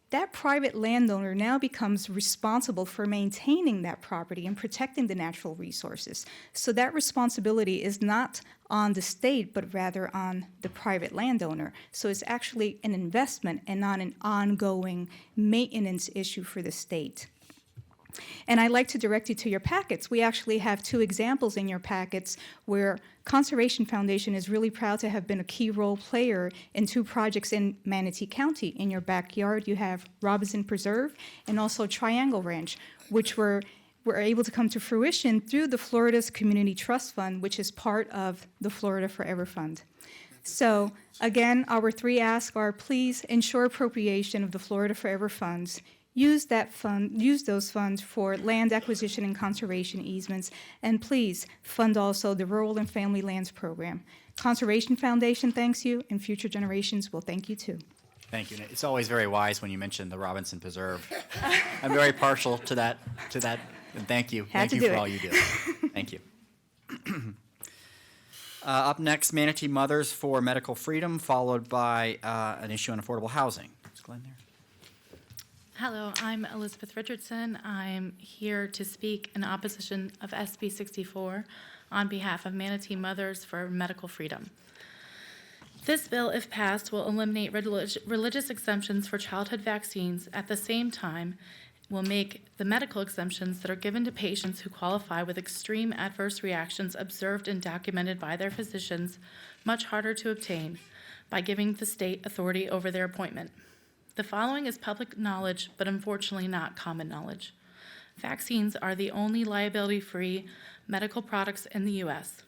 Speaker 22: that private landowner now becomes responsible for maintaining that property and protecting the natural resources. So that responsibility is not on the state, but rather on the private landowner. So it's actually an investment and not an ongoing maintenance issue for the state. And I'd like to direct you to your packets. We actually have 2 examples in your packets where Conservation Foundation is really proud to have been a key role player in 2 projects in Manatee County. In your backyard, you have Robinson Preserve and also Triangle Ranch, which were able to come to fruition through the Florida's Community Trust Fund, which is part of the Florida Forever Fund. So again, our 3 asks are please ensure appropriation of the Florida Forever funds, use those funds for land acquisition and conservation easements, and please fund also the Rural and Family Lands Program. Conservation Foundation thanks you, and future generations will thank you too.
Speaker 1: Thank you. It's always very wise when you mention the Robinson Preserve. I'm very partial to that, and thank you.
Speaker 22: Had
Speaker 1: Thank
Speaker 22: to
Speaker 1: you
Speaker 22: do
Speaker 1: for
Speaker 22: it.
Speaker 1: all you do. Thank you. Up next, Manatee Mothers for Medical Freedom, followed by an issue on affordable housing. Is Glenn there?
Speaker 3: Hello, I'm Elizabeth Richardson. I'm here to speak in opposition of SB 64 on behalf of Manatee Mothers for Medical Freedom. This bill, if passed, will eliminate religious exemptions for childhood vaccines. At the same time, will make the medical exemptions that are given to patients who qualify with extreme adverse reactions observed and documented by their physicians much harder to obtain by giving the state authority over their appointment. The following is public knowledge, but unfortunately not common knowledge. Vaccines are the only liability-free medical products in the U.S.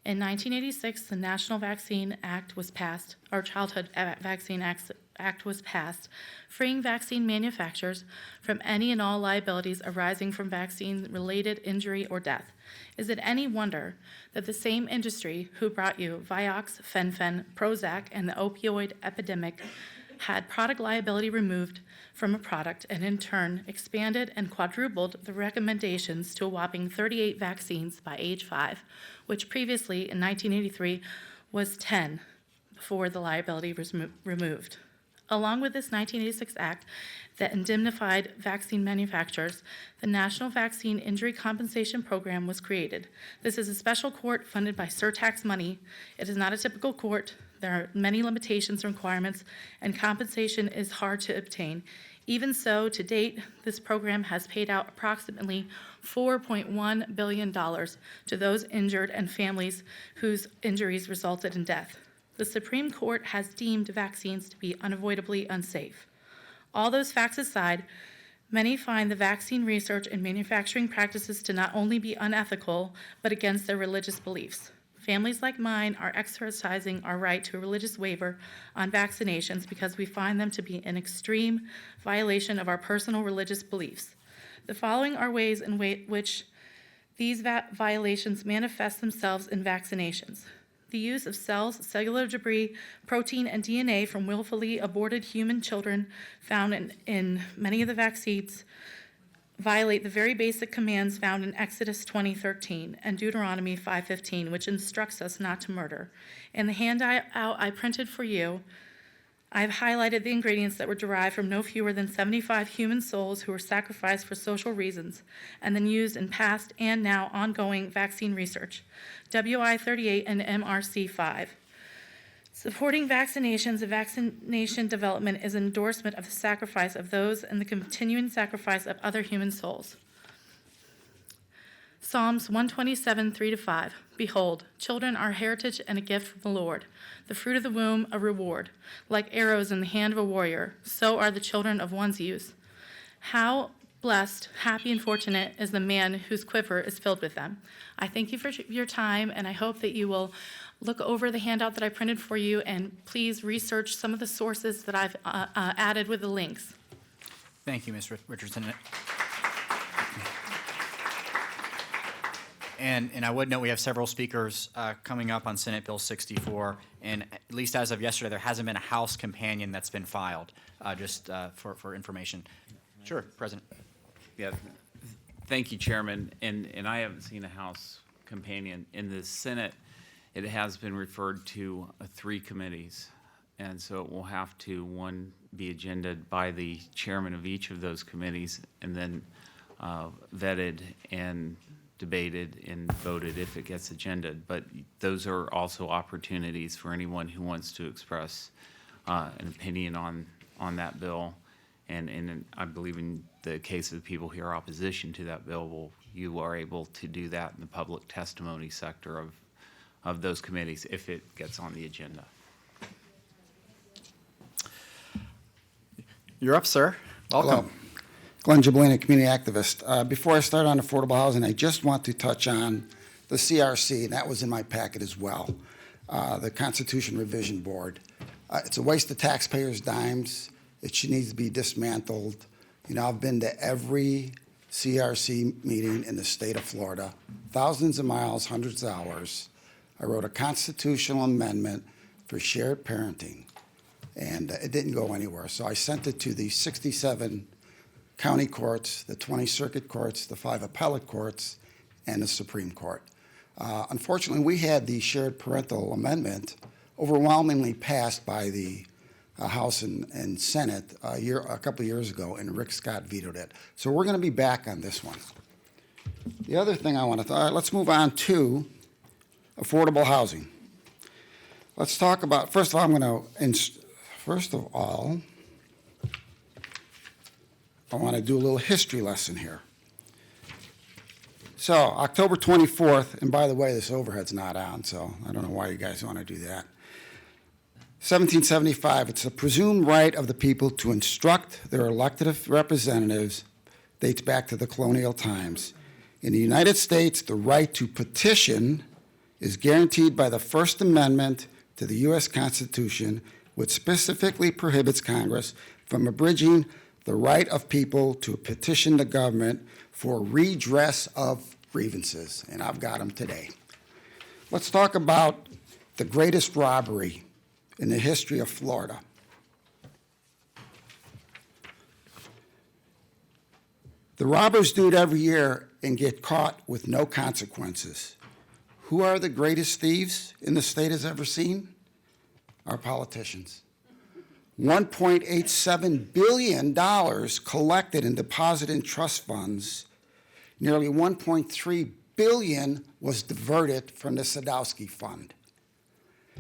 Speaker 3: In 1986, the National Vaccine Act was passed, or Childhood Vaccine Act was passed, freeing vaccine manufacturers from any and all liabilities arising from vaccine-related injury or death. Is it any wonder that the same industry who brought you Vioxx, Fen-Phen, Prozac, and the opioid epidemic had product liability removed from a product and in turn expanded and quadrupled the recommendations to a whopping 38 vaccines by age 5, which previously in 1983 was 10 before the liability was removed. Along with this 1986 act that indemnified vaccine manufacturers, the National Vaccine Injury Compensation Program was created. This is a special court funded by surtax money. It is not a typical court. There are many limitations and requirements, and compensation is hard to obtain. Even so, to date, this program has paid out approximately $4.1 billion to those injured and families whose injuries resulted in death. The Supreme Court has deemed vaccines to be unavoidably unsafe. All those facts aside, many find the vaccine research and manufacturing practices to not only be unethical, but against their religious beliefs. Families like mine are exercising our right to a religious waiver on vaccinations because we find them to be an extreme violation of our personal religious beliefs. The following are ways in which these violations manifest themselves in vaccinations. The use of cells, cellular debris, protein, and DNA from willfully aborted human children found in many of the vaccines violate the very basic commands found in Exodus 20:13 and Deuteronomy 5:15, which instructs us not to murder. In the handout I printed for you, I've highlighted the ingredients that were derived from no fewer than 75 human souls who were sacrificed for social reasons and then used in past and now ongoing vaccine research, WI 38 and MRC 5. Supporting vaccinations and vaccination development is an endorsement of the sacrifice of those and the continuing sacrifice of other human souls. Psalms 127, 3-5. Behold, children are heritage and a gift from the Lord. The fruit of the womb, a reward. Like arrows in the hand of a warrior, so are the children of one's youth. How blessed, happy, and fortunate is the man whose quiver is filled with them. I thank you for your time, and I hope that you will look over the handout that I printed for you, and please research some of the sources that I've added with the links.
Speaker 1: Thank you, Ms. Richardson. And I would note we have several speakers coming up on Senate Bill 64, and at least as of yesterday, there hasn't been a House companion that's been filed, just for information. Sure, President.
Speaker 5: Yeah, thank you, Chairman. And I haven't seen a House companion. In the Senate, it has been referred to 3 committees. And so it will have to, one, be agendaed by the chairman of each of those committees and then vetted and debated and voted if it gets agendaed. But those are also opportunities for anyone who wants to express an opinion on that bill. And I believe in the case of the people here opposition to that bill, you are able to do that in the public testimony sector of those committees if it gets on the agenda.
Speaker 1: You're up, sir. Welcome.
Speaker 6: Hello. Glenn Jablina, community activist. Before I start on affordable housing, I just want to touch on the CRC, and that was in my packet as well, the Constitution Revision Board. It's a waste of taxpayers' dimes. It needs to be dismantled. You know, I've been to every CRC meeting in the state of Florida, thousands of miles, hundreds of hours. I wrote a constitutional amendment for shared parenting, and it didn't go anywhere. So I sent it to the 67 county courts, the 20 circuit courts, the 5 appellate courts, and the Supreme Court. Unfortunately, we had the shared parental amendment overwhelmingly passed by the House and Senate a couple of years ago, and Rick Scott vetoed it. So we're going to be back on this one. The other thing I want to, let's move on to affordable housing. Let's talk about, first of all, I want to do a little history lesson here. So, October 24th, and by the way, this overhead's not on, so I don't know why you guys want to do that. 1775, it's a presumed right of the people to instruct their elected representatives, dates back to the colonial times. In the United States, the right to petition is guaranteed by the First Amendment to the U.S. Constitution, which specifically prohibits Congress from abridging the right of people to petition the government for redress of grievances, and I've got them today. Let's talk about the greatest robbery in the history of Florida. The robbers do it every year and get caught with no consequences. Who are the greatest thieves in the state has ever seen? Our politicians. $1.87 billion collected and deposited in trust funds. Nearly $1.3 billion was diverted from the Sadowski Fund.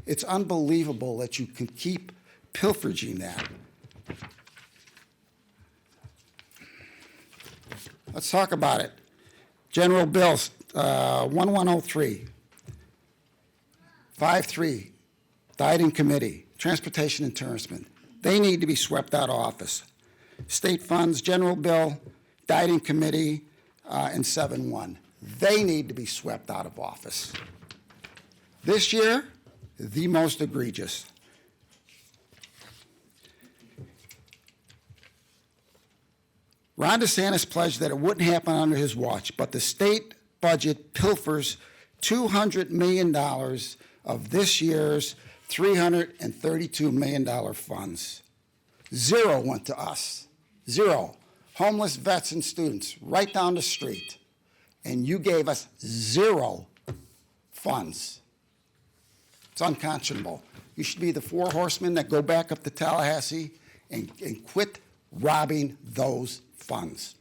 Speaker 6: It's unbelievable that you can keep pilfering that. Let's talk about it. General Bill 1103, 53, died in committee, transportation and tourism. They need to be swept out of office. State funds, General Bill, died in committee in 7-1. They need to be swept out of office. This year, the most egregious. Ron DeSantis pledged that it wouldn't happen under his watch, but the state budget pilfers $200 million of this year's $332 million funds. Zero went to us. Zero. Homeless vets and students right down the street. And you gave us zero funds. It's unconscionable. You should be the 4 horsemen that go back up to Tallahassee and quit robbing those funds.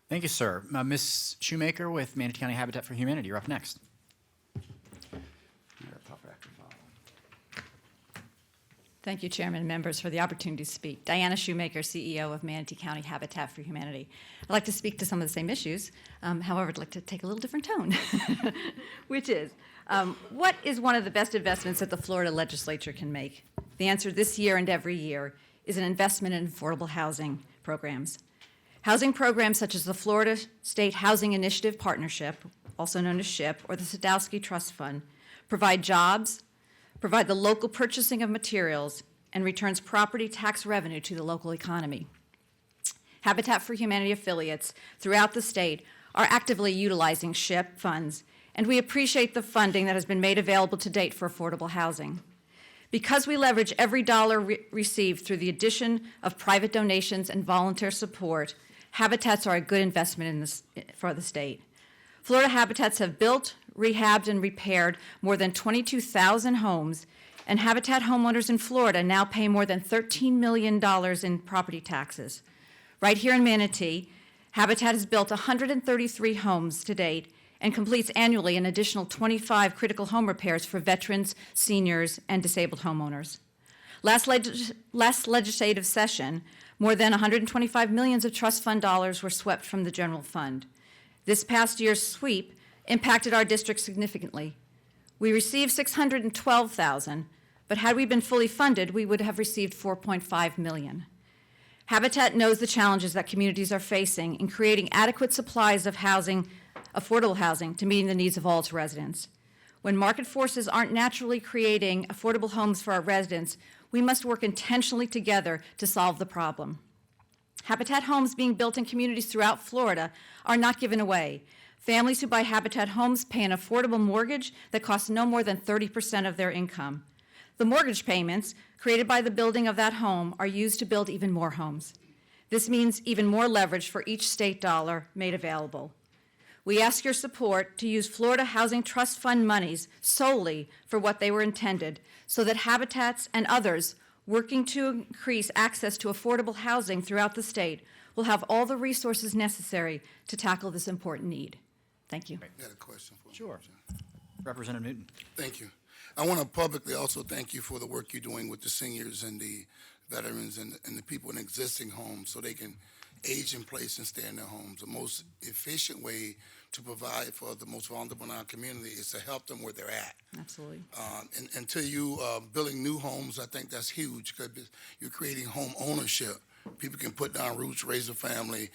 Speaker 1: Thank you, sir. Ms. Shoemaker with Manatee County Habitat for Humanity, you're up next.
Speaker 8: Thank you, Chairman and members, for the opportunity to speak. Diana Shoemaker, CEO of Manatee County Habitat for Humanity. I'd like to speak to some of the same issues. However, I'd like to take a little different tone, which is, what is one of the best investments that the Florida legislature can make? The answer this year and every year is an investment in affordable housing programs. Housing programs such as the Florida State Housing Initiative Partnership, also known as SHIP, or the Sadowski Trust Fund, provide jobs, provide the local purchasing of materials, and returns property tax revenue to the local economy. Habitat for Humanity affiliates throughout the state are actively utilizing SHIP funds, and we appreciate the funding that has been made available to date for affordable housing. Because we leverage every dollar received through the addition of private donations and volunteer support, habitats are a good investment for the state. Florida Habitats have built, rehabbed, and repaired more than 22,000 homes, and Habitat homeowners in Florida now pay more than $13 million in property taxes. Right here in Manatee, Habitat has built 133 homes to date and completes annually an additional 25 critical home repairs for veterans, seniors, and disabled homeowners. Last legislative session, more than $125 million of trust fund dollars were swept from the general fund. This past year's sweep impacted our district significantly. We received $612,000, but had we been fully funded, we would have received $4.5 million. Habitat knows the challenges that communities are facing in creating adequate supplies of housing, affordable housing, to meeting the needs of all its residents. When market forces aren't naturally creating affordable homes for our residents, we must work intentionally together to solve the problem. Habitat homes being built in communities throughout Florida are not given away. Families who buy Habitat homes pay an affordable mortgage that costs no more than 30% of their income. The mortgage payments created by the building of that home are used to build even more homes. This means even more leverage for each state dollar made available. We ask your support to use Florida Housing Trust Fund monies solely for what they were intended, so that Habitats and others working to increase access to affordable housing throughout the state will have all the resources necessary to tackle this important need. Thank you.
Speaker 11: I had a question for you.
Speaker 1: Sure. Representative Newton.
Speaker 11: Thank you. I want to publicly also thank you for the work you're doing with the seniors and the veterans and the people in existing homes so they can age in place and stay in their homes. The most efficient way to provide for the most vulnerable in our community is to help them where they're at.
Speaker 8: Absolutely.
Speaker 11: And until you building new homes, I think that's huge because you're creating home ownership. People can put down roots, raise a family,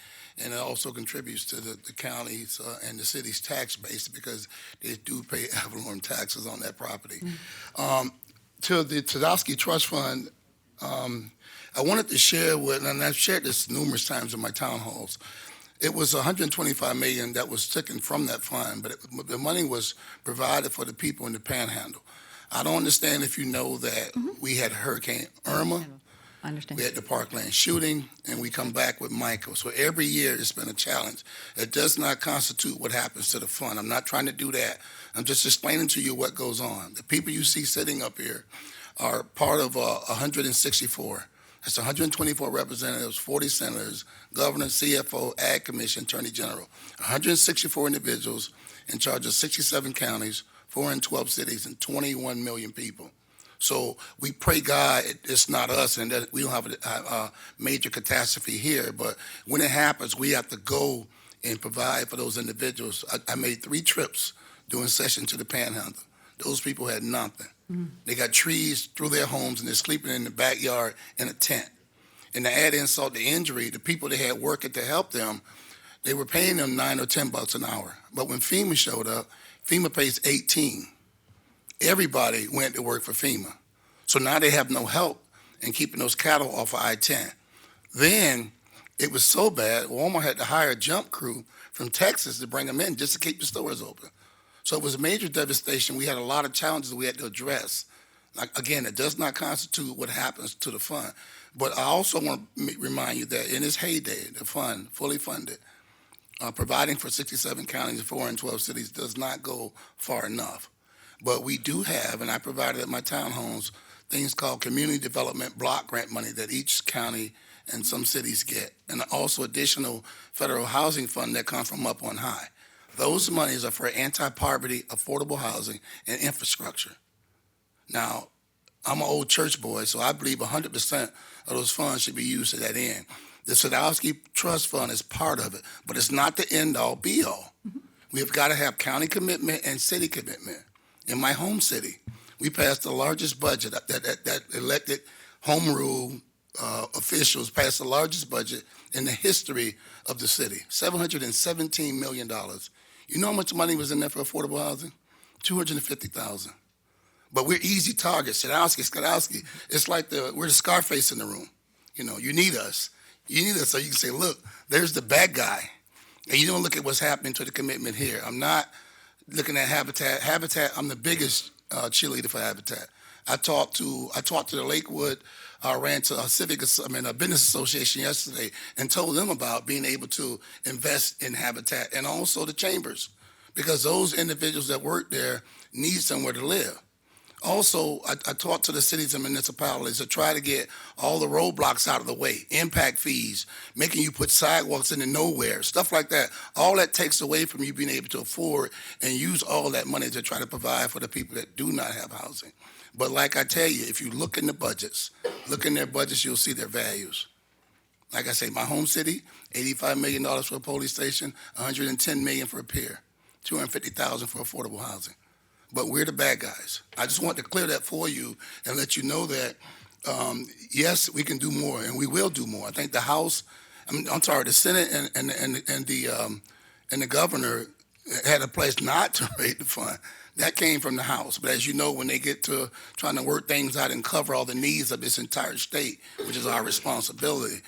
Speaker 11: and it also contributes to the county's and the city's tax base because they do pay ad valorem taxes on that property. To the Tadowski Trust Fund, I wanted to share with, and I've shared this numerous times in my town halls, it was $125 million that was taken from that fund, but the money was provided for the people in the Panhandle. I don't understand if you know that we had Hurricane Irma,
Speaker 8: I understand.
Speaker 11: we had the Parkland shooting, and we come back with Michael. So every year it's been a challenge. It does not constitute what happens to the fund. I'm not trying to do that. I'm just explaining to you what goes on. The people you see sitting up here are part of 164. That's 124 representatives, 40 senators, governor, CFO, Ag Commission, Attorney General. 164 individuals in charge of 67 counties, 412 cities, and 21 million people. So we pray God it's not us and that we don't have a major catastrophe here, but when it happens, we have to go and provide for those individuals. I made 3 trips doing session to the Panhandle. Those people had nothing. They got trees through their homes and they're sleeping in the backyard in a tent. And to add insult to injury, the people that had working to help them, they were paying them $9 or $10 an hour. But when FEMA showed up, FEMA pays $18. Everybody went to work for FEMA. So now they have no help in keeping those cattle off of I-10. Then it was so bad, Walmart had to hire a jump crew from Texas to bring them in just to keep the stores open. So it was a major devastation. We had a lot of challenges we had to address. Like, again, it does not constitute what happens to the fund. But I also want to remind you that in its heyday, the fund, fully funded, providing for 67 counties and 412 cities does not go far enough. But we do have, and I provided at my townhomes, things called community development block grant money that each county and some cities get, and also additional federal housing fund that come from up on high. Those monies are for anti-poverty, affordable housing, and infrastructure. Now, I'm an old church boy, so I believe 100% of those funds should be used to that end. The Sadowski Trust Fund is part of it, but it's not the end-all, be-all. We've got to have county commitment and city commitment. In my home city, we passed the largest budget that elected home rule officials passed the largest budget in the history of the city, $717 million. You know how much money was in there for affordable housing? $250,000. But we're easy targets. Skadowski. It's like we're the Scarface in the room. You know, you need us. You need us so you can say, look, there's the bad guy. And you don't look at what's happening to the commitment here. I'm not looking at Habitat. Habitat, I'm the biggest cheerleader for Habitat. I talked to the Lakewood ran to a business association yesterday and told them about being able to invest in Habitat and also the chambers, because those individuals that work there need somewhere to live. Also, I talked to the cities and municipalities to try to get all the roadblocks out of the way, impact fees, making you put sidewalks into nowhere, stuff like that. All that takes away from you being able to afford and use all that money to try to provide for the people that do not have housing. But like I tell you, if you look in the budgets, you'll see their values. Like I say, my home city, $85 million for a police station, $110 million for a pier, $250,000 for affordable housing. But we're the bad guys. I just want to clear that for you and let you know that, yes, we can do more, and we will do more. I think the House, the Senate and the governor had a pledge not to raid the fund. That came from the House. But as you know, when they get to trying to work things out and cover all the needs of this entire state, which is our responsibility,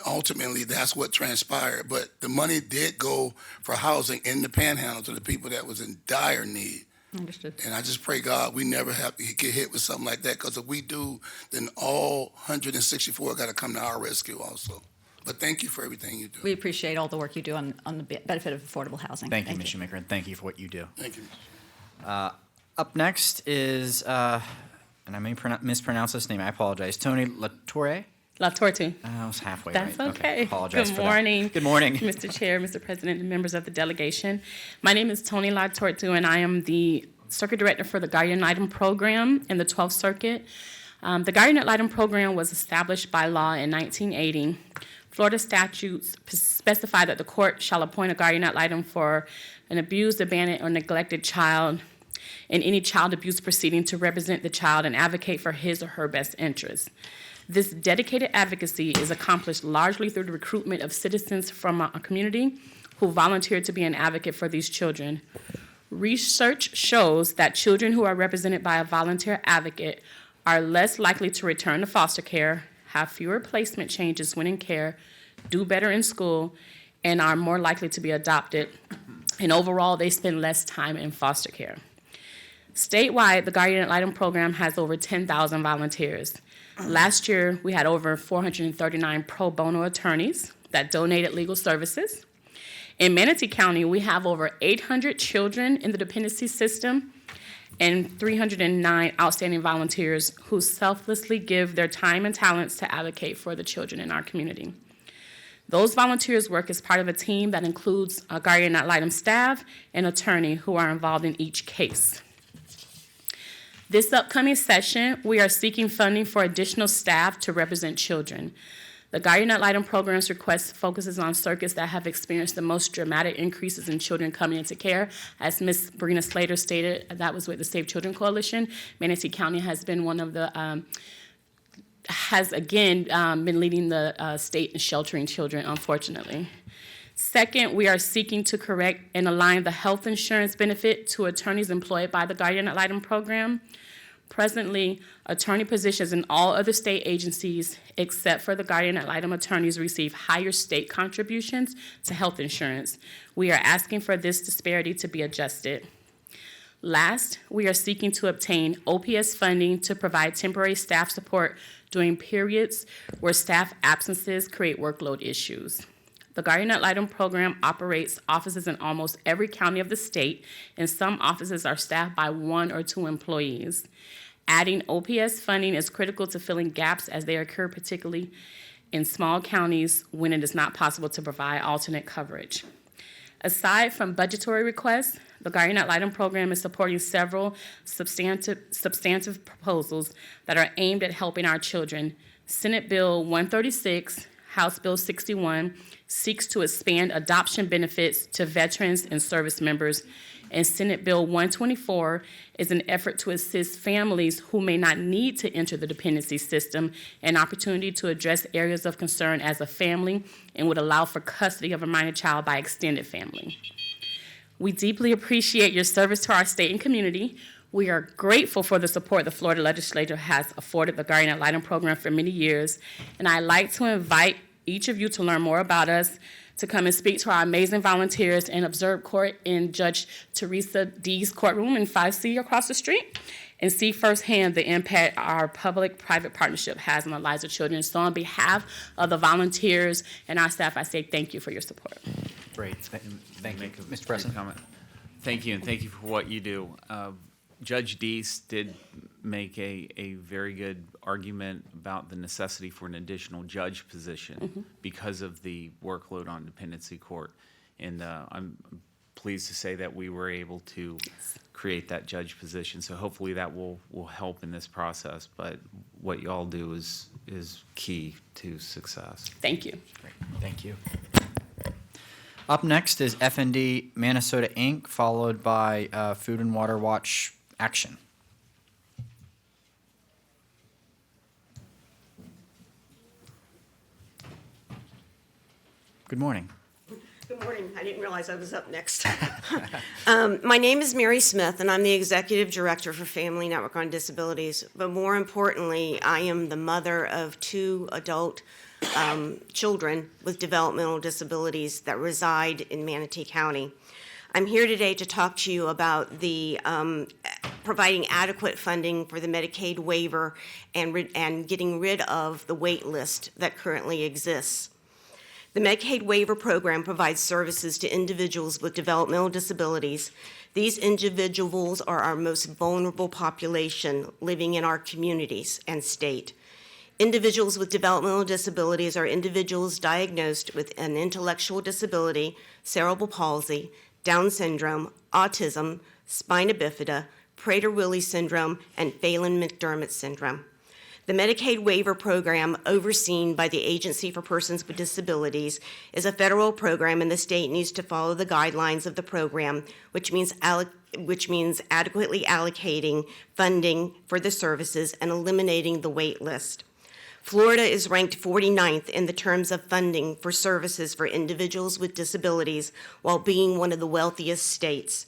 Speaker 11: Ultimately, that's what transpired. But the money did go for housing in the Panhandle to the people that was in dire need.
Speaker 8: Understood.
Speaker 11: And I just pray God we never have to get hit with something like that, because if we do, then all 164 got to come to our rescue also. But thank you for everything you do.
Speaker 8: We appreciate all the work you do on the benefit of affordable housing.
Speaker 1: Thank you, Ms. Shoemaker, and thank you for what you do.
Speaker 11: Thank you.
Speaker 1: Up next is, and I may mispronounce this name, I apologize, Tony Latoure?
Speaker 9: Latortu.
Speaker 1: I was halfway
Speaker 9: That's
Speaker 1: right.
Speaker 9: okay.
Speaker 1: Apologize
Speaker 9: Good
Speaker 1: for
Speaker 9: morning.
Speaker 1: that. Good morning.
Speaker 9: Mr. Chair, Mr. President, and members of the delegation. My name is Tony Latortu, and I am the Circuit Director for the Guardian Ad Litem Program in the 12th Circuit. The Guardian Ad Litem Program was established by law in 1980. Florida statutes specify that the court shall appoint a guardian ad litem for an abused, abandoned, or neglected child in any child abuse proceeding to represent the child and advocate for his or her best interests. This dedicated advocacy is accomplished largely through the recruitment of citizens from a community who volunteer to be an advocate for these children. Research shows that children who are represented by a volunteer advocate are less likely to return to foster care, have fewer placement changes when in care, do better in school, and are more likely to be adopted. And overall, they spend less time in foster care. Statewide, the Guardian Ad Litem Program has over 10,000 volunteers. Last year, we had over 439 pro bono attorneys that donated legal services. In Manatee County, we have over 800 children in the dependency system and 309 outstanding volunteers who selflessly give their time and talents to advocate for the children in our community. Those volunteers work as part of a team that includes a Guardian Ad Litem staff and attorney who are involved in each case. This upcoming session, we are seeking funding for additional staff to represent children. The Guardian Ad Litem Program's request focuses on circuits that have experienced the most dramatic increases in children coming into care. As Ms. Brina Slater stated, that was with the Save Children Coalition. Manatee County has been one of the, been leading the state in sheltering children, unfortunately. Second, we are seeking to correct and align the health insurance benefit to attorneys employed by the Guardian Ad Litem Program. Presently, attorney positions in all other state agencies except for the Guardian Ad Litem attorneys receive higher state contributions to health insurance. We are asking for this disparity to be adjusted. Last, we are seeking to obtain OPS funding to provide temporary staff support during periods where staff absences create workload issues. The Guardian Ad Litem Program operates offices in almost every county of the state, and some offices are staffed by 1 or 2 employees. Adding OPS funding is critical to filling gaps as they occur, particularly in small counties when it is not possible to provide alternate coverage. Aside from budgetary requests, the Guardian Ad Litem Program is supporting several substantive proposals that are aimed at helping our children. Senate Bill 136, House Bill 61, seeks to expand adoption benefits to veterans and service members, and Senate Bill 124 is an effort to assist families who may not need to enter the dependency system an opportunity to address areas of concern as a family and would allow for custody of a minor child by extended family. We deeply appreciate your service to our state and community. We are grateful for the support the Florida legislature has afforded the Guardian Ad Litem Program for many years, and I'd like to invite each of you to learn more about us, to come and speak to our amazing volunteers and observe court in Judge Teresa D's courtroom in 5C across the street and see firsthand the impact our public-private partnership has on the lives of children. So on behalf of the volunteers and our staff, I say thank you for your support.
Speaker 1: Great. Thank you. Mr. President.
Speaker 5: Comment. Thank you, and thank you for what you do. Judge Deese did make a very good argument about the necessity for an additional judge position because of the workload on dependency court. And I'm pleased to say that we were able to create that judge position. So hopefully that will help in this process. But what you all do is key to success.
Speaker 9: Thank you.
Speaker 1: Great. Thank you. Up next is FND Manasota Inc., followed by Food and Water Watch Action. Good morning.
Speaker 10: Good morning. I didn't realize I was up next. My name is Mary Smith, and I'm the Executive Director for Family Network on Disabilities. But more importantly, I am the mother of 2 adult children with developmental disabilities that reside in Manatee County. I'm here today to talk to you about the providing adequate funding for the Medicaid waiver and getting rid of the wait list that currently exists. The Medicaid waiver program provides services to individuals with developmental disabilities. These individuals are our most vulnerable population living in our communities and state. Individuals with developmental disabilities are individuals diagnosed with an intellectual disability, cerebral palsy, Down syndrome, autism, spina bifida, Prader-Willi syndrome, and Phelan-McDermott syndrome. The Medicaid waiver program, overseen by the Agency for Persons with Disabilities, is a federal program, and the state needs to follow the guidelines of the program, which means adequately allocating funding for the services and eliminating the wait list. Florida is ranked 49th in the terms of funding for services for individuals with disabilities, while being one of the wealthiest states.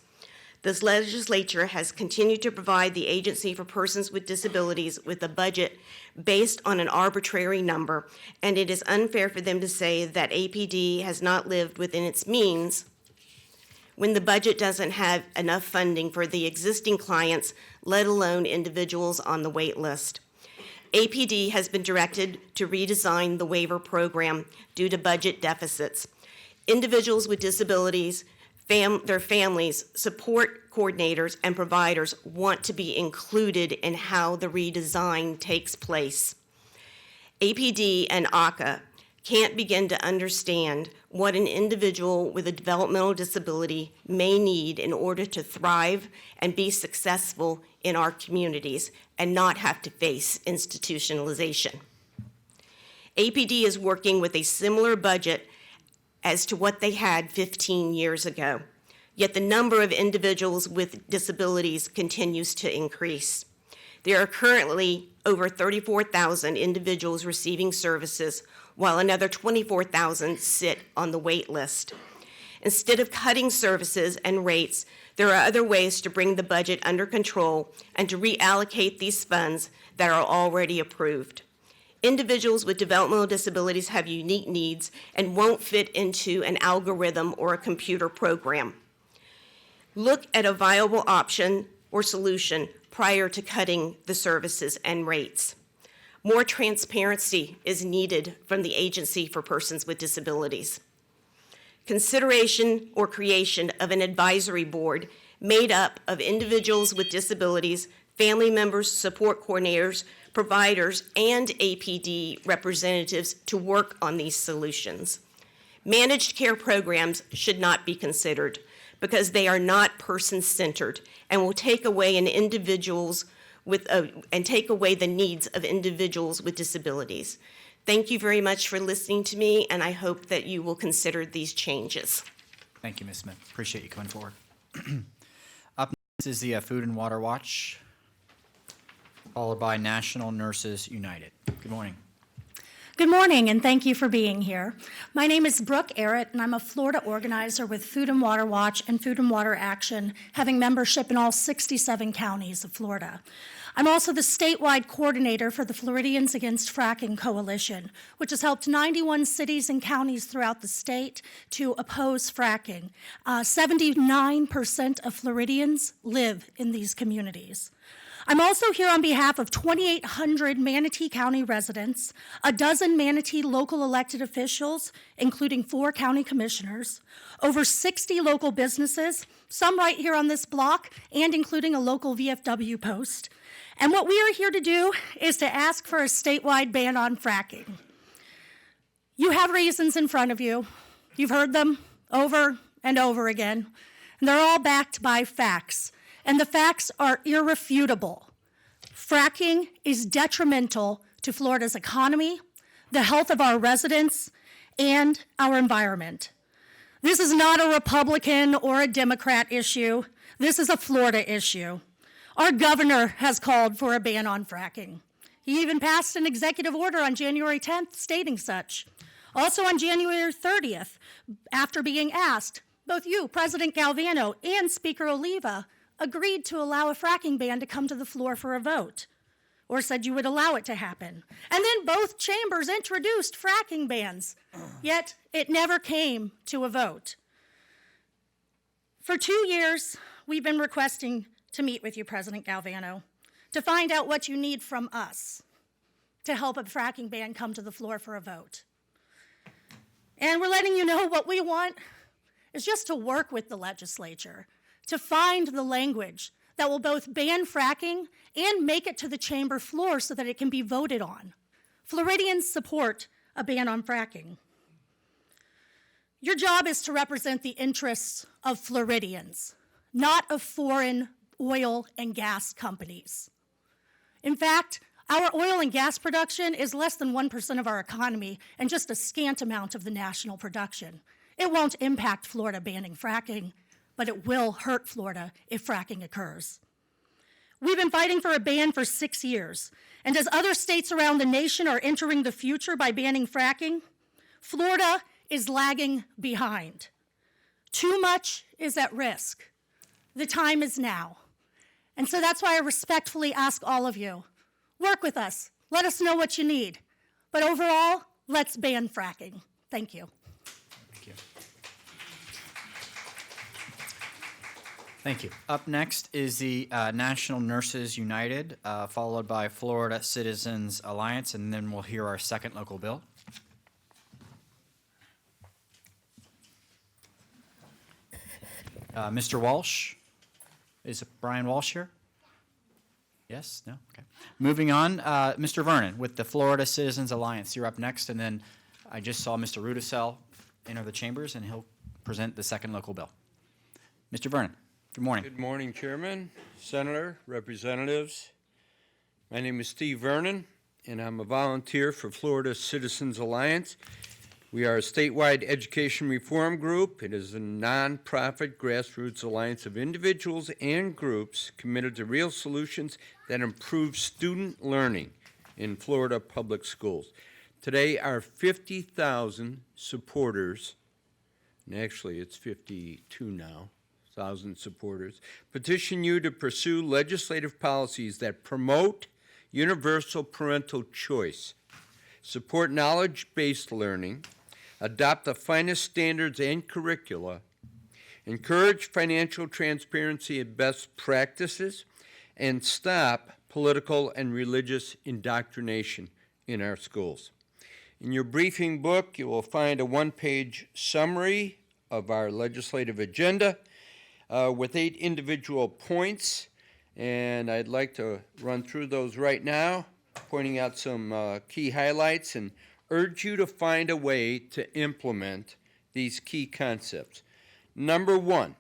Speaker 10: This legislature has continued to provide the Agency for Persons with Disabilities with a budget based on an arbitrary number, and it is unfair for them to say that APD has not lived within its means when the budget doesn't have enough funding for the existing clients, let alone individuals on the wait list. APD has been directed to redesign the waiver program due to budget deficits. Individuals with disabilities, their families, support coordinators, and providers want to be included in how the redesign takes place. APD and ACA can't begin to understand what an individual with a developmental disability may need in order to thrive and be successful in our communities and not have to face institutionalization. APD is working with a similar budget as to what they had 15 years ago, yet the number of individuals with disabilities continues to increase. There are currently over 34,000 individuals receiving services, while another 24,000 sit on the wait list. Instead of cutting services and rates, there are other ways to bring the budget under control and to reallocate these funds that are already approved. Individuals with developmental disabilities have unique needs and won't fit into an algorithm or a computer program. Look at a viable option or solution prior to cutting the services and rates. More transparency is needed from the Agency for Persons with Disabilities. Consideration or creation of an advisory board made up of individuals with disabilities, family members, support coordinators, providers, and APD representatives to work on these solutions. Managed care programs should not be considered because they are not person-centered and will take away take away the needs of individuals with disabilities. Thank you very much for listening to me, and I hope that you will consider these changes.
Speaker 1: Thank you, Ms. Smith. Appreciate you coming forward. Up next is the Food and Water Watch, followed by National Nurses United. Good morning.
Speaker 7: Good morning, and thank you for being here. My name is Brooke Arrett, and I'm a Florida organizer with Food and Water Watch and Food and Water Action, having membership in all 67 counties of Florida. I'm also the statewide coordinator for the Floridians Against Fracking Coalition, which has helped 91 cities and counties throughout the state to oppose fracking. 79% of Floridians live in these communities. I'm also here on behalf of 2,800 Manatee County residents, a dozen Manatee local elected officials, including 4 county commissioners, over 60 local businesses, some right here on this block, and including a local VFW post. And what we are here to do is to ask for a statewide ban on fracking. You have reasons in front of you. You've heard them over and over again, and they're all backed by facts. And the facts are irrefutable. Fracking is detrimental to Florida's economy, the health of our residents, and our environment. This is not a Republican or a Democrat issue. This is a Florida issue. Our governor has called for a ban on fracking. He even passed an executive order on January 10th stating such. Also on January 30th, after being asked, both you, President Galvano, and Speaker Oliva, agreed to allow a fracking ban to come to the floor for a vote. or said you would allow it to happen. And then both chambers introduced fracking bans, yet it never came to a vote. For 2 years, we've been requesting to meet with you, President Galvano, to find out what you need from us to help a fracking ban come to the floor for a vote. And we're letting you know what we want is just to work with the legislature to find the language that will both ban fracking and make it to the chamber floor so that it can be voted on. Floridians support a ban on fracking. Your job is to represent the interests of Floridians, not of foreign oil and gas companies. In fact, our oil and gas production is less than 1% of our economy and just a scant amount of the national production. It won't impact Florida banning fracking, but it will hurt Florida if fracking occurs. We've been fighting for a ban for 6 years, and as other states around the nation are entering the future by banning fracking, Florida is lagging behind. Too much is at risk. The time is now. And so that's why I respectfully ask all of you, work with us. Let us know what you need. But overall, let's ban fracking. Thank you.
Speaker 1: Thank you.
Speaker 20: Thank you. Up next is the National Nurses United, followed by Florida Citizens Alliance, and then we'll hear our second local bill. Mr. Walsh, is Brian Walsh here? Yes, no, okay. Moving on, Mr. Vernon with the Florida Citizens Alliance. You're up next, and then I just saw Mr. Rudisell enter the chambers, and he'll present the second local bill. Mr. Vernon, good morning.
Speaker 12: Good morning, Chairman, Senator, Representatives. My name is Steve Vernon, and I'm a volunteer for Florida Citizens Alliance. We are a statewide education reform group. It is a nonprofit grassroots alliance of individuals and groups committed to real solutions that improve student learning in Florida public schools. Today, our 50,000 supporters, and actually it's 52 now, 1,000 supporters, petition you to pursue legislative policies that promote universal parental choice, support knowledge-based learning, adopt the finest standards and curricula, encourage financial transparency and best practices, and stop political and religious indoctrination in our schools. In your briefing book, you will find a one-page summary of our legislative agenda with 8 individual points, and I'd like to run through those right now, pointing out some key highlights and urge you to find a way to implement these key concepts. Number 1,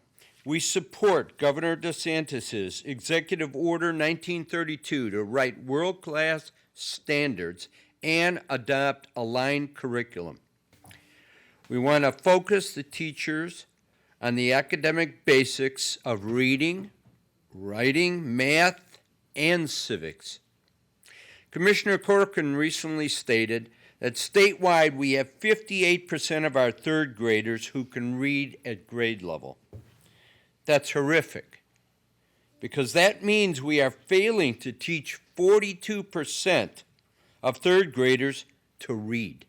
Speaker 12: we support Governor DeSantis' Executive Order 1932 to write world-class standards and adopt aligned curriculum. We want to focus the teachers on the academic basics of reading, writing, math, and civics. Commissioner Corcoran recently stated that statewide we have 58% of our third graders who can read at grade level. That's horrific, because that means we are failing to teach 42% of third graders to read.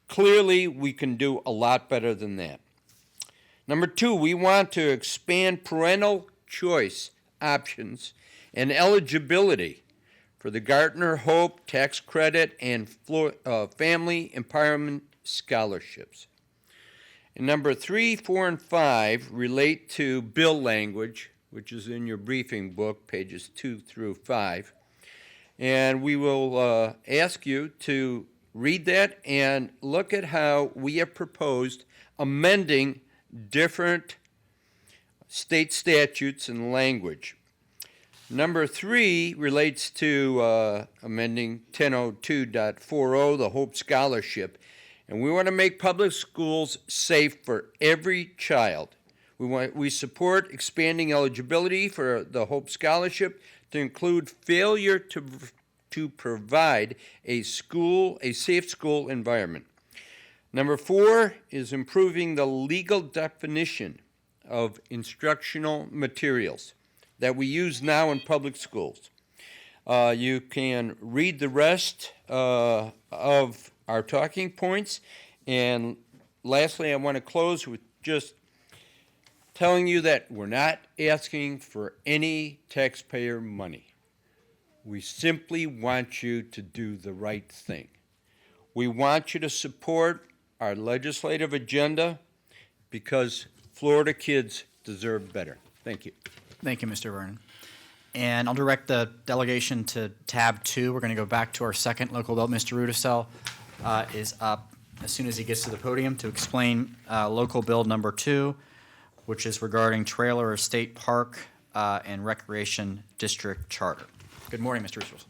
Speaker 12: Clearly, we can do a lot better than that. Number 2, we want to expand parental choice options and eligibility for the Gartner Hope Tax Credit and Family Empowerment Scholarships. And number 3, 4, and 5 relate to bill language, which is in your briefing book, pages 2 through 5. And we will ask you to read that and look at how we have proposed amending different state statutes and language. Number 3 relates to amending 1002.40, the Hope Scholarship. And we want to make public schools safe for every child. We support expanding eligibility for the Hope Scholarship to include failure to provide a safe school environment. Number 4 is improving the legal definition of instructional materials that we use now in public schools. You can read the rest of our talking points. And lastly, I want to close with just telling you that we're not asking for any taxpayer money. We simply want you to do the right thing. We want you to support our legislative agenda because Florida kids deserve better. Thank you.
Speaker 20: Thank you, Mr. Vernon. And I'll direct the delegation to tab 2. We're going to go back to our second local bill. Mr. Rudisell is up as soon as he gets to the podium to explain local bill number 2, which is regarding Trailer Estate Park and Recreation District Charter. Good morning, Mr. Rudisell.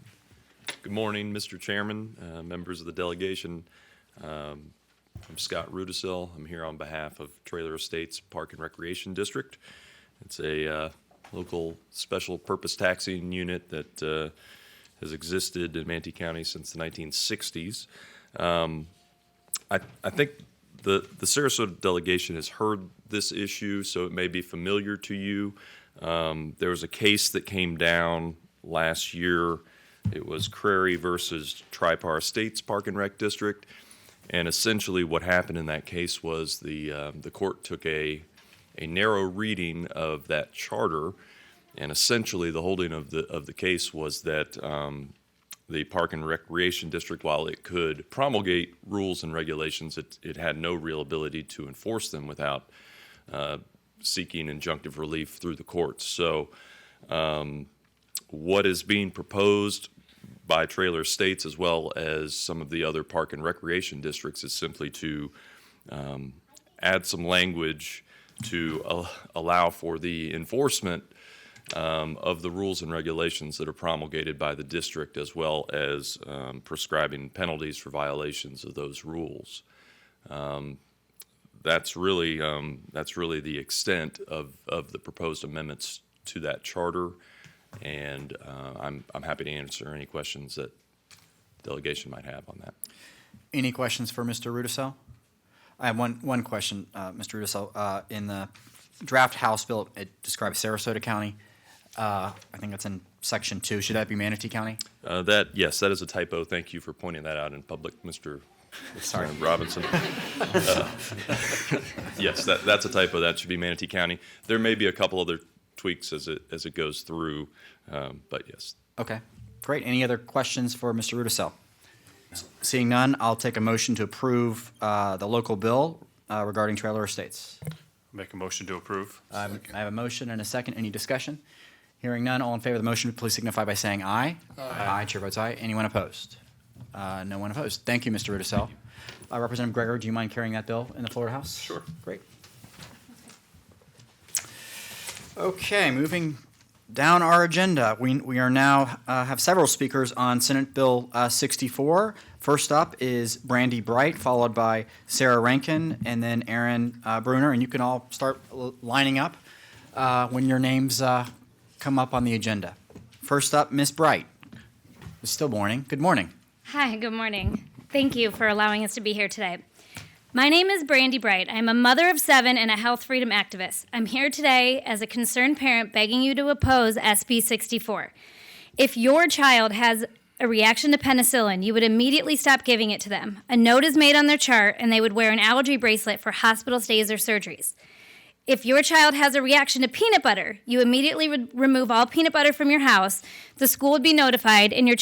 Speaker 13: Good morning, Mr. Chairman, members of the delegation. I'm Scott Rudisell. I'm here on behalf of Trailer Estates Park and Recreation District. It's a local special purpose taxing unit that has existed in Manatee County since the 1960s. I think the Sarasota delegation has heard this issue, so it may be familiar to you. There was a case that came down last year. It was Gregory versus Tripar Estates Park and Rec District, and essentially what happened in that case was the court took a narrow reading of that charter, and essentially the holding of the case was that the Park and Recreation District, while it could promulgate rules and regulations, it had no real ability to enforce them without seeking injunctive relief through the courts. So what is being proposed by Trailer Estates as well as some of the other park and recreation districts is simply to add some language to allow for the enforcement of the rules and regulations that are promulgated by the district, as well as prescribing penalties for violations of those rules. That's really the extent of the proposed amendments to that charter, and I'm happy to answer any questions that the delegation might have on that.
Speaker 20: Any questions for Mr. Rudisell? I have one question, Mr. Rudisell. In the draft House bill, it describes Sarasota County. I think that's in section 2. Should that be Manatee County?
Speaker 13: Yes, that is a typo. Thank you for pointing that out in public, Mr.
Speaker 20: Sorry.
Speaker 13: Robinson. Yes, that's a typo. That should be Manatee County. There may be a couple other tweaks as it goes through, but yes.
Speaker 20: Okay, great. Any other questions for Mr. Rudisell? Seeing none, I'll take a motion to approve the local bill regarding Trailer Estates.
Speaker 17: Make a motion to approve.
Speaker 20: I have a motion and a second. Any discussion? Hearing none, all in favor of the motion, please signify by saying aye. Aye. Chair votes aye. Anyone opposed? No one opposed. Thank you, Mr. Rudisell. Representative Gregory, do you mind carrying that bill in the Florida House?
Speaker 13: Sure.
Speaker 20: Great. Okay, moving down our agenda, we are now have several speakers on Senate Bill 64. First up is Brandy Bright, followed by Sarah Rankin, and then Aaron Bruner. And you can all start lining up when your names come up on the agenda. First up, Ms. Bright. It's still morning. Good morning.
Speaker 21: Hi, good morning. Thank you for allowing us to be here today. My name is Brandy Bright. I'm a mother of 7 and a health freedom activist. I'm here today as a concerned parent begging you to oppose SB 64. If your child has a reaction to penicillin, you would immediately stop giving it to them. A note is made on their chart, and they would wear an allergy bracelet for hospital stays or surgeries. If your child has a reaction to peanut butter, you immediately would remove all peanut butter from your house. The school would be notified, and your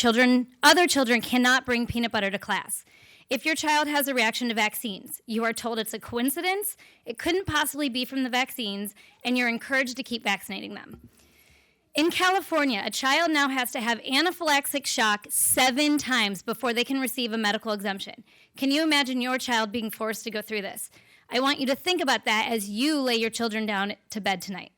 Speaker 21: other children cannot bring peanut butter to class. If your child has a reaction to vaccines, you are told it's a coincidence, it couldn't possibly be from the vaccines, and you're encouraged to keep vaccinating them. In California, a child now has to have anaphylactic shock 7 times before they can receive a medical exemption. Can you imagine your child being forced to go through this? I want you to think about that as you lay your children down to bed tonight.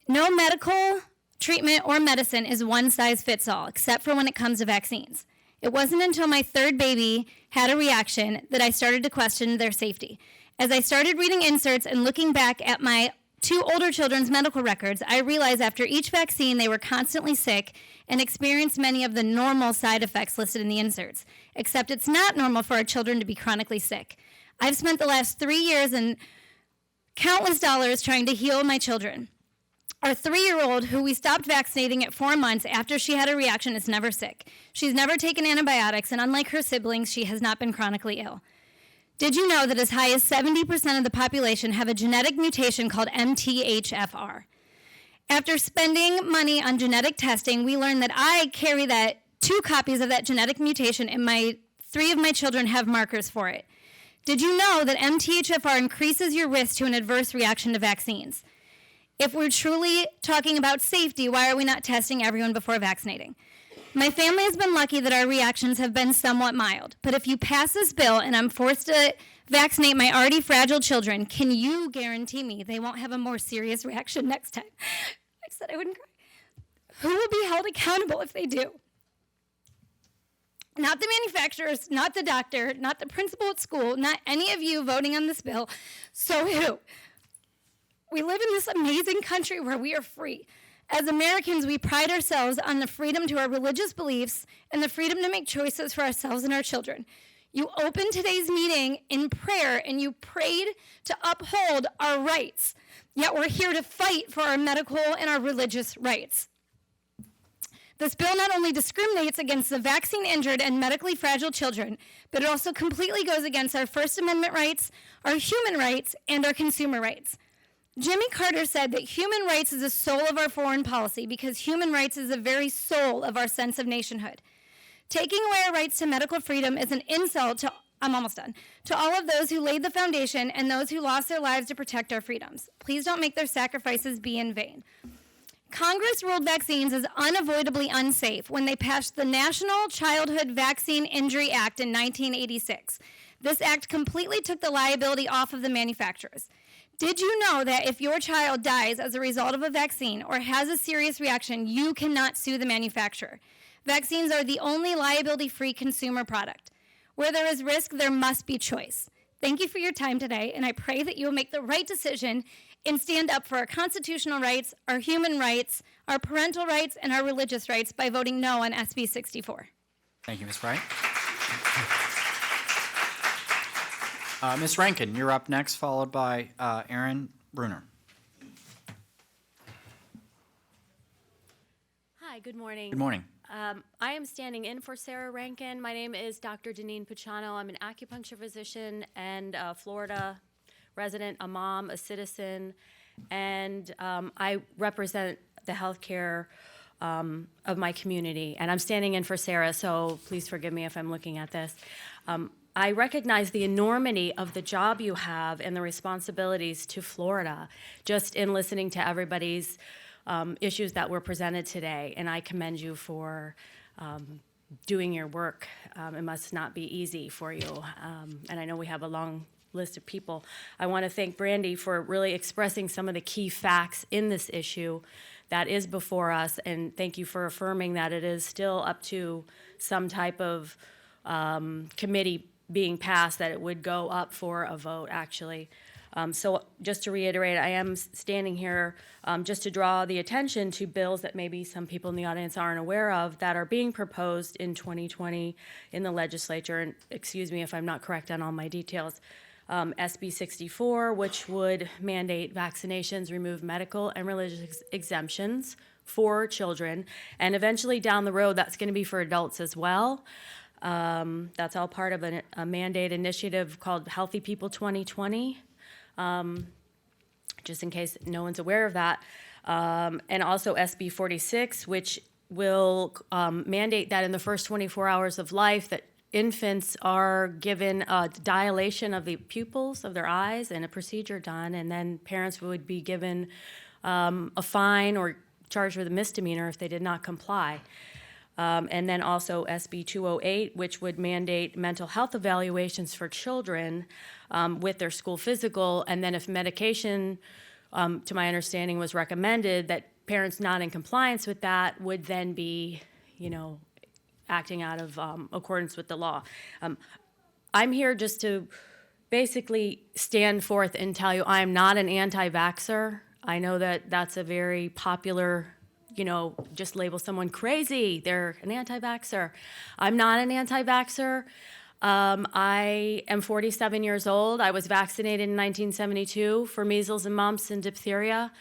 Speaker 21: No medical treatment or medicine is one size fits all, except for when it comes to vaccines. It wasn't until my 3rd baby had a reaction that I started to question their safety. As I started reading inserts and looking back at my 2 older children's medical records, I realized after each vaccine they were constantly sick and experienced many of the normal side effects listed in the inserts, except it's not normal for our children to be chronically sick. I've spent the last 3 years and countless dollars trying to heal my children. Our 3-year-old, who we stopped vaccinating at 4 months after she had a reaction, is never sick. She's never taken antibiotics, and unlike her siblings, she has not been chronically ill. Did you know that as high as 70% of the population have a genetic mutation called MTHFR? After spending money on genetic testing, we learned that I carry 2 copies of that genetic mutation, and 3 of my children have markers for it. Did you know that MTHFR increases your risk to an adverse reaction to vaccines? If we're truly talking about safety, why are we not testing everyone before vaccinating? My family has been lucky that our reactions have been somewhat mild, but if you pass this bill and I'm forced to vaccinate my already fragile children, can you guarantee me they won't have a more serious reaction next time? I said I wouldn't cry. Who will be held accountable if they do? Not the manufacturers, not the doctor, not the principal at school, not any of you voting on this bill. So who? We live in this amazing country where we are free. As Americans, we pride ourselves on the freedom to our religious beliefs and the freedom to make choices for ourselves and our children. You opened today's meeting in prayer and you prayed to uphold our rights. Yet we're here to fight for our medical and our religious rights. This bill not only discriminates against the vaccine-injured and medically fragile children, but it also completely goes against our First Amendment rights, our human rights, and our consumer rights. Jimmy Carter said that human rights is the soul of our foreign policy because human rights is the very soul of our sense of nationhood. Taking away our rights to medical freedom is an insult to, I'm almost done, to all of those who laid the foundation and those who lost their lives to protect our freedoms. Please don't make their sacrifices be in vain. Congress ruled vaccines as unavoidably unsafe when they passed the National Childhood Vaccine Injury Act in 1986. This act completely took the liability off of the manufacturers. Did you know that if your child dies as a result of a vaccine or has a serious reaction, you cannot sue the manufacturer? Vaccines are the only liability-free consumer product. Where there is risk, there must be choice. Thank you for your time today, and I pray that you will make the right decision and stand up for our constitutional rights, our human rights, our parental rights, and our religious rights by voting no on SB 64.
Speaker 20: Thank you, Ms. Bright. Ms. Rankin, you're up next, followed by Aaron Bruner.
Speaker 2: Hi, good morning.
Speaker 20: Good morning.
Speaker 2: I am standing in for Sarah Rankin. My name is Dr. Deneen Puchano. I'm an acupuncture physician and a Florida resident, a mom, a citizen, and I represent the healthcare of my community. And I'm standing in for Sarah, so please forgive me if I'm looking at this. I recognize the enormity of the job you have and the responsibilities to Florida, just in listening to everybody's issues that were presented today, and I commend you for doing your work. It must not be easy for you, and I know we have a long list of people. I want to thank Brandy for really expressing some of the key facts in this issue that is before us, and thank you for affirming that it is still up to some type of committee being passed, that it would go up for a vote, actually. So just to reiterate, I am standing here just to draw the attention to bills that maybe some people in the audience aren't aware of that are being proposed in 2020 in the legislature. And excuse me if I'm not correct on all my details. SB 64, which would mandate vaccinations, remove medical and religious exemptions for children, and eventually down the road, that's going to be for adults as well. That's all part of a mandate initiative called Healthy People 2020. Just in case no one's aware of that. And also SB 46, which will mandate that in the first 24 hours of life that infants are given a dilation of the pupils of their eyes and a procedure done, and then parents would be given a fine or charged with a misdemeanor if they did not comply. And then also SB 208, which would mandate mental health evaluations for children with their school physical, and then if medication, to my understanding, was recommended, that parents not in compliance with that would then be, acting out of accordance with the law. I'm here just to basically stand forth and tell you I am not an anti-vaxxer. I know that that's a very popular, just label someone crazy, they're an anti-vaxxer. I'm not an anti-vaxxer. I am 47 years old. I was vaccinated in 1972 for measles and mumps and diphtheria.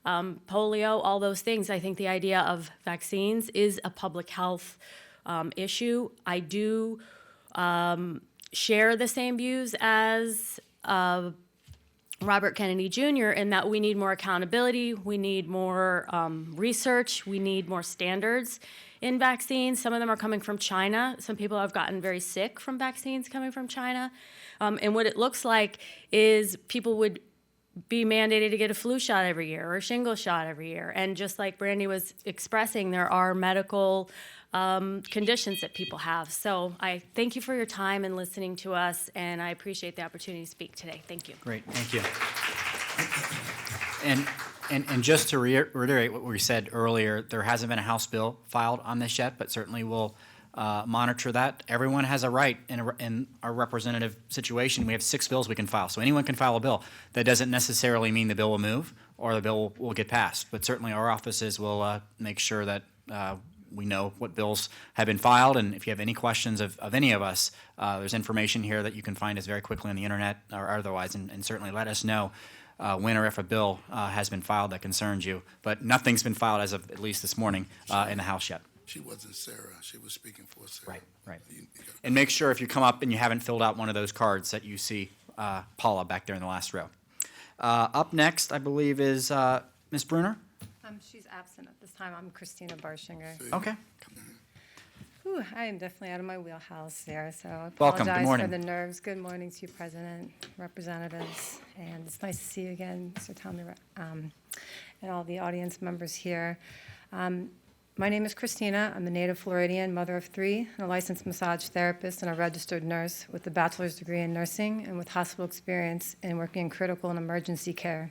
Speaker 2: polio, all those things. I think the idea of vaccines is a public health issue. I do share the same views as Robert Kennedy Jr. in that we need more accountability, we need more research, we need more standards in vaccines. Some of them are coming from China. Some people have gotten very sick from vaccines coming from China. And what it looks like is people would be mandated to get a flu shot every year or a shingles shot every year. And just like Brandy was expressing, there are medical conditions that people have. So I thank you for your time and listening to us, and I appreciate the opportunity to speak today. Thank you.
Speaker 20: Great, thank you. And just to reiterate what we said earlier, there hasn't been a House bill filed on this yet, but certainly we'll monitor that. Everyone has a right in our representative situation. We have 6 bills we can file, so anyone can file a bill. That doesn't necessarily mean the bill will move or the bill will get passed, but certainly our offices will make sure that we know what bills have been filed, and if you have any questions of any of us, there's information here that you can find us very quickly on the internet or otherwise, and certainly let us know when or if a bill has been filed that concerns you. But nothing's been filed as of at least this morning in the House yet.
Speaker 11: She wasn't Sarah. She was speaking for Sarah.
Speaker 20: Right. And make sure if you come up and you haven't filled out one of those cards that you see Paula back there in the last row. Up next, I believe, is Ms. Bruner.
Speaker 14: She's absent at this time. I'm Christina Barshinger.
Speaker 20: Okay.
Speaker 14: Whew, I am definitely out of my wheelhouse there, so I
Speaker 20: Welcome. Good
Speaker 14: apologize
Speaker 20: morning.
Speaker 14: for the nerves. Good morning to you, President, representatives, and it's nice to see you again, Mr. Tommy, and all the audience members here. My name is Christina. I'm a native Floridian, mother of 3, and a licensed massage therapist and a registered nurse with a bachelor's degree in nursing and with hospital experience in working in critical and emergency care.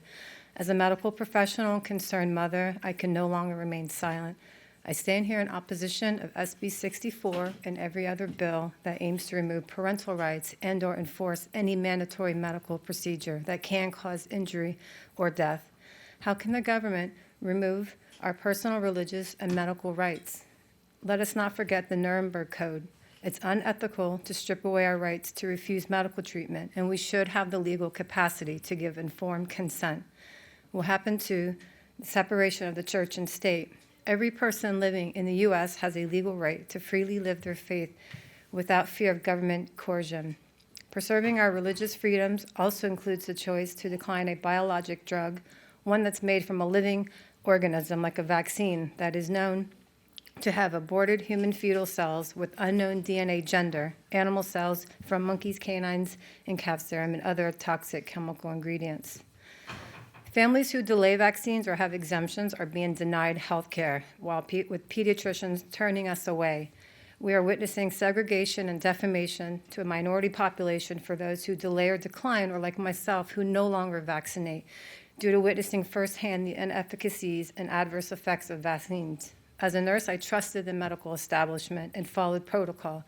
Speaker 14: As a medical professional and concerned mother, I can no longer remain silent. I stand here in opposition of SB 64 and every other bill that aims to remove parental rights and/or enforce any mandatory medical procedure that can cause injury or death. How can the government remove our personal, religious, and medical rights? Let us not forget the Nuremberg Code. It's unethical to strip away our rights to refuse medical treatment, and we should have the legal capacity to give informed consent. What happened to the separation of the church and state? Every person living in the U.S. has a legal right to freely live their faith without fear of government coercion. Preserving our religious freedoms also includes the choice to decline a biologic drug, one that's made from a living organism like a vaccine that is known to have aborted human fetal cells with unknown DNA gender, animal cells from monkeys, canines, and calf serum, and other toxic chemical ingredients. Families who delay vaccines or have exemptions are being denied health care, with pediatricians turning us away. We are witnessing segregation and defamation to a minority population for those who delay or decline, or like myself, who no longer vaccinate, due to witnessing firsthand the inefficacies and adverse effects of vaccines. As a nurse, I trusted the medical establishment and followed protocol.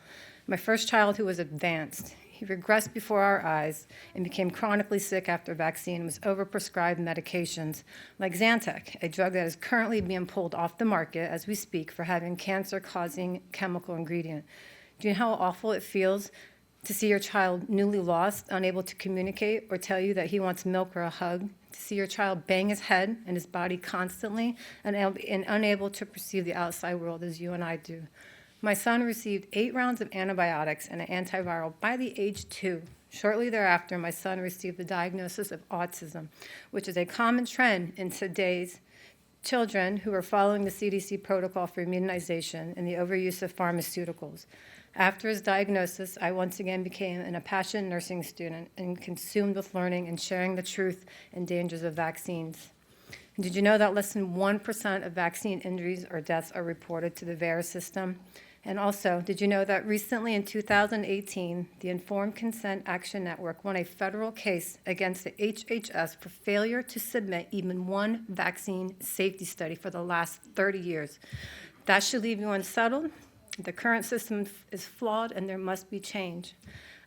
Speaker 14: My first child, who was advanced, he regressed before our eyes and became chronically sick after vaccine and was overprescribed medications like Zantac, a drug that is currently being pulled off the market as we speak for having cancer-causing chemical ingredient. Do you know how awful it feels to see your child newly lost, unable to communicate or tell you that he wants milk or a hug? To see your child bang his head and his body constantly and unable to perceive the outside world as you and I do. My son received 8 rounds of antibiotics and an antiviral by the age 2. Shortly thereafter, my son received the diagnosis of autism, which is a common trend in today's children who are following the CDC protocol for immunization and the overuse of pharmaceuticals. After his diagnosis, I once again became an impassioned nursing student and consumed with learning and sharing the truth and dangers of vaccines. And did you know that less than 1% of vaccine injuries or deaths are reported to the VAERS system? And also, did you know that recently in 2018, the Informed Consent Action Network won a federal case against the HHS for failure to submit even one vaccine safety study for the last 30 years? That should leave you unsettled. The current system is flawed and there must be change.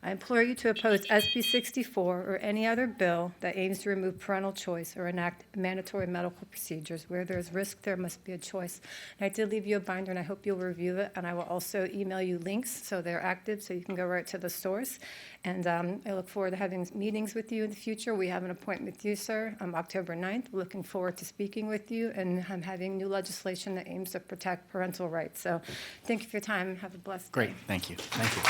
Speaker 14: I implore you to oppose SB 64 or any other bill that aims to remove parental choice or enact mandatory medical procedures. Where there is risk, there must be a choice. And I did leave you a binder, and I hope you'll review it, and I will also email you links so they're active so you can go right to the source. And I look forward to having meetings with you in the future. We have an appointment with you, sir, on October 9th. We're looking forward to speaking with you, and I'm having new legislation that aims to protect parental rights. So thank you for your time, and have a blessed day.
Speaker 20: Great, thank you. Thank you.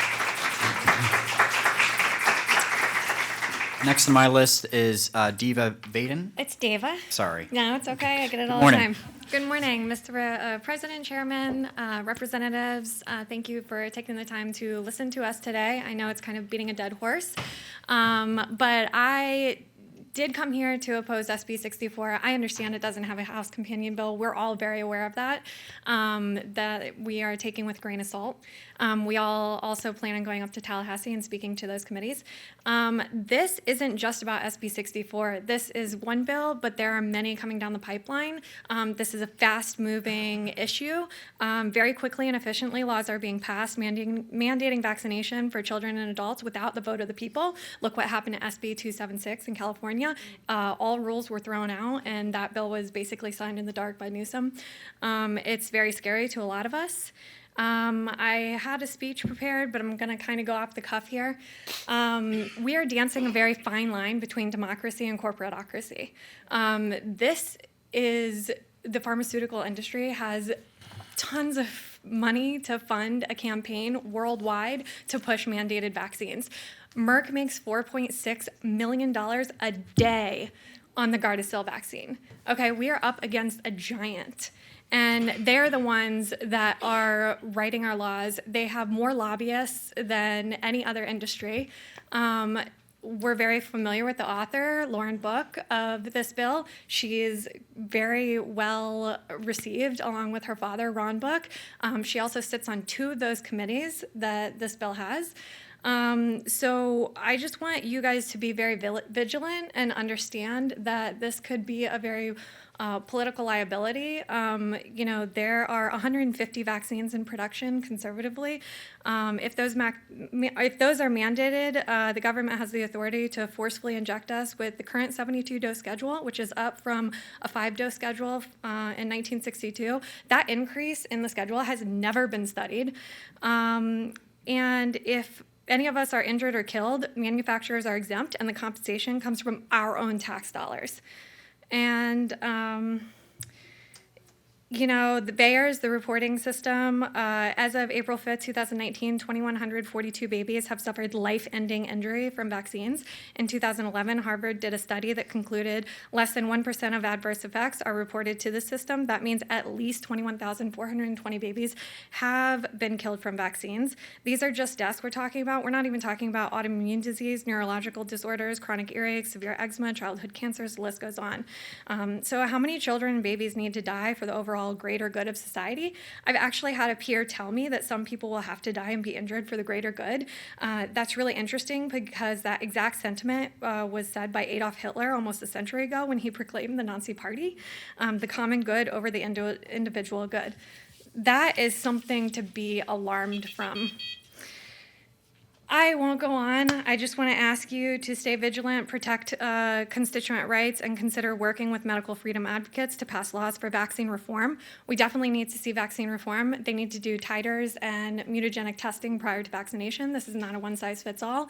Speaker 20: Next on my list is Diva Vaden.
Speaker 15: It's Deva.
Speaker 20: Sorry.
Speaker 15: No, it's okay. I get it all
Speaker 20: Morning.
Speaker 15: the time. Good morning, Mr. President, Chairman, representatives. Thank you for taking the time to listen to us today. I know it's kind of beating a dead horse, but I did come here to oppose SB 64. I understand it doesn't have a House companion bill. We're all very aware of that, that we are taking with a grain of salt. We all also plan on going up to Tallahassee and speaking to those committees. This isn't just about SB 64. This is one bill, but there are many coming down the pipeline. This is a fast-moving issue. Very quickly and efficiently, laws are being passed mandating vaccination for children and adults without the vote of the people. Look what happened to SB 276 in California. All rules were thrown out, and that bill was basically signed in the dark by Newsom. It's very scary to a lot of us. I had a speech prepared, but I'm going to kind of go off the cuff here. We are dancing a very fine line between democracy and corporatocracy. This is, the pharmaceutical industry has tons of money to fund a campaign worldwide to push mandated vaccines. Merck makes $4.6 million a day on the Gardasil vaccine. Okay, we are up against a giant. And they're the ones that are writing our laws. They have more lobbyists than any other industry. We're very familiar with the author, Lauren Book, of this bill. She is very well received, along with her father, Ron Book. She also sits on 2 of those committees that this bill has. So I just want you guys to be very vigilant and understand that this could be a very political liability. You know, there are 150 vaccines in production conservatively. If those are mandated, the government has the authority to forcefully inject us with the current 72-dose schedule, which is up from a 5-dose schedule in 1962. That increase in the schedule has never been studied. And if any of us are injured or killed, manufacturers are exempt, and the compensation comes from our own tax dollars. And, you know, the Bayers, the reporting system, as of April 5th, 2019, 2,142 babies have suffered life-ending injury from vaccines. In 2011, Harvard did a study that concluded less than 1% of adverse effects are reported to the system. That means at least 21,420 babies have been killed from vaccines. These are just deaths we're talking about. We're not even talking about autoimmune disease, neurological disorders, chronic earache, severe eczema, childhood cancers, the list goes on. So how many children and babies need to die for the overall greater good of society? I've actually had a peer tell me that some people will have to die and be injured for the greater good. That's really interesting because that exact sentiment was said by Adolf Hitler almost a century ago when he proclaimed the Nazi Party, the common good over the individual good. That is something to be alarmed from. I won't go on. I just want to ask you to stay vigilant, protect constituent rights, and consider working with medical freedom advocates to pass laws for vaccine reform. We definitely need to see vaccine reform. They need to do titers and mutagenic testing prior to vaccination. This is not a one-size-fits-all.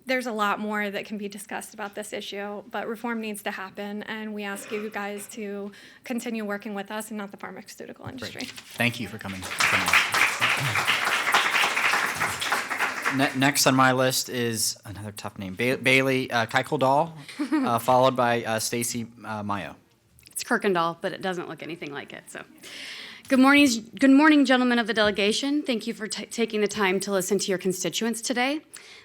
Speaker 15: There's a lot more that can be discussed about this issue, but reform needs to happen, and we ask you guys to continue working with us and not the pharmaceutical industry.
Speaker 20: Great. Thank you for coming. Next on my list is another tough name, Bailey Kuykendall, followed by Stacy Mayo.
Speaker 16: It's Kirkendall, but it doesn't look anything like it. So, good morning, gentlemen of the delegation. Thank you for taking the time to listen to your constituents today.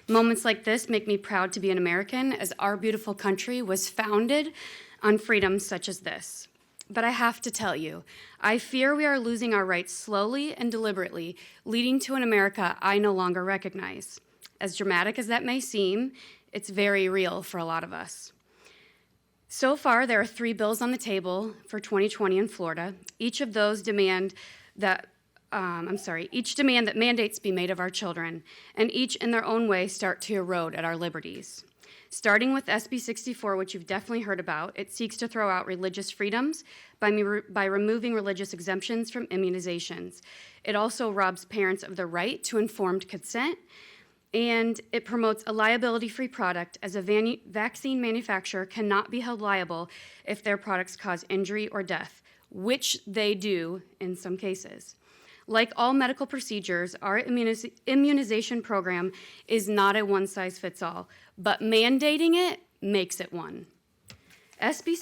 Speaker 16: Moments like this make me proud to be an American, as our beautiful country was founded on freedoms such as this. But I have to tell you, I fear we are losing our rights slowly and deliberately, leading to an America I no longer recognize. As dramatic as that may seem, it's very real for a lot of us. So far, there are 3 bills on the table for 2020 in Florida. Each of those demand that each demand that mandates be made of our children, and each in their own way start to erode at our liberties. Starting with SB 64, which you've definitely heard about, it seeks to throw out religious freedoms by removing religious exemptions from immunizations. It also robs parents of the right to informed consent, and it promotes a liability-free product, as a vaccine manufacturer cannot be held liable if their products cause injury or death, which they do in some cases. Like all medical procedures, our immunization program is not a one-size-fits-all, but mandating it makes it one. SB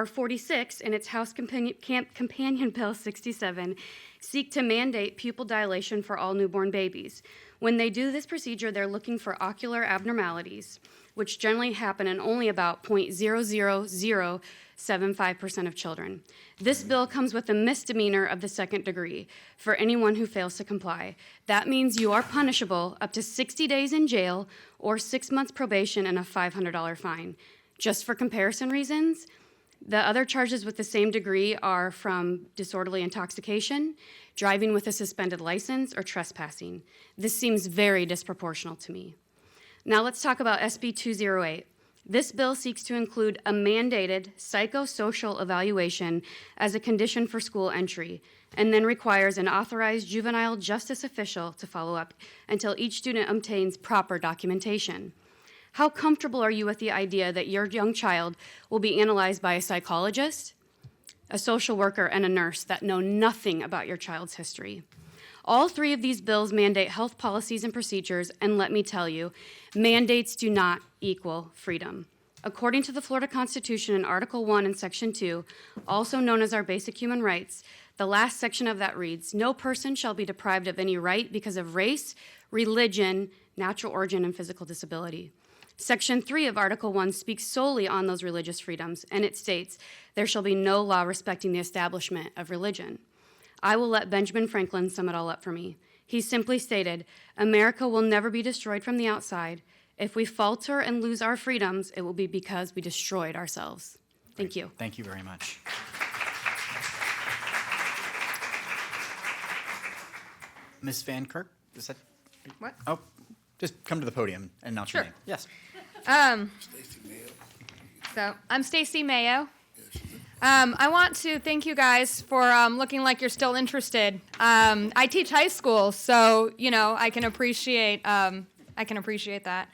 Speaker 16: 46 and its House Companion Bill 67 seek to mandate pupil dilation for all newborn babies. When they do this procedure, they're looking for ocular abnormalities, which generally happen in only about 0.00075% of children. This bill comes with a misdemeanor of the second degree for anyone who fails to comply. That means you are punishable up to 60 days in jail or 6 months probation and a $500 fine. Just for comparison reasons, the other charges with the same degree are from disorderly intoxication, driving with a suspended license, or trespassing. This seems very disproportional to me. Now let's talk about SB 208. This bill seeks to include a mandated psychosocial evaluation as a condition for school entry, and then requires an authorized juvenile justice official to follow up until each student obtains proper documentation. How comfortable are you with the idea that your young child will be analyzed by a psychologist, a social worker, and a nurse that know nothing about your child's history? All three of these bills mandate health policies and procedures, and let me tell you, mandates do not equal freedom. According to the Florida Constitution in Article 1 and Section 2, also known as our basic human rights, the last section of that reads, "No person shall be deprived of any right because of race, religion, natural origin, and physical disability." Section 3 of Article 1 speaks solely on those religious freedoms, and it states, "There shall be no law respecting the establishment of religion." I will let Benjamin Franklin sum it all up for me. He simply stated, "America will never be destroyed from the outside. If we falter and lose our freedoms, it will be because we destroyed ourselves." Thank you.
Speaker 20: Thank you very much. Ms. Van Kirk, is that?
Speaker 4: What?
Speaker 20: Oh, just come to the podium and announce your
Speaker 4: Sure.
Speaker 20: name. Yes.
Speaker 4: So I'm Stacy Mayo. I want to thank you guys for looking like you're still interested. I teach high school, so I can appreciate that.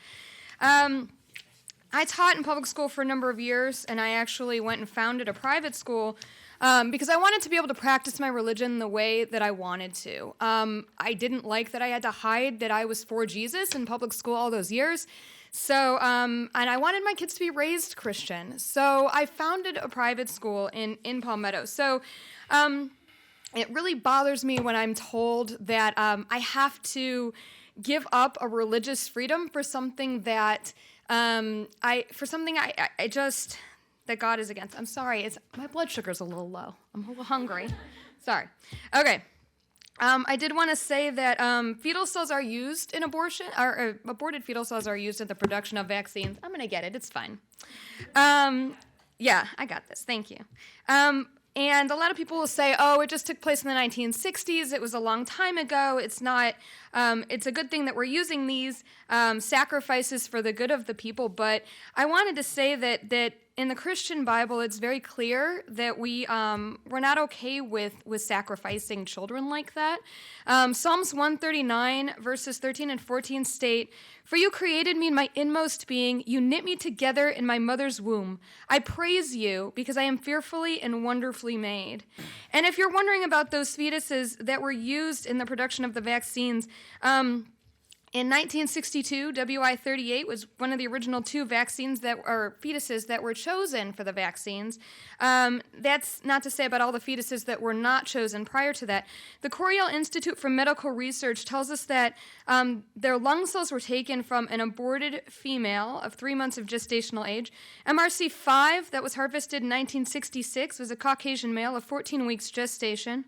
Speaker 4: I taught in public school for a number of years, and I actually went and founded a private school because I wanted to be able to practice my religion the way that I wanted to. I didn't like that I had to hide that I was for Jesus in public school all those years. So, and I wanted my kids to be raised Christian. So I founded a private school in Palmetto. So it really bothers me when I'm told that I have to give up a religious freedom for something that that God is against. I'm sorry, my blood sugar's a little low. I'm a little hungry. Sorry. Okay. I did want to say that fetal cells are used in abortion, or aborted fetal cells are used in the production of vaccines. I'm going to get it. It's fine. Yeah, I got this. Thank you. And a lot of people will say, oh, it just took place in the 1960s. It was a long time ago. It's not, it's a good thing that we're using these sacrifices for the good of the people. But I wanted to say that in the Christian Bible, it's very clear that we're not okay with sacrificing children like that. Psalms 139, verses 13 and 14 state, "For you created me in my inmost being. You knit me together in my mother's womb. I praise you because I am fearfully and wonderfully made." And if you're wondering about those fetuses that were used in the production of the vaccines, in 1962, WI-38 was one of the original two vaccines fetuses that were chosen for the vaccines. That's not to say about all the fetuses that were not chosen prior to that. The Coriell Institute for Medical Research tells us that their lung cells were taken from an aborted female of 3 months of gestational age. MRC5 that was harvested in 1966 was a Caucasian male of 14 weeks gestation.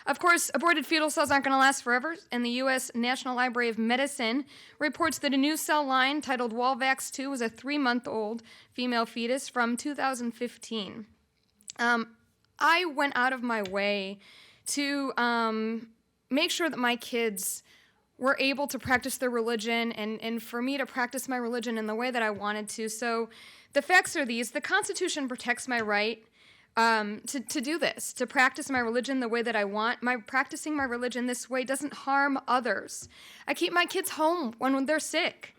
Speaker 4: Of course, aborted fetal cells aren't going to last forever, and the U.S. National Library of Medicine reports that a new cell line titled Walvax-2 was a 3-month-old female fetus from 2015. I went out of my way to make sure that my kids were able to practice their religion and for me to practice my religion in the way that I wanted to. So the facts are these. The Constitution protects my right to do this, to practice my religion the way that I want. Practicing my religion this way doesn't harm others. I keep my kids home when they're sick,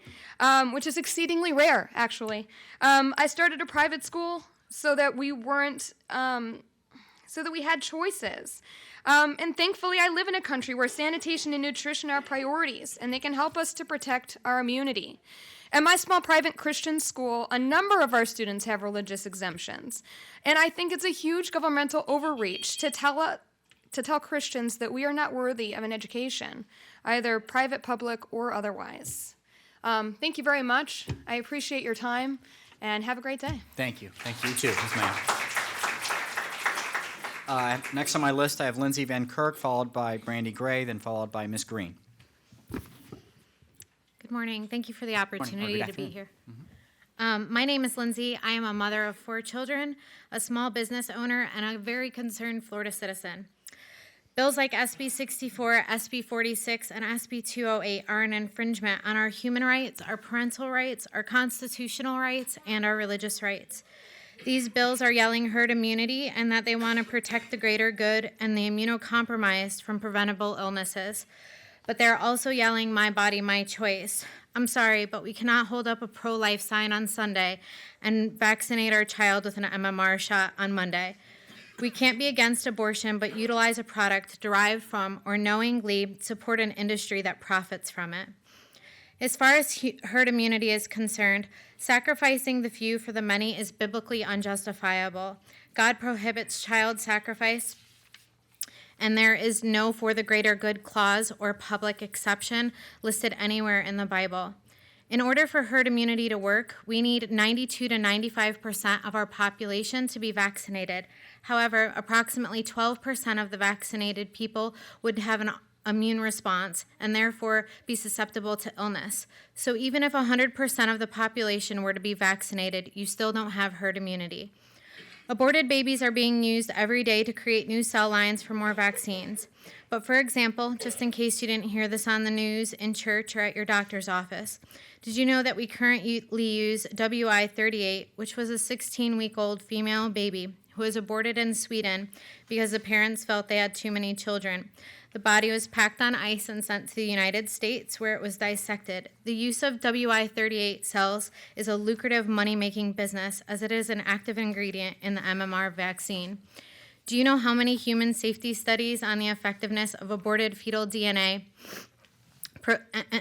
Speaker 4: which is exceedingly rare, actually. I started a private school so that we weren't, so that we had choices. And thankfully, I live in a country where sanitation and nutrition are priorities, and they can help us to protect our immunity. At my small private Christian school, a number of our students have religious exemptions. And I think it's a huge governmental overreach to tell Christians that we are not worthy of an education, either private, public, or otherwise. Thank you very much. I appreciate your time, and have a great day.
Speaker 20: Thank you. Thank you, too. Yes, ma'am. Next on my list, I have Lindsay Van Kirk, followed by Brandy Gray, then followed by Ms. Green.
Speaker 18: Good morning. Thank you for the opportunity to be
Speaker 20: afternoon.
Speaker 18: here. My name is Lindsay. I am a mother of 4 children, a small business owner, and a very concerned Florida citizen. Bills like SB 64, SB 46, and SB 208 are an infringement on our human rights, our parental rights, our constitutional rights, and our religious rights. These bills are yelling herd immunity and that they want to protect the greater good and the immunocompromised from preventable illnesses. But they're also yelling, my body, my choice. I'm sorry, but we cannot hold up a pro-life sign on Sunday and vaccinate our child with an MMR shot on Monday. We can't be against abortion, but utilize a product derived from or knowingly support an industry that profits from it. As far as herd immunity is concerned, sacrificing the few for the many is biblically unjustifiable. God prohibits child sacrifice, and there is no for the greater good clause or public exception listed anywhere in the Bible. In order for herd immunity to work, we need 92 to 95% of our population to be vaccinated. However, approximately 12% of the vaccinated people would have an immune response and therefore be susceptible to illness. So even if 100% of the population were to be vaccinated, you still don't have herd immunity. Aborted babies are being used every day to create new cell lines for more vaccines. But for example, just in case you didn't hear this on the news, in church, or at your doctor's office, did you know that we currently use WI-38, which was a 16-week-old female baby who was aborted in Sweden because the parents felt they had too many children? The body was packed on ice and sent to the United States, where it was dissected. The use of WI-38 cells is a lucrative money-making business, as it is an active ingredient in the MMR vaccine. Do you know how many human safety studies on the effectiveness of aborted fetal DNA,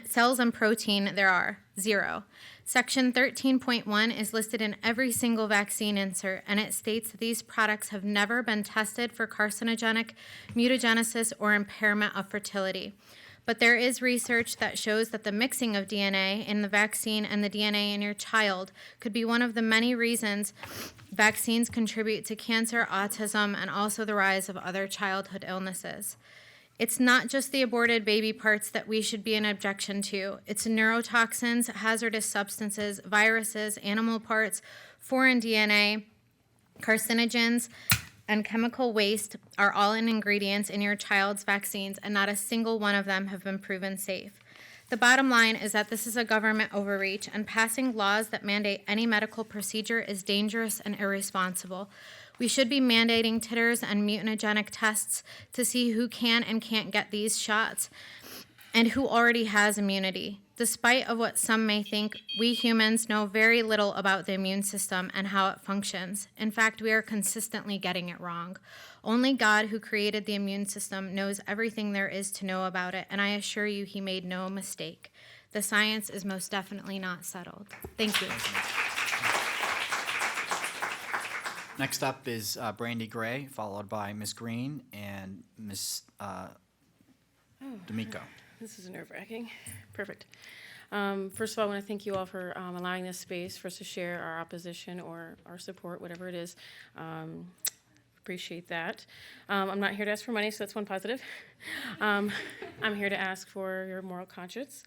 Speaker 18: cells and protein there are? 0. Section 13.1 is listed in every single vaccine insert, and it states that these products have never been tested for carcinogenic, mutagenesis, or impairment of fertility. But there is research that shows that the mixing of DNA in the vaccine and the DNA in your child could be one of the many reasons vaccines contribute to cancer, autism, and also the rise of other childhood illnesses. It's not just the aborted baby parts that we should be in objection to. It's neurotoxins, hazardous substances, viruses, animal parts, foreign DNA, carcinogens, and chemical waste are all ingredients in your child's vaccines, and not a single one of them have been proven safe. The bottom line is that this is a government overreach, and passing laws that mandate any medical procedure is dangerous and irresponsible. We should be mandating titters and mutagenic tests to see who can and can't get these shots and who already has immunity. Despite of what some may think, we humans know very little about the immune system and how it functions. In fact, we are consistently getting it wrong. Only God, who created the immune system, knows everything there is to know about it, and I assure you he made no mistake. The science is most definitely not settled. Thank you.
Speaker 20: Next up is Brandy Gray, followed by Ms. Green and Ms. D'Amico.
Speaker 9: This is nerve-wracking. Perfect. First of all, I want to thank you all for allowing this space for us to share our opposition or our support, whatever it is. Appreciate that. I'm not here to ask for money, so that's one positive. I'm here to ask for your moral conscience.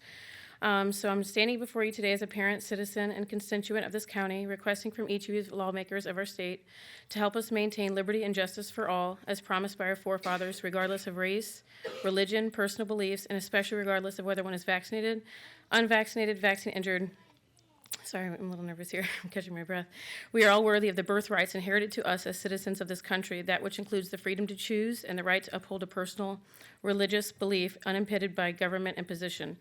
Speaker 19: So I'm standing before you today as a parent, citizen, and constituent of this county, requesting from each of you lawmakers of our state to help us maintain liberty and justice for all, as promised by our forefathers, regardless of race, religion, personal beliefs, and especially regardless of whether one is vaccinated, unvaccinated, vaccine injured. Sorry, I'm a little nervous here. I'm catching my breath. We are all worthy of the birthrights inherited to us as citizens of this country, that which includes the freedom to choose and the right to uphold a personal religious belief unimpeded by government and position.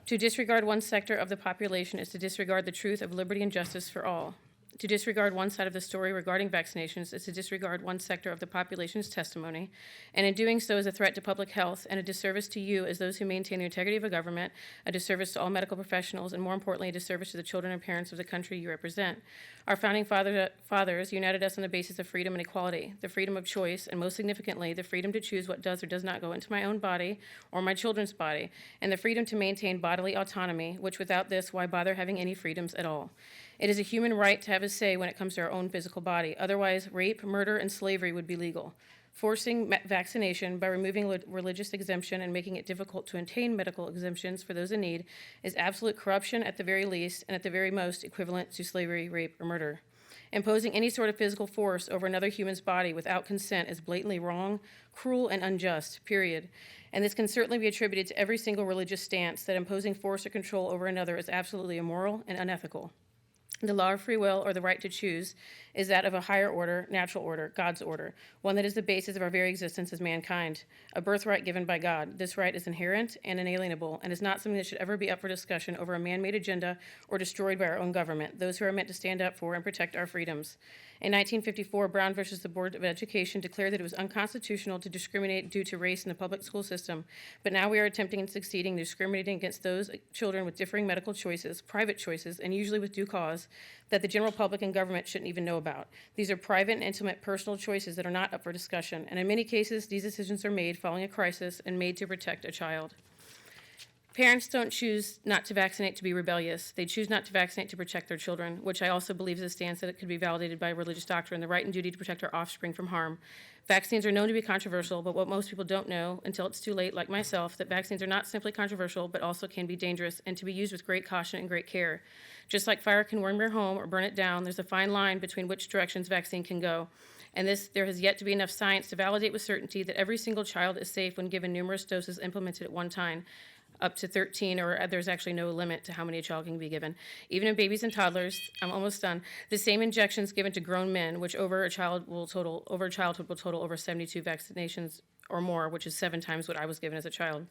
Speaker 19: To disregard one sector of the population is to disregard the truth of liberty and justice for all. To disregard one side of the story regarding vaccinations is to disregard one sector of the population's testimony, and in doing so is a threat to public health and a disservice to you as those who maintain the integrity of a government, a disservice to all medical professionals, and more importantly, a disservice to the children and parents of the country you represent. Our founding fathers united us on the basis of freedom and equality, the freedom of choice, and most significantly, the freedom to choose what does or does not go into my own body or my children's body, and the freedom to maintain bodily autonomy, which without this, why bother having any freedoms at all? It is a human right to have a say when it comes to our own physical body. Otherwise, rape, murder, and slavery would be legal. Forcing vaccination by removing religious exemption and making it difficult to obtain medical exemptions for those in need is absolute corruption at the very least, and at the very most equivalent to slavery, rape, or murder. Imposing any sort of physical force over another human's body without consent is blatantly wrong, cruel, and unjust, period. And this can certainly be attributed to every single religious stance that imposing force or control over another is absolutely immoral and unethical. The law of free will, or the right to choose, is that of a higher order, natural order, God's order, one that is the basis of our very existence as mankind, a birthright given by God. This right is inherent and inalienable, and is not something that should ever be up for discussion over a man-made agenda or destroyed by our own government, those who are meant to stand up for and protect our freedoms. In 1954, Brown versus the Board of Education declared that it was unconstitutional to discriminate due to race in the public school system, but now we are attempting and succeeding in discriminating against those children with differing medical choices, private choices, and usually with due cause, that the general public and government shouldn't even know about. These are private and intimate personal choices that are not up for discussion, and in many cases, these decisions are made following a crisis and made to protect a child. Parents don't choose not to vaccinate to be rebellious. They choose not to vaccinate to protect their children, which I also believe is a stance that it could be validated by religious doctrine, the right and duty to protect our offspring from harm. Vaccines are known to be controversial, but what most people don't know until it's too late, like myself, that vaccines are not simply controversial, but also can be dangerous and to be used with great caution and great care. Just like fire can warm your home or burn it down, there's a fine line between which directions vaccine can go. And there has yet to be enough science to validate with certainty that every single child is safe when given numerous doses implemented at one time, up to 13, or there's actually no limit to how many a child can be given. Even in babies and toddlers, I'm almost done, the same injections given to grown men, which over a childhood will total over 72 vaccinations or more, which is 7 times what I was given as a child.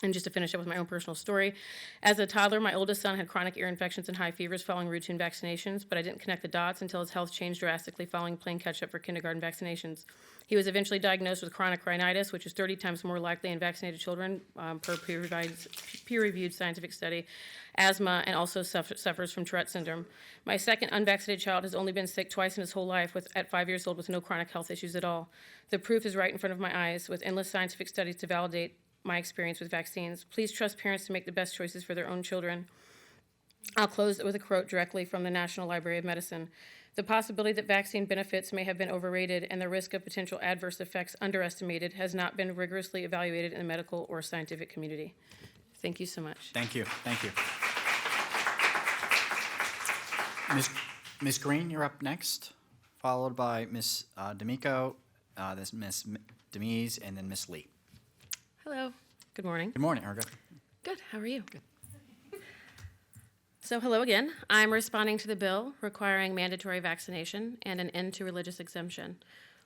Speaker 19: And just to finish up with my own personal story, as a toddler, my oldest son had chronic ear infections and high fevers following routine vaccinations, but I didn't connect the dots until his health changed drastically following playing catch-up for kindergarten vaccinations. He was eventually diagnosed with chronic rhinitis, which is 30 times more likely in vaccinated children per peer-reviewed scientific study, asthma, and also suffers from Tourette syndrome. My second unvaccinated child has only been sick twice in his whole life at 5 years old with no chronic health issues at all. The proof is right in front of my eyes with endless scientific studies to validate my experience with vaccines. Please trust parents to make the best choices for their own children. I'll close with a quote directly from the National Library of Medicine. The possibility that vaccine benefits may have been overrated and the risk of potential adverse effects underestimated has not been rigorously evaluated in the medical or scientific community. Thank you so much.
Speaker 20: Thank you. Thank you. Ms. Green, you're up next, followed by Ms. D'Amico, this Ms. Demise, and then Ms. Lee.
Speaker 19: Hello. Good morning.
Speaker 20: Good morning, Arga.
Speaker 19: Good. How are you? Good. So hello again. I'm responding to the bill requiring mandatory vaccination and an end to religious exemption.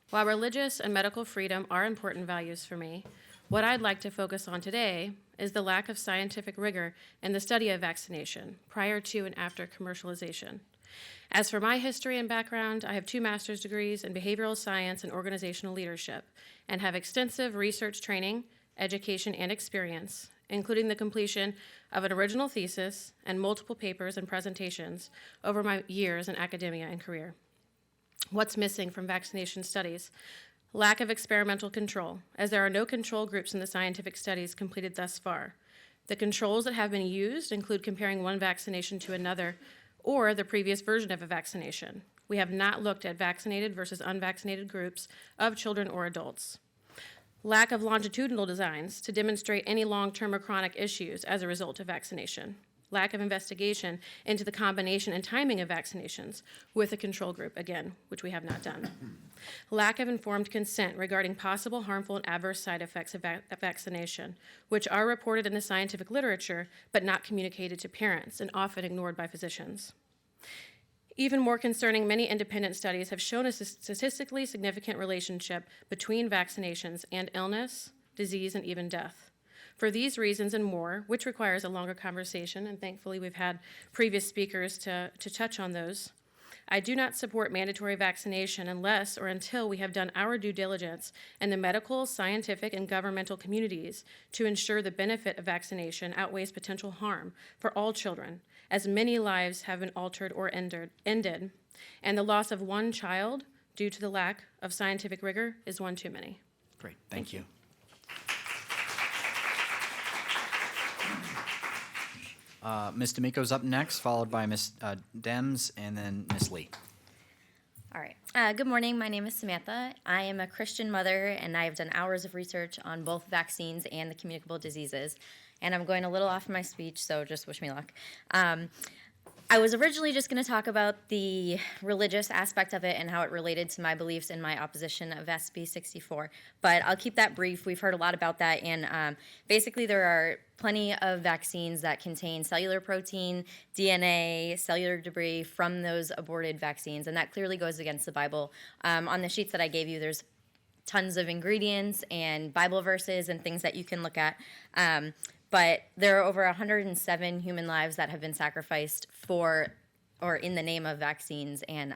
Speaker 19: While religious and medical freedom are important values for me, what I'd like to focus on today is the lack of scientific rigor in the study of vaccination prior to and after commercialization. As for my history and background, I have 2 master's degrees in behavioral science and organizational leadership and have extensive research training, education, and experience, including the completion of an original thesis and multiple papers and presentations over my years in academia and career. What's missing from vaccination studies? Lack of experimental control, as there are no control groups in the scientific studies completed thus far. The controls that have been used include comparing one vaccination to another or the previous version of a vaccination. We have not looked at vaccinated versus unvaccinated groups of children or adults. Lack of longitudinal designs to demonstrate any long-term or chronic issues as a result of vaccination. lack of investigation into the combination and timing of vaccinations with a control group, again, which we have not done. Lack of informed consent regarding possible harmful and adverse side effects of vaccination, which are reported in the scientific literature but not communicated to parents and often ignored by physicians. Even more concerning, many independent studies have shown a statistically significant relationship between vaccinations and illness, disease, and even death. For these reasons and more, which requires a longer conversation, and thankfully we've had previous speakers to touch on those, I do not support mandatory vaccination unless or until we have done our due diligence in the medical, scientific, and governmental communities to ensure the benefit of vaccination outweighs potential harm for all children, as many lives have been altered or ended, and the loss of one child due to the lack of scientific rigor is one too many.
Speaker 20: Great, thank you. Ms. D'Amico's up next, followed by Ms. Dems, and then Ms. Lee.
Speaker 3: All right. Good morning. My name is Samantha. I am a Christian mother, and I have done hours of research on both vaccines and the communicable diseases. And I'm going a little off my speech, so just wish me luck. I was originally just going to talk about the religious aspect of it and how it related to my beliefs in my opposition of SB 64, but I'll keep that brief. We've heard a lot about that, and basically there are plenty of vaccines that contain cellular protein, DNA, cellular debris from those aborted vaccines, and that clearly goes against the Bible. On the sheets that I gave you, there's tons of ingredients and Bible verses and things that you can look at. But there are over 107 human lives that have been sacrificed for or in the name of vaccines, and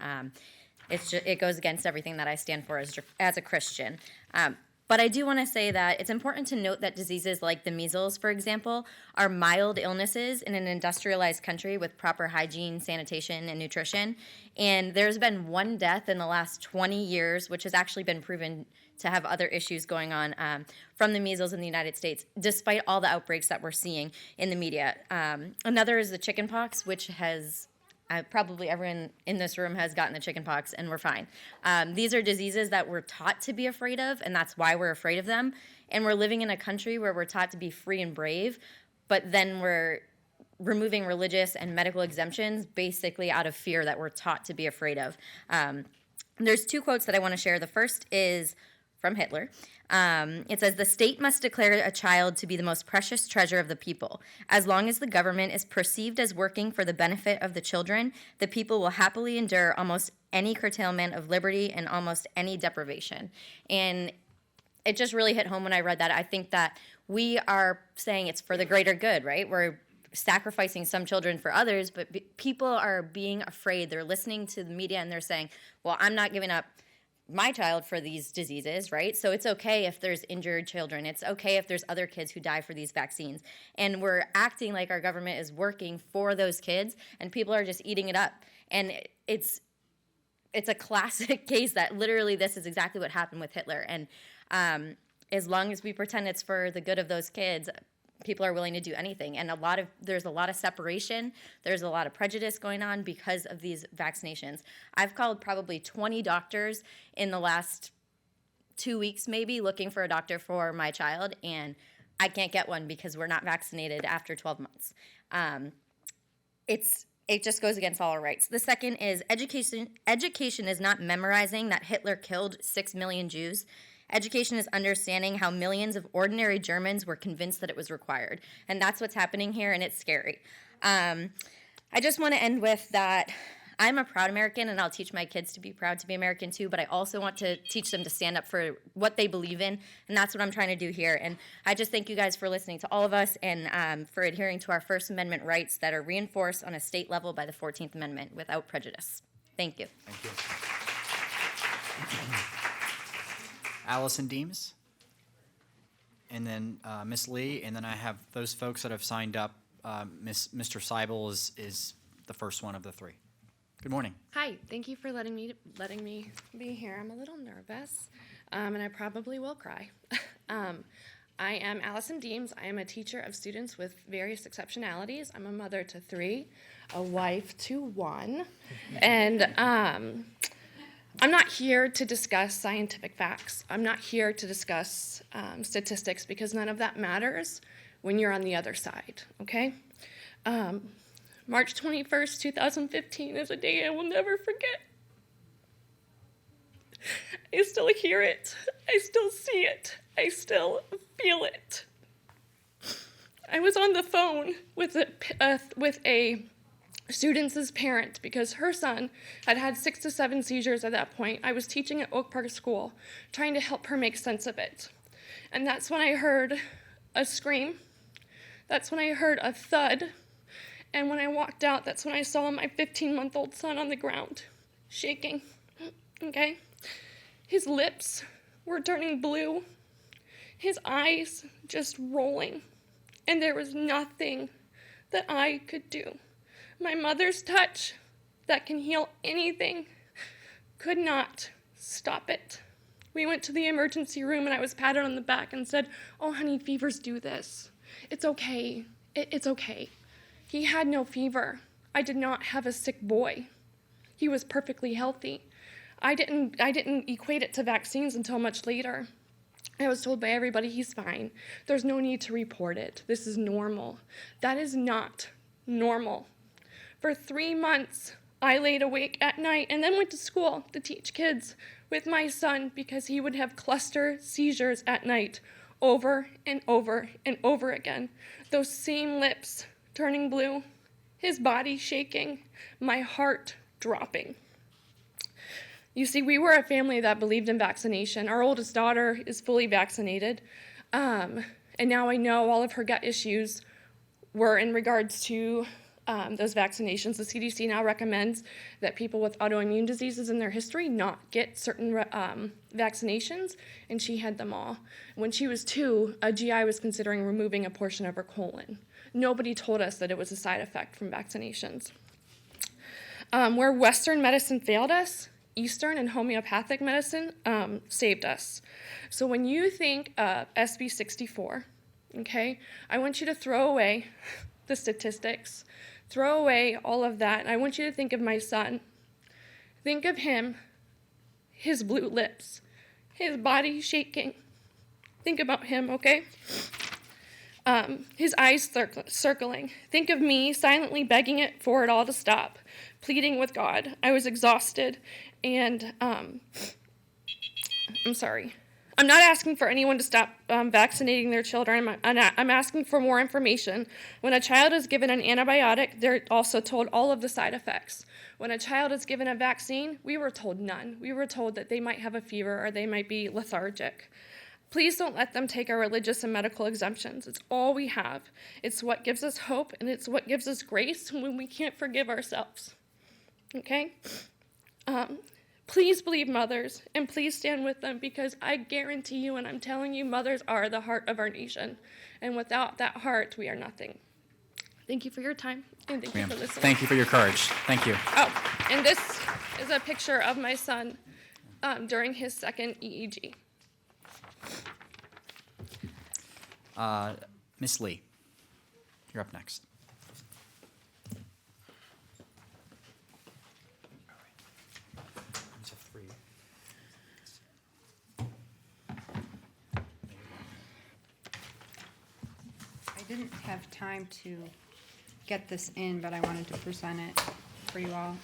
Speaker 3: it goes against everything that I stand for as a Christian. But I do want to say that it's important to note that diseases like the measles, for example, are mild illnesses in an industrialized country with proper hygiene, sanitation, and nutrition. And there's been one death in the last 20 years, which has actually been proven to have other issues going on from the measles in the United States, despite all the outbreaks that we're seeing in the media. Another is the chickenpox, which has probably everyone in this room has gotten the chickenpox, and we're fine. These are diseases that we're taught to be afraid of, and that's why we're afraid of them. And we're living in a country where we're taught to be free and brave, but then we're removing religious and medical exemptions basically out of fear that we're taught to be afraid of. There's two quotes that I want to share. The first is from Hitler. It says, "The state must declare a child to be the most precious treasure of the people. As long as the government is perceived as working for the benefit of the children, the people will happily endure almost any curtailment of liberty and almost any deprivation." And it just really hit home when I read that. I think that we are saying it's for the greater good, right? We're sacrificing some children for others, but people are being afraid. They're listening to the media and they're saying, well, I'm not giving up my child for these diseases, right? So it's okay if there's injured children. It's okay if there's other kids who die for these vaccines. And we're acting like our government is working for those kids, and people are just eating it up. And it's a classic case that literally this is exactly what happened with Hitler. And as long as we pretend it's for the good of those kids, people are willing to do anything. And there's a lot of separation. There's a lot of prejudice going on because of these vaccinations. I've called probably 20 doctors in the last 2 weeks maybe looking for a doctor for my child, and I can't get one because we're not vaccinated after 12 months. It just goes against all our rights. The second is education. Education is not memorizing that Hitler killed 6 million Jews. Education is understanding how millions of ordinary Germans were convinced that it was required. And that's what's happening here, and it's scary. I just want to end with that I'm a proud American, and I'll teach my kids to be proud to be American too, but I also want to teach them to stand up for what they believe in, and that's what I'm trying to do here. And I just thank you guys for listening to all of us and for adhering to our First Amendment rights that are reinforced on a state level by the 14th Amendment without prejudice. Thank you.
Speaker 20: Thank you. Allison Deems, and then Ms. Lee, and then I have those folks that have signed up. Mr. Seibel is the first one of the three. Good morning.
Speaker 22: Hi, thank you for letting me be here. I'm a little nervous, and I probably will cry. I am Allison Deems. I am a teacher of students with various exceptionalities. I'm a mother to 3, a wife to 1, and I'm not here to discuss scientific facts. I'm not here to discuss statistics because none of that matters when you're on the other side, okay? March 21st, 2015 is a day I will never forget. I still hear it. I still see it. I still feel it. I was on the phone with a student's parent because her son had had 6 to 7 seizures at that point. I was teaching at Oak Park School, trying to help her make sense of it. And that's when I heard a scream. That's when I heard a thud. And when I walked out, that's when I saw my 15-month-old son on the ground, shaking, okay? His lips were turning blue, his eyes just rolling, and there was nothing that I could do. My mother's touch that can heal anything could not stop it. We went to the emergency room and I was patted on the back and said, "Oh, honey, fevers do this. It's okay. It's okay." He had no fever. I did not have a sick boy. He was perfectly healthy. I didn't equate it to vaccines until much later. I was told by everybody, he's fine. There's no need to report it. This is normal. That is not normal. For 3 months, I laid awake at night and then went to school to teach kids with my son because he would have cluster seizures at night over and over and over again. Those same lips turning blue, his body shaking, my heart dropping. You see, we were a family that believed in vaccination. Our oldest daughter is fully vaccinated, and now I know all of her gut issues were in regards to those vaccinations. The CDC now recommends that people with autoimmune diseases in their history not get certain vaccinations, and she had them all. When she was 2, a GI was considering removing a portion of her colon. Nobody told us that it was a side effect from vaccinations. Where Western medicine failed us, Eastern and homeopathic medicine saved us. So when you think of SB 64, okay, I want you to throw away the statistics, throw away all of that, and I want you to think of my son. Think of him, his blue lips, his body shaking. Think about him, okay? His eyes circling. Think of me silently begging it for it all to stop, pleading with God. I was exhausted, and I'm sorry. I'm not asking for anyone to stop vaccinating their children. I'm asking for more information. When a child is given an antibiotic, they're also told all of the side effects. When a child is given a vaccine, we were told none. We were told that they might have a fever or they might be lethargic. Please don't let them take our religious and medical exemptions. It's all we have. It's what gives us hope, and it's what gives us grace when we can't forgive ourselves. Okay? Please believe mothers, and please stand with them, because I guarantee you, and I'm telling you, mothers are the heart of our nation. And without that heart, we are nothing. Thank you for your time, and thank you for listening.
Speaker 20: Thank you for your courage. Thank you.
Speaker 22: Oh, and this is a picture of my son during his second EEG.
Speaker 20: Miss Lee, you're up next.
Speaker 6: I didn't have time to get this in, but I wanted to present it for you all.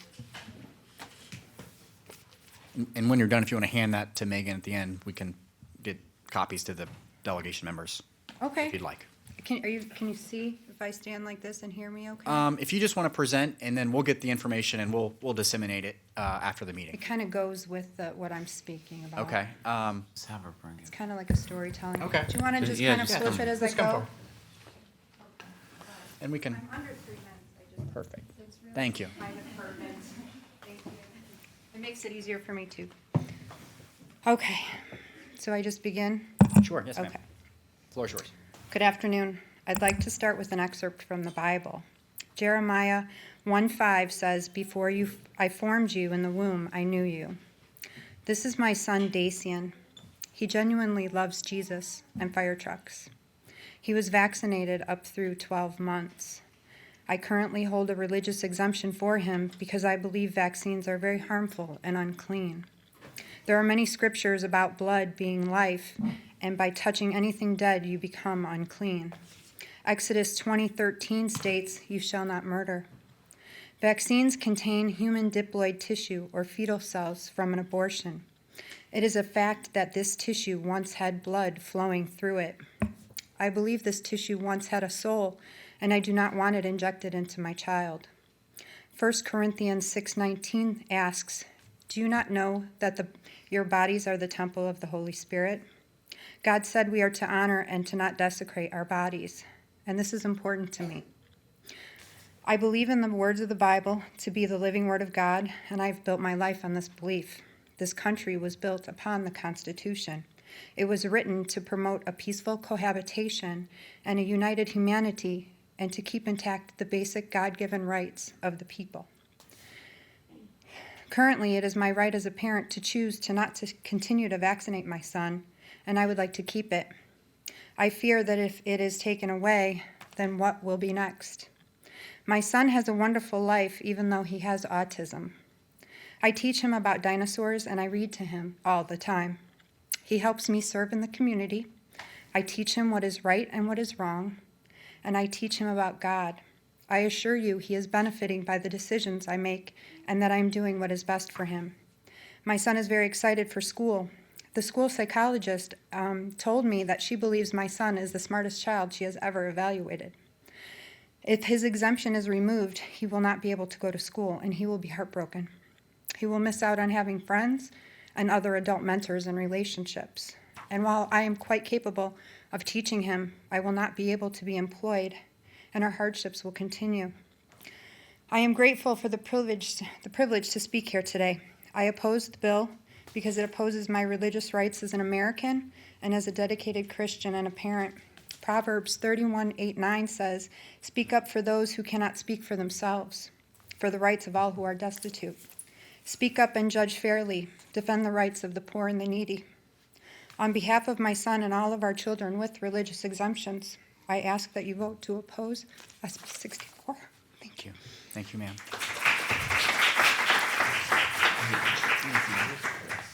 Speaker 20: And when you're done, if you want to hand that to Megan at the end, we can get copies to the delegation members.
Speaker 6: Okay.
Speaker 20: If you'd like.
Speaker 6: Can you see if I stand like this and hear me okay?
Speaker 20: If you just want to present, and then we'll get the information and we'll disseminate it after the meeting.
Speaker 6: It kind of goes with what I'm speaking about.
Speaker 20: Okay.
Speaker 5: Just have her bring it.
Speaker 6: It's kind of like a storytelling.
Speaker 20: Okay.
Speaker 6: Do you want to just
Speaker 5: Yeah,
Speaker 6: kind of
Speaker 5: just
Speaker 6: flip
Speaker 5: come-
Speaker 6: it as I
Speaker 20: just come
Speaker 6: go?
Speaker 20: forward. And we can.
Speaker 6: I'm under 3 minutes. I just,
Speaker 20: Perfect.
Speaker 6: it's really
Speaker 20: Thank you.
Speaker 6: kind of perfect. Thank you. It makes it easier for me too. Okay. So I just begin?
Speaker 20: Sure. Yes, ma'am.
Speaker 6: Okay.
Speaker 20: Floor is yours.
Speaker 6: Good afternoon. I'd like to start with an excerpt from the Bible. Jeremiah 1:5 says, "Before I formed you in the womb, I knew you." This is my son, Dacian. He genuinely loves Jesus and fire trucks. He was vaccinated up through 12 months. I currently hold a religious exemption for him because I believe vaccines are very harmful and unclean. There are many scriptures about blood being life, and by touching anything dead, you become unclean. Exodus 20:13 states, "You shall not murder." Vaccines contain human diploid tissue or fetal cells from an abortion. It is a fact that this tissue once had blood flowing through it. I believe this tissue once had a soul, and I do not want it injected into my child. 1 Corinthians 6:19 asks, "Do you not know that your bodies are the temple of the Holy Spirit?" God said we are to honor and to not desecrate our bodies, and this is important to me. I believe in the words of the Bible to be the living word of God, and I've built my life on this belief. This country was built upon the Constitution. It was written to promote a peaceful cohabitation and a united humanity and to keep intact the basic God-given rights of the people. Currently, it is my right as a parent to choose to continue to vaccinate my son, and I would like to keep it. I fear that if it is taken away, then what will be next? My son has a wonderful life, even though he has autism. I teach him about dinosaurs, and I read to him all the time. He helps me serve in the community. I teach him what is right and what is wrong, and I teach him about God. I assure you he is benefiting by the decisions I make and that I am doing what is best for him. My son is very excited for school. The school psychologist told me that she believes my son is the smartest child she has ever evaluated. If his exemption is removed, he will not be able to go to school, and he will be heartbroken. He will miss out on having friends and other adult mentors and relationships. And while I am quite capable of teaching him, I will not be able to be employed, and our hardships will continue. I am grateful for the privilege to speak here today. I oppose the bill because it opposes my religious rights as an American and as a dedicated Christian and a parent. Proverbs 31:8-9 says, "Speak up for those who cannot speak for themselves, for the rights of all who are destitute. Speak up and judge fairly. Defend the rights of the poor and the needy." On behalf of my son and all of our children with religious exemptions, I ask that you vote to oppose SB 64.
Speaker 20: Thank you. Thank you, ma'am.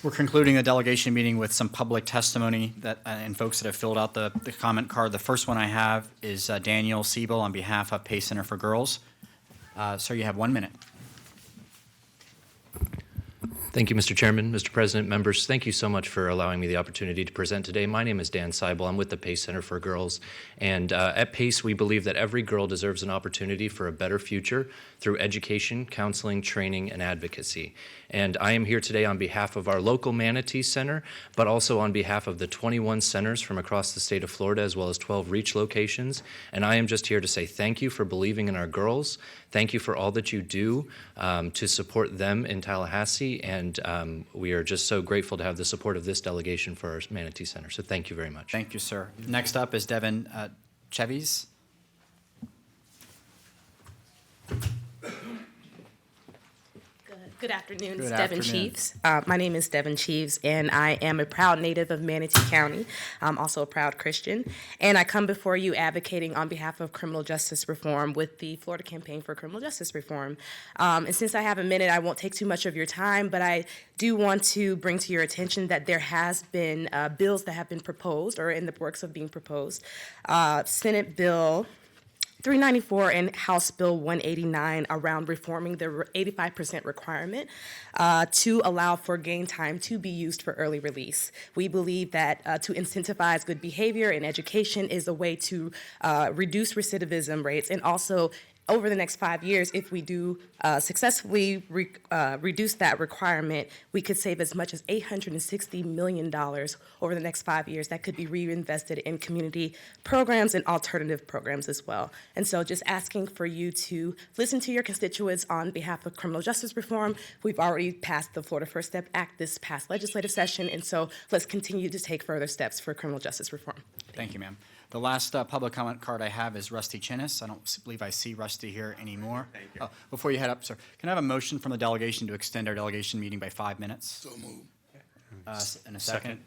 Speaker 20: We're concluding the delegation meeting with some public testimony and folks that have filled out the comment card. The first one I have is Daniel Siebel on behalf of Pace Center for Girls. Sir, you have 1 minute.
Speaker 8: Thank you, Mr. Chairman, Mr. President, members. Thank you so much for allowing me the opportunity to present today. My name is Dan Seibel. I'm with the Pace Center for Girls. And at Pace, we believe that every girl deserves an opportunity for a better future through education, counseling, training, and advocacy. And I am here today on behalf of our local Manatee Center, but also on behalf of the 21 centers from across the state of Florida, as well as 12 REACH locations. And I am just here to say thank you for believing in our girls. Thank you for all that you do to support them in Tallahassee. And we are just so grateful to have the support of this delegation for our Manatee Center. So thank you very much.
Speaker 20: Thank you, sir. Next up is Devin Chevies.
Speaker 10: Good afternoon.
Speaker 20: Good
Speaker 10: It's Devin
Speaker 20: afternoon.
Speaker 10: Cheeves. My name is Devin Cheeves, and I am a proud native of Manatee County. I'm also a proud Christian, and I come before you advocating on behalf of criminal justice reform with the Florida Campaign for Criminal Justice Reform. And since I have a minute, I won't take too much of your time, but I do want to bring to your attention that there has been bills that have been proposed or in the works of being proposed. Senate Bill 394 and House Bill 189 around reforming the 85% requirement to allow for gain time to be used for early release. We believe that to incentivize good behavior in education is a way to reduce recidivism rates, and also over the next 5 years, if we do successfully reduce that requirement, we could save as much as $860 million over the next 5 years that could be reinvested in community programs and alternative programs as well. And so just asking for you to listen to your constituents on behalf of criminal justice reform. We've already passed the Florida First Step Act this past legislative session, and so let's continue to take further steps for criminal justice reform.
Speaker 20: Thank you, ma'am. The last public comment card I have is Rusty Chinnis. I don't believe I see Rusty here anymore. Thank you. Before you head up, sir, can I have a motion from the delegation to extend our delegation meeting by 5 minutes?
Speaker 11: So moved.
Speaker 20: And a second.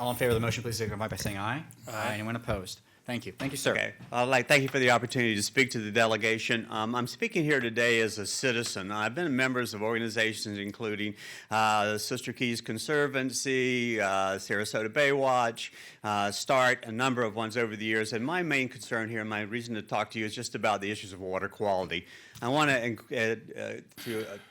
Speaker 20: All in favor of the motion, please signify by saying aye. Aye. Anyone opposed? Thank you. Thank you, sir.
Speaker 1: Okay. Thank you for the opportunity to speak to the delegation. I'm speaking here today as a citizen. I've been members of organizations including Sister Keys Conservancy, Sarasota Baywatch, START, a number of ones over the years. And my main concern here, my reason to talk to you is just about the issues of water quality. I want to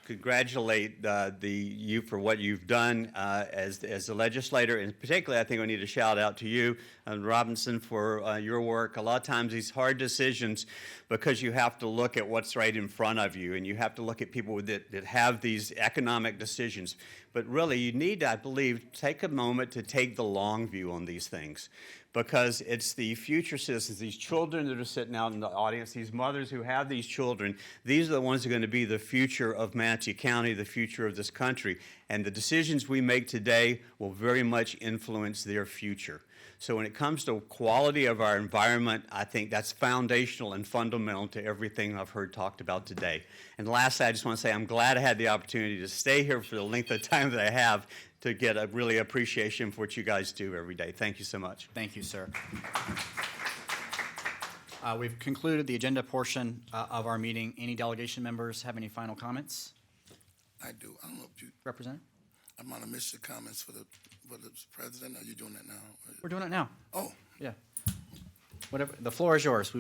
Speaker 1: congratulate you for what you've done as the legislator, and particularly I think I need to shout out to you, Robinson, for your work. A lot of times these hard decisions, because you have to look at what's right in front of you, and you have to look at people that have these economic decisions. But really, you need to, I believe, take a moment to take the long view on these things, because it's the future citizens, these children that are sitting out in the audience, these mothers who have these children, these are the ones who are going to be the future of Manatee County, the future of this country. And the decisions we make today will very much influence their future. So when it comes to quality of our environment, I think that's foundational and fundamental to everything I've heard talked about today. And lastly, I just want to say I'm glad I had the opportunity to stay here for the length of time that I have to get a really appreciation for what you guys do every day. Thank you so much.
Speaker 20: Thank you, sir. We've concluded the agenda portion of our meeting. Any delegation members have any final comments?
Speaker 11: I do. I don't know if you...
Speaker 20: Representative?
Speaker 11: I might have missed your comments for the president. Are you doing that now?
Speaker 20: We're doing it now.
Speaker 11: Oh.
Speaker 20: Yeah. Whatever. The floor is yours.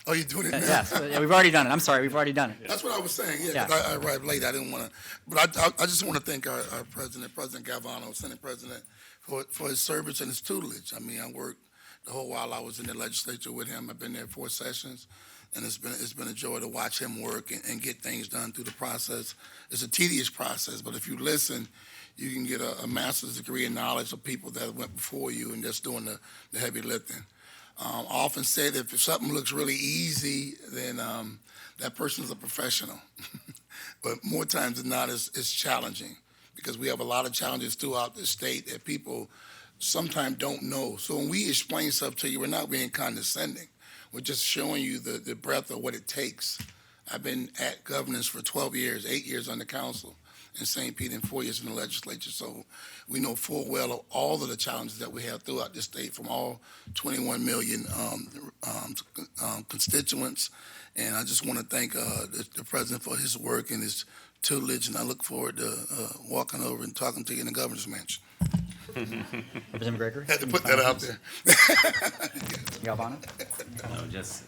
Speaker 11: Oh, you're doing it now?
Speaker 20: Yes. Yeah, we've already done it. I'm sorry. We've already done it.
Speaker 11: That's what I was saying. Yeah,
Speaker 20: Yeah.
Speaker 11: 'cause I arrived late. I didn't want to. But I just want to thank our president, President Galvano, Senate President, for his service and his tutelage. I mean, I worked the whole while I was in the legislature with him. I've been there 4 sessions, and it's been a joy to watch him work and get things done through the process. It's a tedious process, but if you listen, you can get a master's degree in knowledge of people that went before you and just doing the heavy lifting. I often say that if something looks really easy, then that person is a professional. But more times than not, it's challenging because we have a lot of challenges throughout the state that people sometimes don't know. So when we explain stuff to you, we're not being condescending. We're just showing you the breadth of what it takes. I've been at governance for 12 years, 8 years on the council in St. Pete and 4 years in the legislature. So we know full well of all of the challenges that we have throughout the state from all 21 million constituents. And I just want to thank the president for his work and his tutelage, and I look forward to walking over and talking to you in the governor's mansion.
Speaker 20: Representative Gregory?
Speaker 11: Had to put that out there.
Speaker 20: Galvano?
Speaker 5: No, just,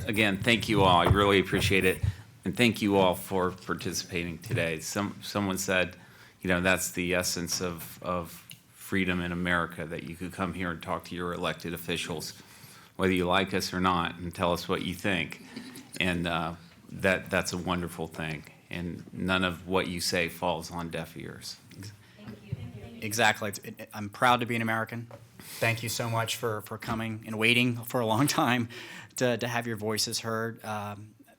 Speaker 5: again, thank you all. I really appreciate it. And thank you all for participating today. Someone said, you know, that's the essence of freedom in America, that you could come here and talk to your elected officials, whether you like us or not, and tell us what you think. And that's a wonderful thing. And none of what you say falls on deaf ears.
Speaker 20: Exactly. I'm proud to be an American. Thank you so much for coming and waiting for a long time to have your voices heard.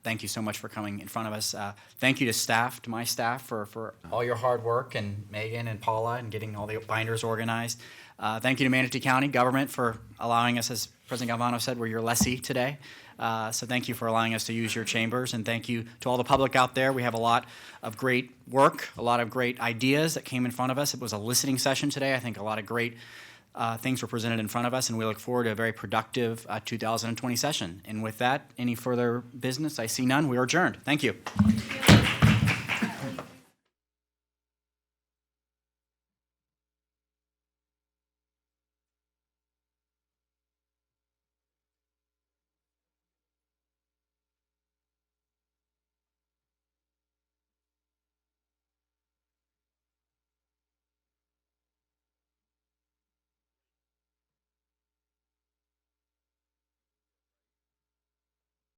Speaker 20: Thank you so much for coming in front of us. Thank you to my staff for all your hard work, and Megan and Paula, and getting all the binders organized. Thank you to Manatee County government for allowing us, as President Galvano said, we're your lessee today. So thank you for allowing us to use your chambers, and thank you to all the public out there. We have a lot of great work, a lot of great ideas that came in front of us. It was a listening session today. I think a lot of great things were presented in front of us, and we look forward to a very productive 2020 session. And with that, any further business? I see none. We are adjourned. Thank you.